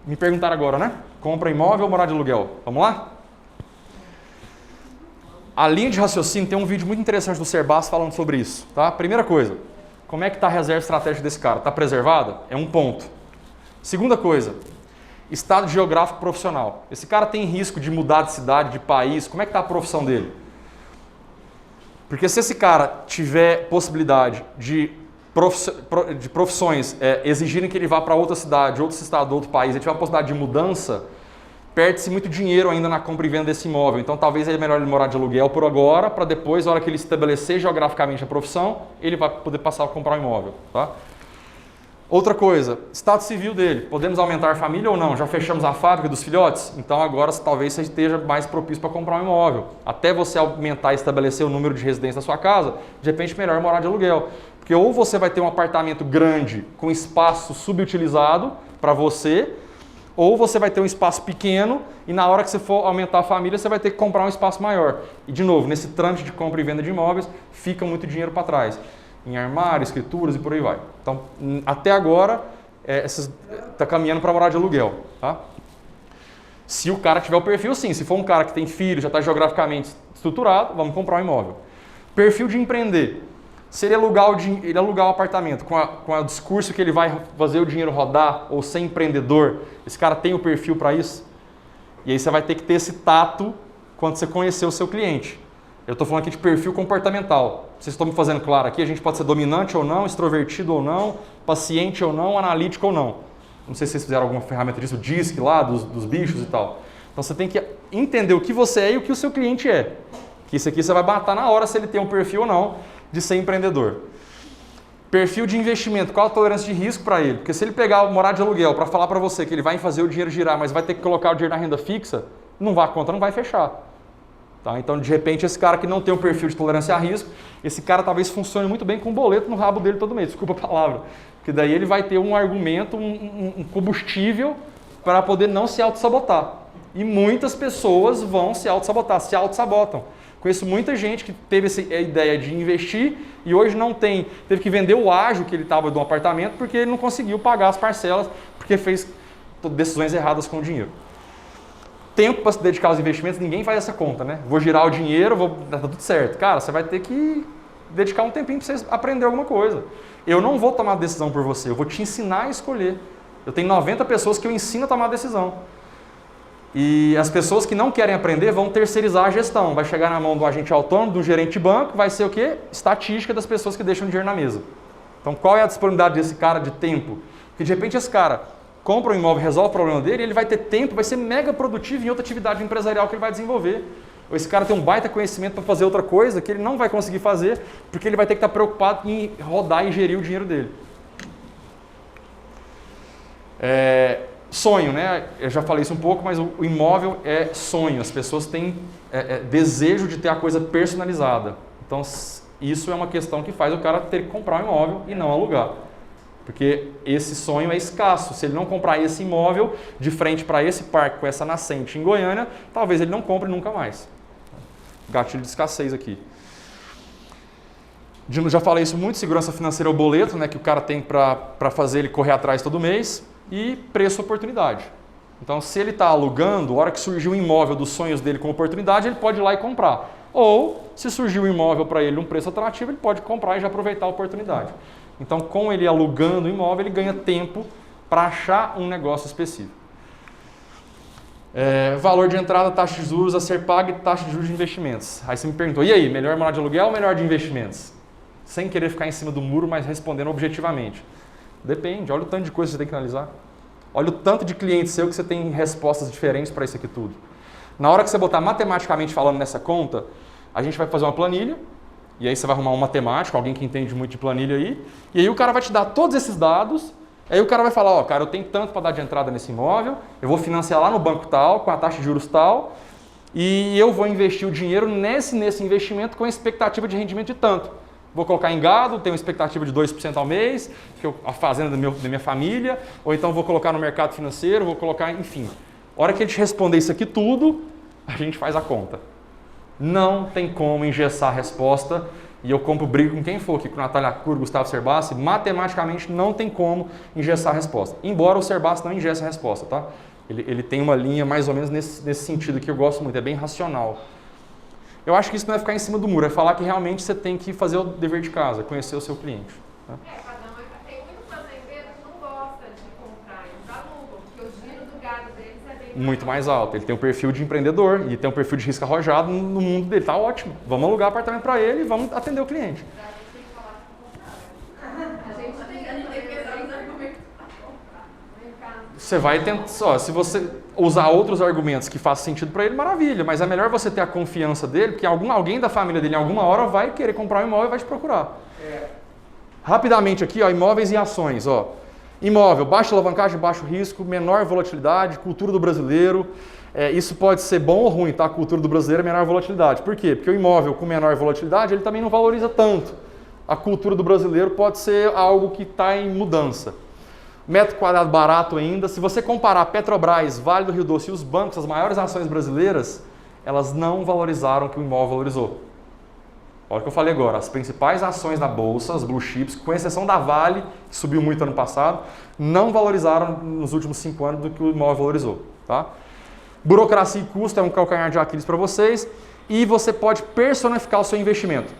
Me perguntaram agora, né? Compra imóvel ou morar de aluguel? Vamos lá? A linha de raciocínio, tem um vídeo muito interessante do Serbas falando sobre isso. Tá? Primeira coisa, como é que está a reserva estratégica desse cara? Está preservada? É um ponto. Segunda coisa, estado geográfico profissional. Esse cara tem risco de mudar de cidade, de país, como é que está a profissão dele? Porque se esse cara tiver possibilidade de profissões exigirem que ele vá para outra cidade, outro estado, outro país, ele tiver a possibilidade de mudança, perde-se muito dinheiro ainda na compra e venda desse imóvel. Então talvez é melhor ele morar de aluguel por agora, para depois, na hora que ele estabelecer geograficamente a profissão, ele vai poder passar a comprar um imóvel. Tá? Outra coisa, estado civil dele. Podemos aumentar a família ou não? Já fechamos a fábrica dos filhotes? Então agora talvez você esteja mais propício para comprar um imóvel. Até você aumentar e estabelecer o número de residências da sua casa, de repente melhor morar de aluguel. Porque ou você vai ter um apartamento grande com espaço subutilizado para você, ou você vai ter um espaço pequeno e na hora que você for aumentar a família, você vai ter que comprar um espaço maior. E de novo, nesse trâmite de compra e venda de imóveis, fica muito dinheiro para trás. Em armário, escrituras e por aí vai. Então, até agora, está caminhando para morar de aluguel. Tá? Se o cara tiver o perfil, sim. Se for um cara que tem filho, já está geograficamente estruturado, vamos comprar um imóvel. Perfil de empreender. Se ele alugar o apartamento com o discurso que ele vai fazer o dinheiro rodar ou ser empreendedor, esse cara tem o perfil para isso? E aí você vai ter que ter esse tato quando você conhecer o seu cliente. Eu estou falando aqui de perfil comportamental. Vocês estão me fazendo claro aqui? A gente pode ser dominante ou não, extrovertido ou não, paciente ou não, analítico ou não. Não sei se vocês fizeram alguma ferramenta disso, o DISC lá, dos bichos e tal. Então você tem que entender o que você é e o que o seu cliente é. Que isso aqui você vai matar na hora se ele tem um perfil ou não de ser empreendedor. Perfil de investimento, qual a tolerância de risco para ele? Porque se ele pegar morar de aluguel para falar para você que ele vai fazer o dinheiro girar, mas vai ter que colocar o dinheiro na renda fixa, a conta não vai fechar. Tá? Então, de repente, esse cara que não tem um perfil de tolerância a risco, esse cara talvez funcione muito bem com um boleto no rabo dele todo mês, desculpa a palavra. Porque daí ele vai ter um argumento, um combustível para poder não se auto-sabotar. E muitas pessoas vão se auto-sabotar, se auto-sabotam. Conheço muita gente que teve essa ideia de investir e hoje não tem, teve que vender o ágio que ele estava de um apartamento porque ele não conseguiu pagar as parcelas, porque fez decisões erradas com o dinheiro. Tempo para se dedicar aos investimentos, ninguém faz essa conta, né? Vou girar o dinheiro, tá tudo certo. Cara, você vai ter que dedicar um tempinho para você aprender alguma coisa. Eu não vou tomar decisão por você, eu vou te ensinar a escolher. Eu tenho 90 pessoas que eu ensino a tomar decisão. E as pessoas que não querem aprender vão terceirizar a gestão. Vai chegar na mão do agente autônomo, do gerente de banco, vai ser o quê? Estatística das pessoas que deixam dinheiro na mesa. Então, qual é a disponibilidade desse cara de tempo? Porque, de repente, esse cara compra um imóvel, resolve o problema dele, ele vai ter tempo, vai ser mega produtivo em outra atividade empresarial que ele vai desenvolver. Ou esse cara tem um baita conhecimento para fazer outra coisa que ele não vai conseguir fazer, porque ele vai ter que estar preocupado em rodar e gerir o dinheiro dele. Sonho, né? Eu já falei isso um pouco, mas o imóvel é sonho. As pessoas têm desejo de ter a coisa personalizada. Então, isso é uma questão que faz o cara ter que comprar um imóvel e não alugar. Porque esse sonho é escasso. Se ele não comprar esse imóvel de frente para esse parque com essa nascente em Goiânia, talvez ele não compre nunca mais. Gatilho de escassez aqui. Já falei isso muito, segurança financeira é o boleto, né, que o cara tem para fazer ele correr atrás todo mês. E preço-oportunidade. Então, se ele está alugando, a hora que surgiu um imóvel dos sonhos dele com oportunidade, ele pode ir lá e comprar. Ou, se surgiu um imóvel para ele um preço atrativo, ele pode comprar e já aproveitar a oportunidade. Então, com ele alugando o imóvel, ele ganha tempo para achar um negócio específico. Valor de entrada, taxa de juros a ser paga e taxa de juros de investimentos. Aí você me perguntou, e aí, melhor morar de aluguel ou melhor de investimentos? Sem querer ficar em cima do muro, mas respondendo objetivamente. Depende, olha o tanto de coisa que você tem que analisar. Olha o tanto de cliente seu que você tem respostas diferentes para isso aqui tudo. Na hora que você botar matematicamente falando nessa conta, a gente vai fazer uma planilha, e aí você vai arrumar um matemático, alguém que entende muito de planilha aí, e aí o cara vai te dar todos esses dados, aí o cara vai falar, ó, cara, eu tenho tanto para dar de entrada nesse imóvel, eu vou financiar lá no banco tal, com a taxa de juros tal, e eu vou investir o dinheiro nesse investimento com a expectativa de rendimento de tanto. Vou colocar em gado, tenho uma expectativa de 2% ao mês, que a fazenda da minha família, ou então vou colocar no mercado financeiro, vou colocar, enfim. A hora que a gente responder isso aqui tudo, a gente faz a conta. Não tem como engessar a resposta, e eu compro briga com quem for aqui, com Natália Cur, Gustavo Serbassi, matematicamente não tem como engessar a resposta. Embora o Serbassi não engesse a resposta, tá? Ele tem uma linha mais ou menos nesse sentido que eu gosto muito, é bem racional. Eu acho que isso não é ficar em cima do muro, é falar que realmente você tem que fazer o dever de casa, conhecer o seu cliente. Né? Tem muito fazendeiro que não gosta de comprar, eles alugam, porque o giro do gado deles é bem muito mais alto. Ele tem um perfil de empreendedor e tem um perfil de risco arrojado no mundo dele. Tá ótimo. Vamos alugar apartamento para ele e vamos atender o cliente. A gente tem que falar que comprar. A gente tem que pensar nos argumentos para comprar. Você vai tentar, se você usar outros argumentos que façam sentido para ele, maravilha, mas é melhor você ter a confiança dele, porque alguém da família dele em alguma hora vai querer comprar um imóvel e vai te procurar. Rapidamente aqui, ó, imóveis e ações. Ó. Imóvel, baixa alavancagem, baixo risco, menor volatilidade, cultura do brasileiro. Isso pode ser bom ou ruim, tá? A cultura do brasileiro é menor volatilidade. Por quê? Porque o imóvel com menor volatilidade, ele também não valoriza tanto. A cultura do brasileiro pode ser algo que está em mudança. Metro quadrado barato ainda. Se você comparar Petrobras, Vale do Rio Doce e os bancos, as maiores ações brasileiras, elas não valorizaram o que o imóvel valorizou. Olha o que eu falei agora, as principais ações da Bolsa, as blue chips, com exceção da Vale, que subiu muito ano passado, não valorizaram nos últimos 5 anos do que o imóvel valorizou. Tá? Burocracia e custo é um calcanhar de Aquiles para vocês e você pode personificar o seu investimento.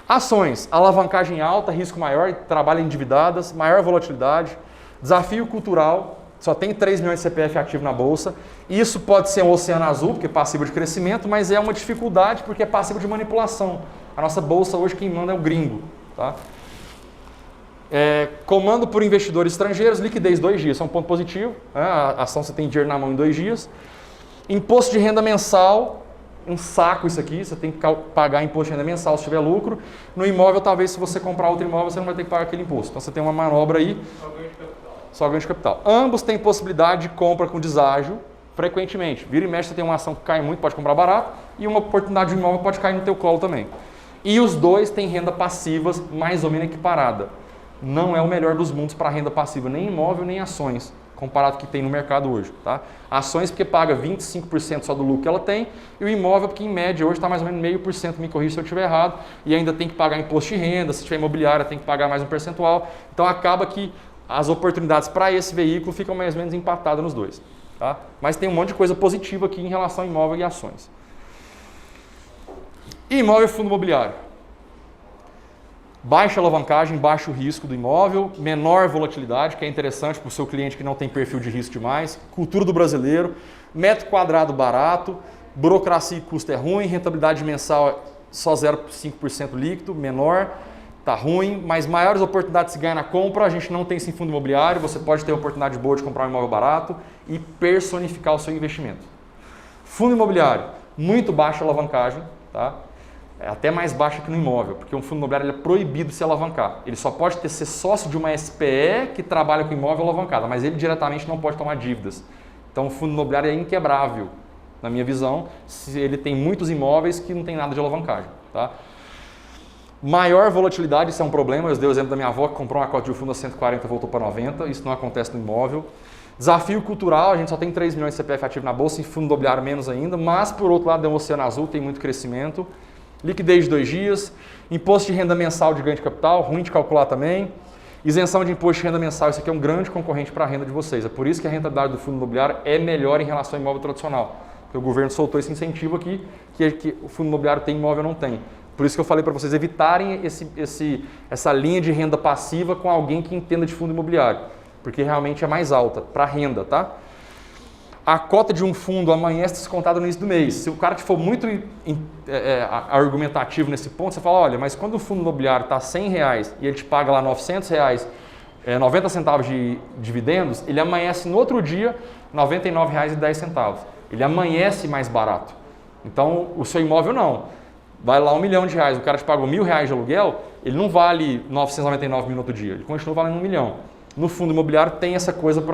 Ações, alavancagem alta, risco maior, trabalho endividadas, maior volatilidade, desafio cultural, só tem 3 milhões de CPF ativo na Bolsa. Isso pode ser um oceano azul, porque é passivo de crescimento, mas é uma dificuldade porque é passivo de manipulação. A nossa Bolsa hoje quem manda é o gringo. Tá? Comando por investidores estrangeiros, liquidez 2 dias, isso é um ponto positivo. Né? A ação você tem dinheiro na mão em 2 dias. Imposto de renda mensal, um saco isso aqui, você tem que pagar imposto de renda mensal se tiver lucro. No imóvel, talvez se você comprar outro imóvel, você não vai ter que pagar aquele imposto. Então você tem uma manobra aí. Só ganho de capital. Ambos têm possibilidade de compra com deságio frequentemente. Vira e mexe, você tem uma ação que cai muito, pode comprar barato, e uma oportunidade de imóvel pode cair no teu colo também. E os dois têm renda passivas mais ou menos equiparada. Não é o melhor dos mundos para renda passiva, nem imóvel, nem ações, comparado com o que tem no mercado hoje. Tá? Ações porque paga 25% só do lucro que ela tem, e o imóvel porque em média hoje está mais ou menos 0,5%, me corrija se eu estiver errado, e ainda tem que pagar imposto de renda, se tiver imobiliária tem que pagar mais um percentual. Então acaba que as oportunidades para esse veículo ficam mais ou menos empatadas nos dois. Tá? Mas tem um monte de coisa positiva aqui em relação a imóvel e ações. Imóvel e fundo imobiliário. Baixa alavancagem, baixo risco do imóvel, menor volatilidade, que é interessante para o seu cliente que não tem perfil de risco demais. Cultura do brasileiro, metro quadrado barato, burocracia e custo é ruim, rentabilidade mensal só 0,5% líquido, menor, tá ruim, mas maiores oportunidades se ganha na compra, a gente não tem esse fundo imobiliário, você pode ter a oportunidade boa de comprar um imóvel barato e personificar o seu investimento. Fundo imobiliário, muito baixa alavancagem, tá? É até mais baixa que no imóvel, porque um fundo imobiliário ele é proibido de se alavancar. Ele só pode ser sócio de uma SPE que trabalha com imóvel alavancada, mas ele diretamente não pode tomar dívidas. Então o fundo imobiliário é inquebrável, na minha visão, se ele tem muitos imóveis que não tem nada de alavancagem. Tá? Maior volatilidade, isso é um problema. Eu dei o exemplo da minha avó que comprou uma cota de fundo a 140 e voltou para 90. Isso não acontece no imóvel. Desafio cultural, a gente só tem 3 milhões de CPF ativo na bolsa, em fundo imobiliário menos ainda, mas por outro lado, o Oceano Azul tem muito crescimento. Liquidez de 2 dias, imposto de renda mensal de ganho de capital, ruim de calcular também. Isenção de imposto de renda mensal, isso aqui é um grande concorrente para a renda de vocês. É por isso que a rentabilidade do fundo imobiliário é melhor em relação ao imóvel tradicional. Porque o governo soltou esse incentivo aqui, que o fundo imobiliário tem, imóvel não tem. Por isso que eu falei para vocês evitarem essa linha de renda passiva com alguém que entenda de fundo imobiliário. Porque realmente é mais alta para renda, tá? A cota de um fundo amanhece descontada no início do mês. Se o cara for muito argumentativo nesse ponto, você fala, olha, mas quando o fundo imobiliário está R$100 e ele te paga lá R$900, 90 centavos de dividendos, ele amanhece no outro dia R$ 99,10. Ele amanhece mais barato. Então, o seu imóvel não. Vai lá R$1 milhão, o cara te pagou R$1.000 de aluguel, ele não vale 999 mil no outro dia, ele continua valendo R$1 milhão. No fundo imobiliário tem essa coisa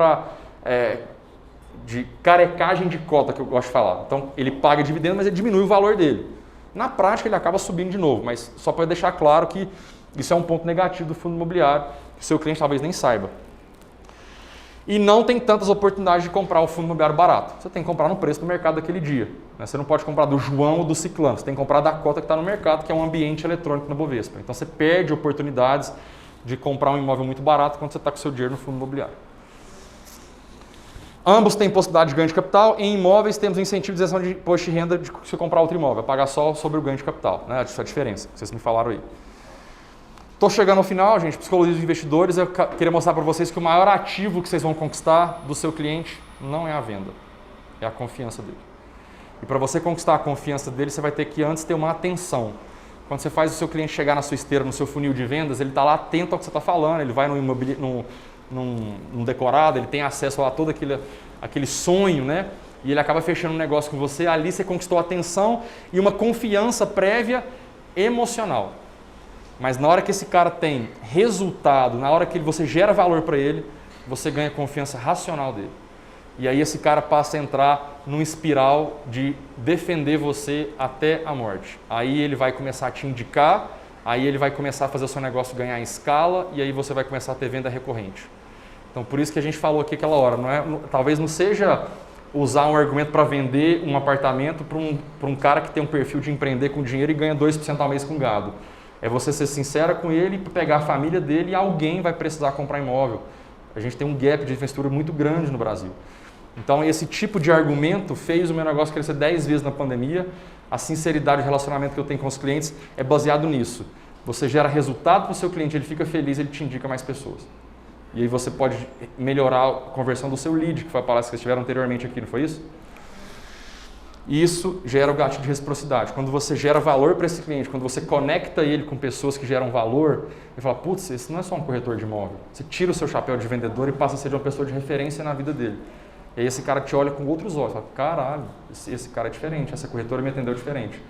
de carecagem de cota, que eu gosto de falar. Então, ele paga dividendo, mas ele diminui o valor dele. Na prática, ele acaba subindo de novo, mas só para deixar claro que isso é um ponto negativo do fundo imobiliário, que o seu cliente talvez nem saiba. E não tem tantas oportunidades de comprar o fundo imobiliário barato. Você tem que comprar no preço do mercado daquele dia. Né? Você não pode comprar do João ou do Ciclano, você tem que comprar da cota que está no mercado, que é um ambiente eletrônico na Bovespa. Então, você perde oportunidades de comprar um imóvel muito barato quando você está com o seu dinheiro no fundo imobiliário. Ambos têm possibilidade de ganho de capital. Em imóveis, temos incentivo de isenção de imposto de renda de você comprar outro imóvel, pagar só sobre o ganho de capital. Né? Essa é a diferença, que vocês me falaram aí. Estou chegando ao final, gente. Psicologia dos investidores. Eu queria mostrar para vocês que o maior ativo que vocês vão conquistar do seu cliente não é a venda, é a confiança dele. E para você conquistar a confiança dele, você vai ter que antes ter uma atenção. Quando você faz o seu cliente chegar na sua esteira, no seu funil de vendas, ele está lá atento ao que você está falando, ele vai num decorado, ele tem acesso a todo aquele sonho, né? E ele acaba fechando um negócio com você, ali você conquistou a atenção e uma confiança prévia emocional. Mas na hora que esse cara tem resultado, na hora que você gera valor para ele, você ganha confiança racional dele. E aí esse cara passa a entrar num espiral de defender você até a morte. Aí ele vai começar a te indicar, aí ele vai começar a fazer o seu negócio ganhar em escala e aí você vai começar a ter venda recorrente. Então por isso que a gente falou aqui aquela hora, talvez não seja usar um argumento para vender um apartamento para um cara que tem um perfil de empreender com dinheiro e ganha 2% ao mês com gado. É você ser sincera com ele, pegar a família dele e alguém vai precisar comprar imóvel. A gente tem um gap de infraestrutura muito grande no Brasil. Então esse tipo de argumento fez o meu negócio crescer 10 vezes na pandemia. A sinceridade do relacionamento que eu tenho com os clientes é baseado nisso. Você gera resultado para o seu cliente, ele fica feliz, ele te indica mais pessoas. E aí você pode melhorar a conversão do seu lead, que foi a palestra que vocês tiveram anteriormente aqui, não foi isso? E isso gera o gatilho de reciprocidade. Quando você gera valor para esse cliente, quando você conecta ele com pessoas que geram valor, ele fala, putz, esse não é só um corretor de imóvel. Você tira o seu chapéu de vendedor e passa a ser uma pessoa de referência na vida dele. E aí esse cara te olha com outros olhos, fala, caralho, esse cara é diferente, essa corretora me atendeu diferente.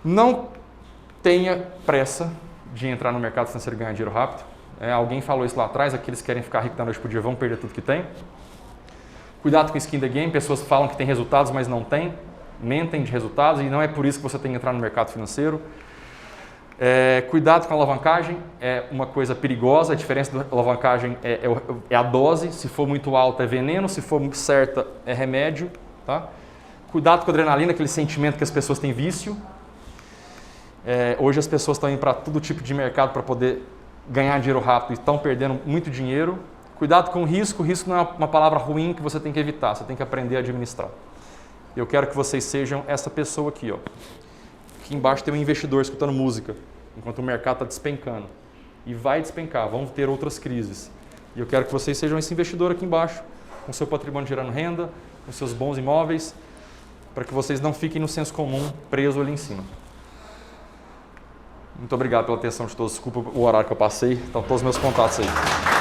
Não tenha pressa de entrar no mercado financeiro e ganhar dinheiro rápido. Alguém falou isso lá atrás, aqueles que querem ficar ricos da noite pro dia vão perder tudo que tem. Cuidado com skin the game, pessoas falam que tem resultados, mas não tem. Mentem de resultados e não é por isso que você tem que entrar no mercado financeiro. Cuidado com a alavancagem, é uma coisa perigosa, a diferença da alavancagem é a dose, se for muito alta é veneno, se for certa é remédio. Tá? Cuidado com a adrenalina, aquele sentimento que as pessoas têm vício. Hoje as pessoas estão indo para todo tipo de mercado para poder ganhar dinheiro rápido e estão perdendo muito dinheiro. Cuidado com o risco não é uma palavra ruim que você tem que evitar, você tem que aprender a administrar. Eu quero que vocês sejam essa pessoa aqui, ó. Aqui embaixo tem um investidor escutando música, enquanto o mercado está despencando. E vai despencar, vão ter outras crises. E eu quero que vocês sejam esse investidor aqui embaixo, com seu patrimônio gerando renda, com seus bons imóveis, para que vocês não fiquem no senso comum preso ali em cima. Muito obrigado pela atenção de todos. Desculpa o horário que eu passei. Estão todos os meus contatos aí.